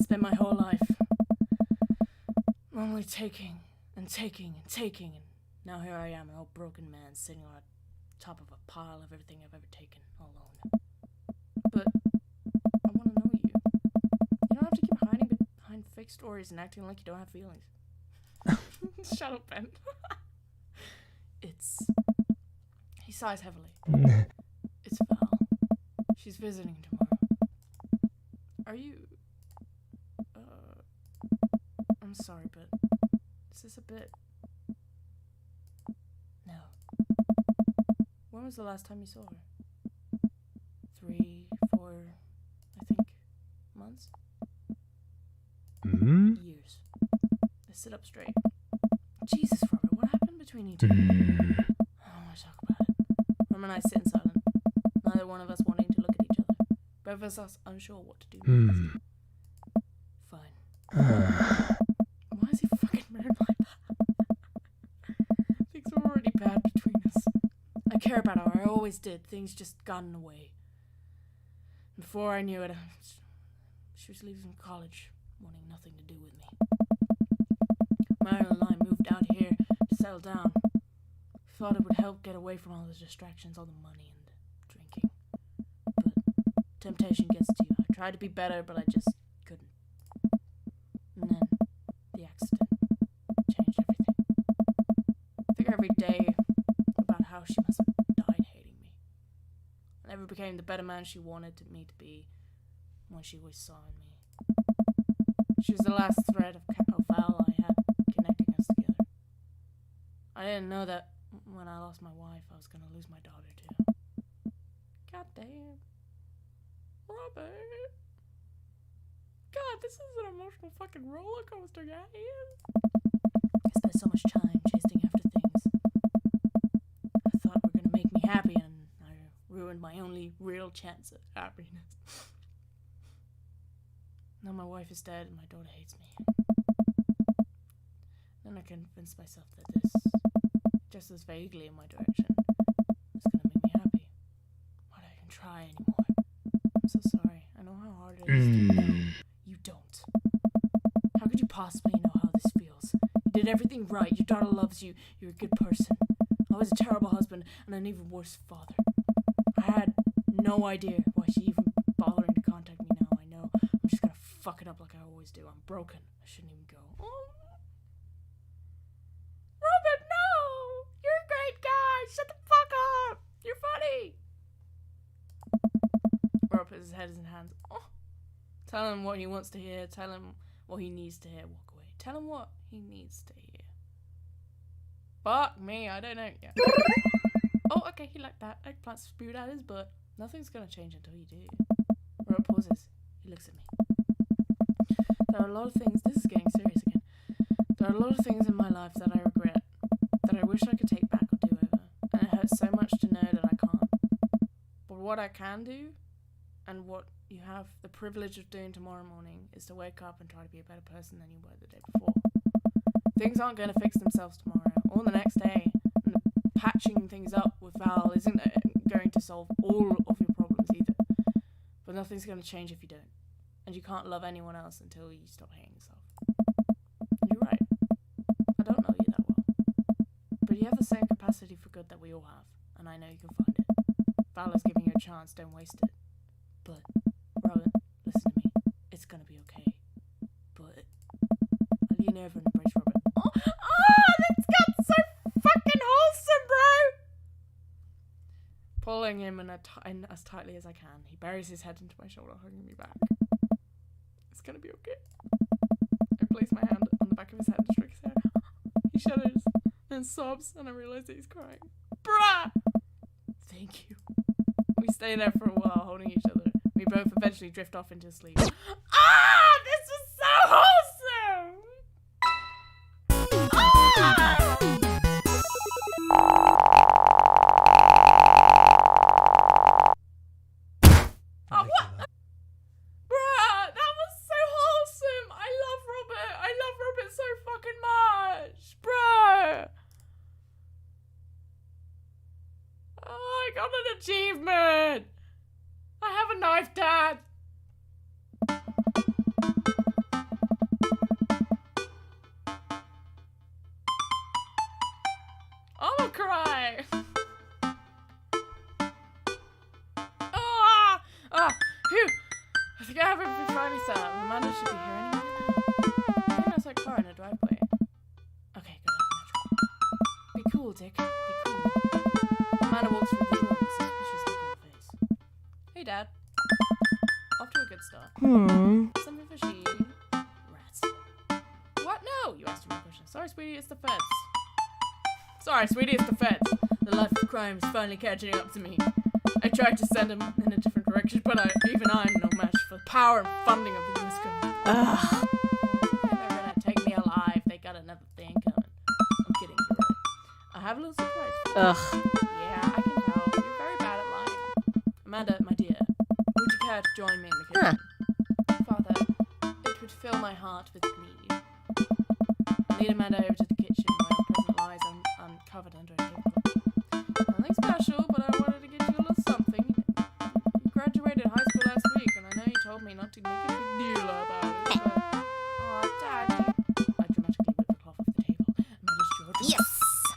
Spent my whole life only taking and taking and taking, and now here I am, an old broken man sitting on top of a pile of everything I've ever taken, alone. But I want to know you. You don't have to keep hiding behind fake stories and acting like you don't have feelings. Shut up, Ben. He sighs heavily. It's Val. She's visiting tomorrow. Are you... I'm sorry, but is this a bit... No. When was the last time you saw her? 3, 4, I think, months? Years. They sit up straight. Jesus, Robert, what happened between you two? I don't want to talk about it. Roman and I sit in silence. Neither one of us wanting to look at each other. Both of us unsure what to do next. Fine. Why is he fucking moan like that? Things were already bad between us. I care about her, I always did. Things just got in the way. Before I knew it, she was leaving college, wanting nothing to do with me. Marilyn and I moved out here to settle down. Thought it would help get away from all the distractions, all the money and drinking. But temptation gets to you. I tried to be better, but I just couldn't. And then the accident changed everything. I think every day about how she must have died hating me. I never became the better man she wanted me to be when she always saw in me. She was the last thread of Val I had connecting us together. I didn't know that when I lost my wife, I was going to lose my daughter too. God damn. Robert. God, this is an emotional fucking roller coaster, goddamn. I spent so much time chasing after things I thought were going to make me happy, and I ruined my only real chance at happiness. Now my wife is dead and my daughter hates me. Then I convinced myself that this, just as vaguely in my direction, is going to make me happy. Why do I even try anymore? I'm so sorry. I know how hard it is to know. You don't. How could you possibly know how this feels? You did everything right. Your daughter loves you. You're a good person. I was a terrible husband and an even worse father. I had no idea why she even bothering to contact me now. I know. I'm just gonna fuck it up like I always do. I'm broken. I shouldn't even go. Oh. Robert, no! You're a great guy! Shut the fuck up! You're funny! Robert puts his head in his hands. Oh. Tell him what he wants to hear. Tell him what he needs to hear. Walk away. Tell him what he needs to hear. Fuck me, I don't know yet. Oh, okay, he liked that. Eggplant spewed out his butt. Nothing's gonna change until you do. Robert pauses. He looks at me. There are a lot of things. This is getting serious again. There are a lot of things in my life that I regret, that I wish I could take back or do over. And it hurts so much to know that I can't. But what I can do, and what you have the privilege of doing tomorrow morning, is to wake up and try to be a better person than you were the day before. Things aren't going to fix themselves tomorrow or the next day. And patching things up with Val isn't going to solve all of your problems either. But nothing's going to change if you don't. And you can't love anyone else until you stop hating yourself. You're right. I don't know you that well. But you have the same capacity for good that we all have. And I know you can find it. Valor's giving you a chance, don't waste it. But, Robin, listen to me. It's gonna be okay. But, I lean over and embrace Robin. Oh, that's got so fucking wholesome, bro! Pulling him in as tightly as I can, he buries his head into my shoulder, hugging me back. It's gonna be okay. I place my hand on the back of his head and stroke his hair. He shudders and sobs, and I realize that he's crying. Bruh! Thank you. We stay there for a while, holding each other. We both eventually drift off into sleep. This was so wholesome! What? Bruh, that was so wholesome! I love Robert so fucking much! Bruh! Oh, I got an achievement! I have a knife, Dad! I'll cry! Phew! I think I have everything finally set up. Amanda should be here any minute now. I think that's like car in a driveway. Okay, good luck, Metro. Be cool, Dick. Be cool. Amanda walks through the door with a suspicious look on her face. Hey, Dad. Off to a good start. Something fishy. Rats. What? No! You asked me a question. Sorry, sweetie, it's the feds. Sorry, sweetie, it's the feds. The life of crime is finally catching up to me. I tried to send him in a different direction, but even I'm no match for the power and funding of the US government. Ugh. They're gonna take me alive. They got another thing coming. I'm kidding, you're right. I have a little surprise for you. Ugh. Yeah, I can tell. You're very bad at lying. Amanda, my dear, would you care to join me in the kitchen? Father, it would fill my heart with glee. I lead Amanda over to the kitchen where her present lies uncovered under a table. Nothing special, but I wanted to get you a little something. You graduated high school last week, and I know you told me not to make a big deal about it, but... Aw, Dad, I dramatically whipped the cloth off the table. Amanda's jaw dropped. Yes!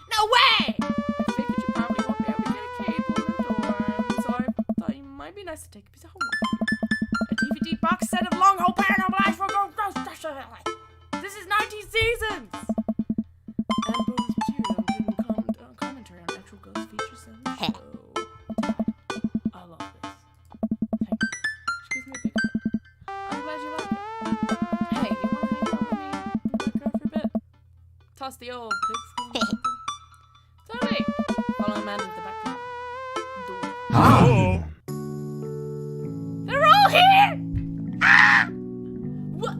No way! I figured you probably won't be able to get a cable in the door, so I thought it might be nice to take a piece of homework. A DVD box set of long haul paranormal life for Ghostbusters. This is 19 seasons! And bonus material, including commentary on actual ghost features in the show. Dad, I love this. Thank you. She gives me a big hug. I'm glad you like it. Hey, you want to hang out with me in the backyard for a bit? Toss the old pig skin. Totally. Follow Amanda to the back door. Oh! They're all here! Ah! What?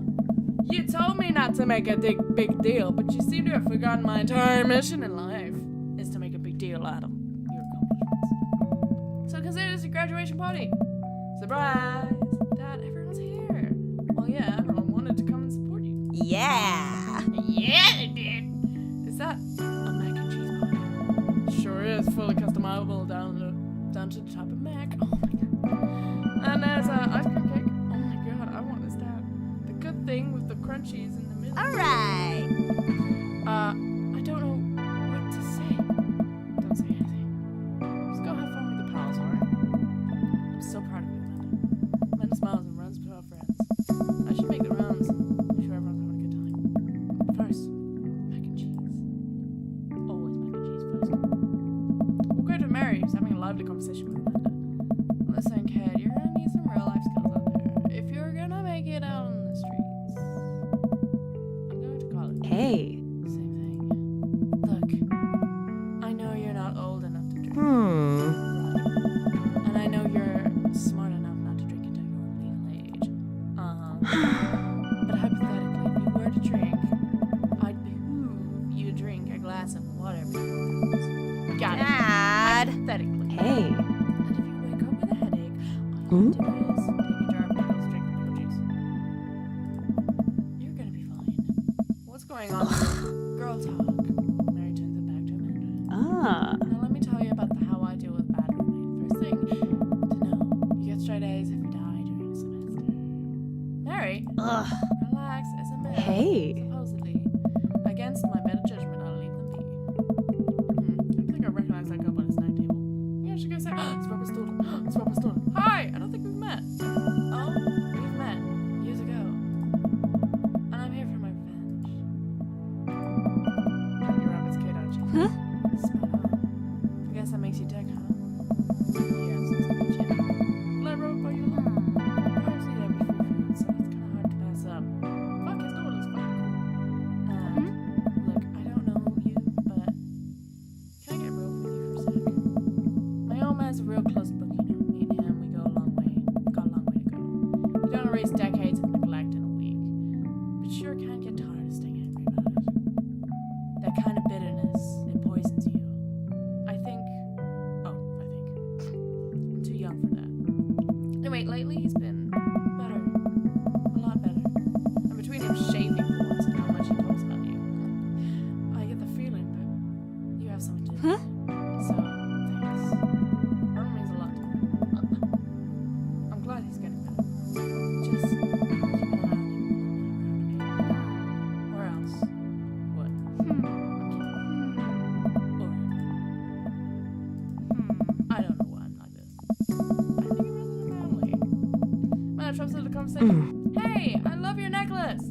You told me not to make a big deal, but you seem to have forgotten my entire mission in life is to make a big deal out of your accomplishments. So consider this a graduation party. Surprise! Dad, everyone's here. Well, yeah, everyone wanted to come and support you. Yeah. Yeah, they did. Is that a mac and cheese pie? Sure is, fully customizable down to the type of mac. Oh my god. And there's an ice cream cake. Oh my god, I want this, Dad. The good thing with the crunchies in the middle. Alright. I don't know what to say. Don't say anything. Just go have fun with the pals, alright? I'm so proud of you, Amanda. Amanda smiles and runs to her friends. I should make the rounds. I'm sure everyone's having a good time. First, mac and cheese. Always mac and cheese first. We'll go to Mary, who's having a lively conversation with Amanda. Listen, kid, you're gonna need some real life skills out there. If you're gonna make it out on the streets, I'm going to college. Hey. Same thing. Look, I know you're not old enough to drink. Hmm. And I know you're smart enough not to drink until you're of legal age. But hypothetically, if you were to drink, I'd behoove you drink a glass of whatever you want. Got it. Dad. Hypothetically. Hey. And if you wake up with a headache, all you have to do is take a jar of pickles, drink the pickle juice. You're gonna be fine. What's going on? Girl talk. Mary turns it back to Amanda. Ah. Now let me tell you about how I deal with bad roommate. First thing to know, you get straight A's if you die during a semester. Hey. Ugh. Relax, as a man. Hey. Supposedly. Against my better judgment, I'll leave them be. I don't think I recognize that girl on his night table. Maybe I should go say, it's Robert Stoughton. It's Robert Stoughton. Hi! I don't think we've met. Oh, we've met. Years ago. And I'm here for my revenge. You're Robert's kid, aren't you? Huh? Spot on. I guess that makes you dick, huh? Yeah, since I met you. Well, I wrote about you alone. Perhaps need every free food, so it's kinda hard to pass up. Fuck, his door looks fucking cool. Look, I don't know you, but can I get real with you for a sec? My old man's a real close book, you know. Me and him, we go a long way. Got a long way to go. You don't erase decades of neglect in a week, but you sure can't get tired of staying angry about it. That kind of bitterness, it poisons you. I think. I'm too young for that. Anyway, lately he's been better. A lot better. And between him shaving for once and how much he talks about you, I get the feeling that you have something to do. Huh? So, thanks. That means a lot to me. I'm glad he's getting better. Just keep an eye on him, okay? Or else. What? I'm kidding. Or. I don't know why I'm like this. I think it runs in the family. Man, Trump started the conversation. Hey, I love your necklace!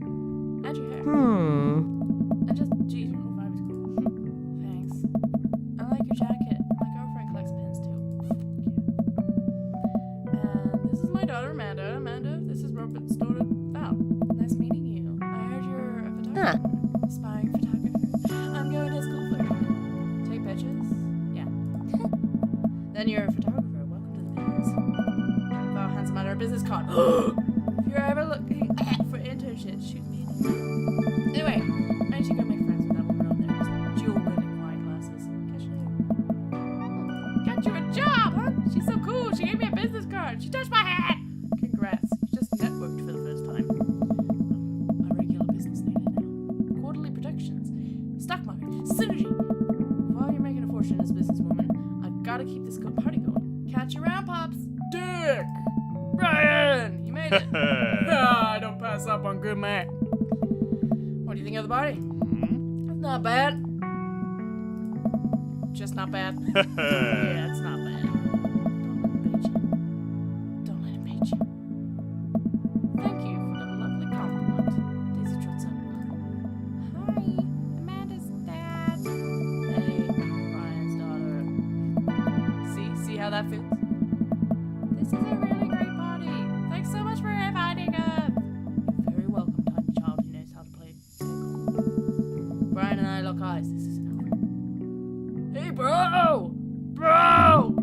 And your hair. And just, geez, your whole vibe is cool. Thanks. I like your jacket. My girlfriend collects pins too. And this is my daughter, Amanda. Amanda, this is Robert Stoughton. Val. Nice meeting you. I heard you're a photographer. Aspiring photographer. I'm going to school for you. Take pictures? Yeah. Then you're a photographer. Welcome to the business. Val hands Amanda a business card. If you're ever looking for internships, shoot me an email. Anyway, I should go make friends with that woman over there. Just jewel wearing wine glasses. Catch you later. Got you a job, huh? She's so cool. She gave me a business card. She touched my hand. Congrats. You just networked for the first time. A regular business lady now. Quarterly projections. Stock market. Synergy. While you're making a fortune as a businesswoman, I gotta keep this good party going. Catch you around, Pops. Dick! Brian! You made it. I don't pass up on good man. What do you think of the party? It's not bad. Just not bad. Yeah, it's not bad. Don't let him beat you. Thank you for the lovely compliment. Daisy trots up. Hi, Amanda's dad. Hey, Brian's daughter. See how that feels? This is a really great party. Thanks so much for inviting us. You're very welcome, tiny child who knows how to play pickle. Brian and I lock eyes. This isn't over. Hey, bro! Bro!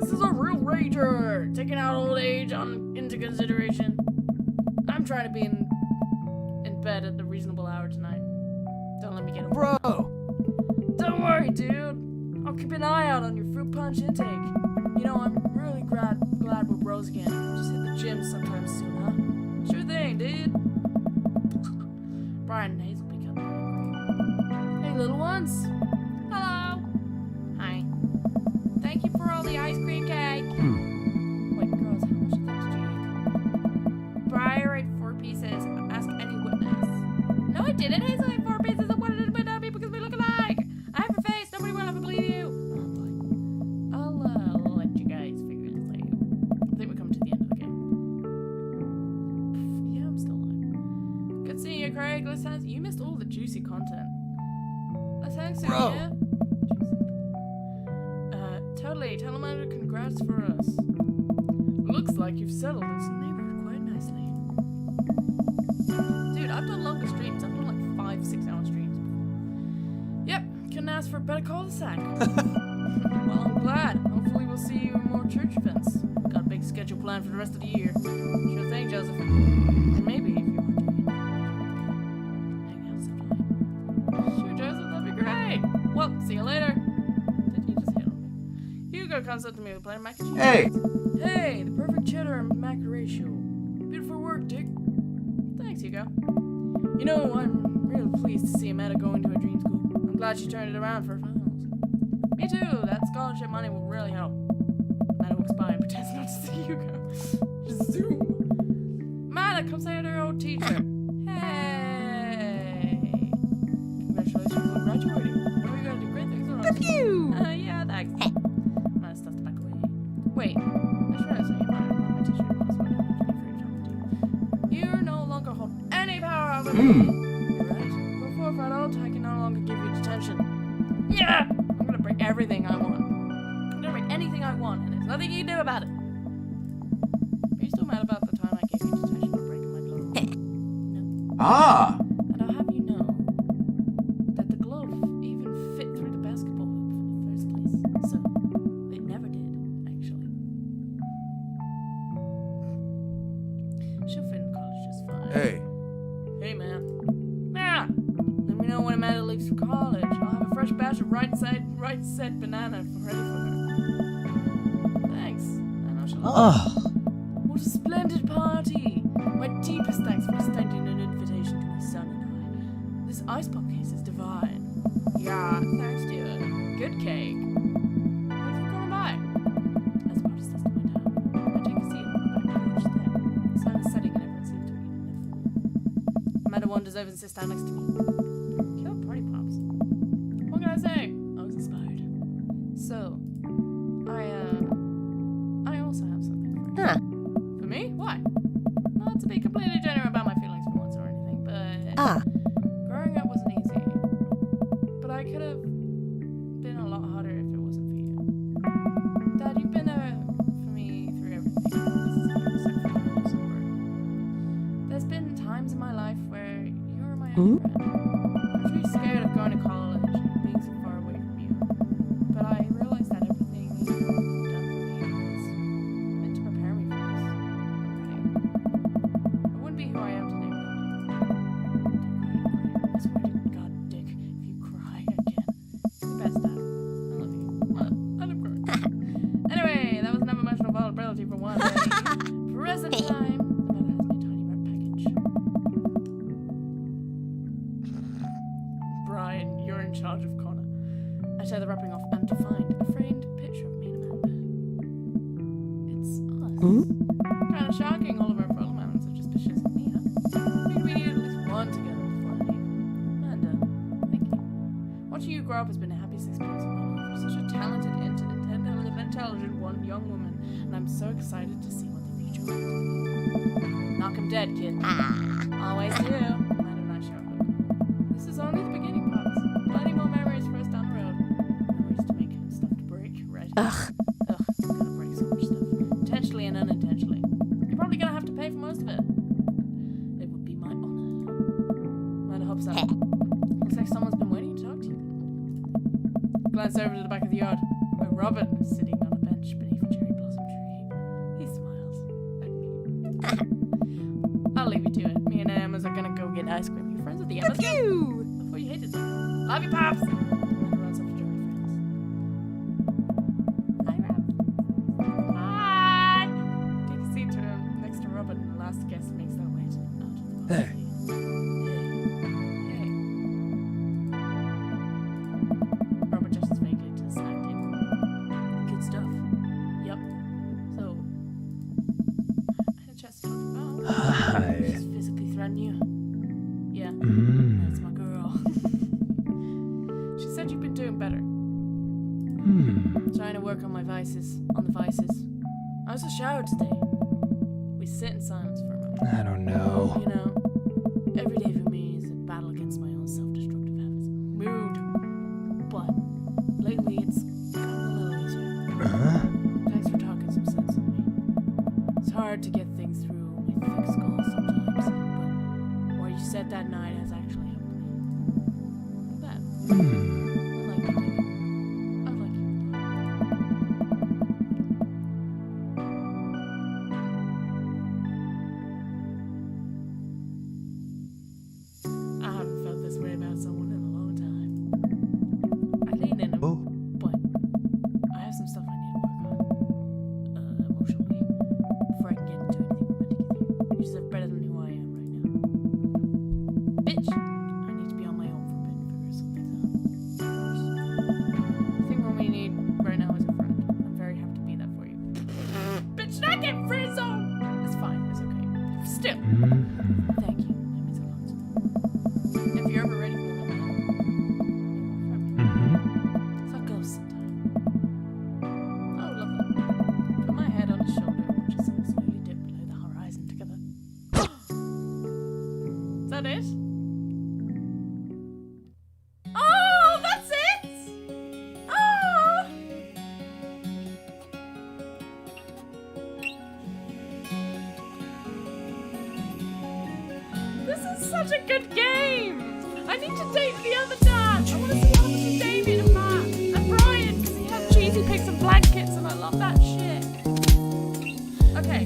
This is a real rager. Taking out old age into consideration. I'm trying to be in bed at a reasonable hour tonight. Don't let me get a Bro. Don't worry, dude. I'll keep an eye out on your fruit punch intake. You know, I'm really glad we're bros again. Just hit the gym sometime soon, huh? Sure thing, dude. Brian and Hazel become great. Hey, little ones. Hello. Hi. Thank you for all the ice cream cake. Wait, girls, how much of that did you eat? Briar ate 4 pieces. Ask any witness. No, I didn't. Hazel ate 4 pieces of one a little bit of me because we look alike. I have a face. Nobody will ever believe you. Oh, boy. I'll let you guys figure this out. I think we're coming to the end of the game. Yeah, I'm still alive. Good seeing you, Craig. Let's hang. You missed all the juicy content. Let's hang soon, Bro. yeah? Totally. Tell Amanda congrats for us. Looks like you've settled this neighborhood quite nicely. Dude, I've done longer streams. I've done like 5-6 hour streams before. Yep, couldn't ask for a better cul-de-sac. Well, I'm glad. Hopefully we'll see you in more church events. Got a big schedule planned for the rest of the year. Sure thing, Joseph. And maybe if you want to hang out sometime. Sure, Joseph, that'd be great. Well, see you later. Did you just hit on me? Hugo comes up to me with playing mac and cheese. Hey. Hey, the perfect cheddar and mac ratio. Beautiful work, Dick. Thanks, Hugo. You know, I'm really pleased to see Amanda going to a dream school. I'm glad she turned it around for her finals. Me too. That scholarship money will really help. Amanda walks by and pretends not to see Hugo. Just zoom. Man, Banana, come say hi to your old teacher. Hey. Congratulations on graduating. I know you're gonna do great things on us. Pew! Yeah, thanks. I'm gonna stuff the back away. Wait, I should have said you might want my teacher to pass, but I don't have to be afraid of talking to you. You no longer hold any power over me. You're right. Before Fred I can no longer give you detention. Yeah! I'm gonna break everything I want. I'm gonna break anything I want, and there's nothing you can do about it. Are you still mad about the time I gave you detention for breaking my glove? No. Ah! And I'll have you know that the glove even fit through the basketball hoop in the first place. So, it never did, actually. She'll fit in college just fine. Hey. Hey, man. Yeah! Let me know when Amanda leaves for college. I'll have a fresh batch of right set banana ready for her. Thanks. I know she'll love it. What a splendid party! My deepest thanks for extending an invitation to my son and I. This ice pop case is divine. Yeah, thanks, dude. Good cake. Thanks for coming by. As the party starts to wind down, I take a seat on the back porch there. The sun is setting and everyone seems to be eating their food. Amanda wanders over and sits down next to me. Killer party pops. What can I say? I was inspired. So, I also have something for you. Huh. For me? Why? Not to be completely genuine about my feelings for once or anything, but Ah. growing up wasn't easy. But I could have been a lot harder if it wasn't for you. Dad, you've been there for me through everything. This is 100% sober. There's been times in my life where you were my only friend. I was really scared of going to college and being so far away from you. But I realized that everything you've done for me was meant to prepare me for this. I wouldn't be who I am today without you. I swear to God, Dick, if you cry again. You're the best, Dad. I love you. Let him cry. Anyway, that was enough emotional vulnerability for one day. Present time. Amanda has me a tiny red package. Brian, you're in charge of Connor. I tear the wrapping off and to find a framed picture of me and Amanda. It's us. Kind of shocking, all of our photo moments are just pictures of me, huh? Maybe we need at least one together before I leave. Amanda, thank you. Watching you grow up has been the happiest experience of my life. You're such a talented, intelligent young woman, and I'm so excited to see what the future holds. Knock 'em dead, kid. Always do. Amanda and I share a hug. This is only the beginning, Pops. Plenty more memories for us down the road. Memories to make stuff to break, right? Ugh. I'm gonna break so much stuff. Intentionally and unintentionally. You're probably gonna have to pay for most of it. It would be my honor. Amanda hops up. Looks like someone's been waiting to talk to you. Glance over to the back of the yard, where Robin is sitting on a bench beneath a cherry blossom tree. He smiles at me. I'll leave you to it. Me and Emmas are gonna go get ice cream. You friends with the Emmas? Pew! Before you hated them. Love you, Pops! Amanda runs up to join her friends. Hi, Rob. Hi! Take a seat next to Robin, and the last guest makes their way to out. Hey. Hey. Robert gestures vaguely to the snack table. Good stuff. Yup. So, I had a chance to talk about. Hi. Just physically threaten you. Yeah. Mm. That's my girl. She said you've been doing better. Trying to work on the vices. I was in the shower today. We sit in silence for a moment. I don't know. You know, every day for me is a battle against my own self-destructive habits. Mood. But lately it's gotten a little easier. Thanks for talking some sense with me. It's hard to get things through my thick skull sometimes, but what you said that night has actually helped me. Not bad. I like you. I like you a lot. I haven't felt this way about someone in a long time. I lean in, Oh. but I have some stuff I need to work on, emotionally, before I can get into anything romantic with you. You deserve better than who I am right now. Bitch! I need to be on my own for a bit and figure some things out. I think what we need right now is a friend. I'm very happy to be that for you. Bitch, not get friend zone! It's fine, it's okay. Still, Thank you. That means a lot. If you're ever ready for it, it's like ghosts sometimes. Oh, lovely. Put my head on his shoulder and watch us all slowly dip below the horizon together. Is that it? Oh, that's it! Oh! This is such a good game! I need to date the other dads! I want to see what happens with Damien and Matt and Brian because he has cheesy pigs and blankets and I love that shit. Okay.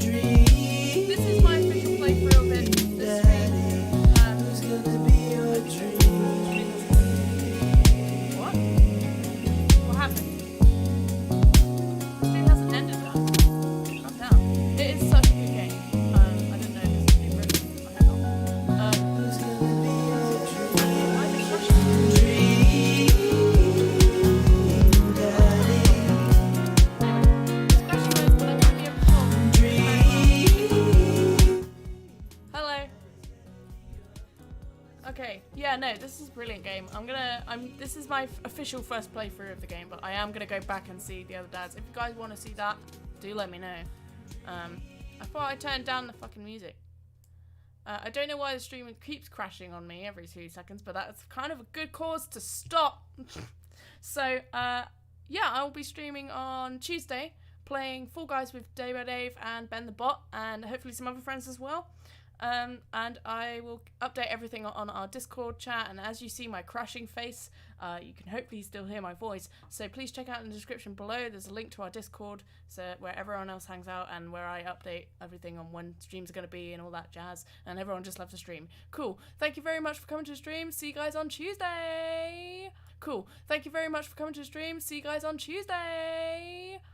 This is my official playthrough of it. This what? What happened? This thing hasn't ended yet. Calm down. It is such a good game. I didn't know this was being written. I don't know. Why is it crashing? Hello. Okay, yeah, no, this is a brilliant game. This is my official first playthrough of the game, but I am gonna go back and see the other dads. If you guys want to see that, do let me know. I thought I turned down the fucking music. I don't know why the stream keeps crashing on me every 2 seconds, but that's kind of a good cause to stop. So, yeah, I'll be streaming on Tuesday, playing Fall Guys with Day by Dave and Ben the Bot, and hopefully some other friends as well. And I will update everything on our Discord chat, and as you see my crashing face, you can hopefully still hear my voice. So please check out in the description below. There's a link to our Discord, so where everyone else hangs out and where I update everything on when streams are going to be and all that jazz. And everyone just loves to stream. Cool. Thank you very much for coming to the stream. See you guys on Tuesday. Cool. Thank you very much for coming to the stream. See you guys on Tuesday.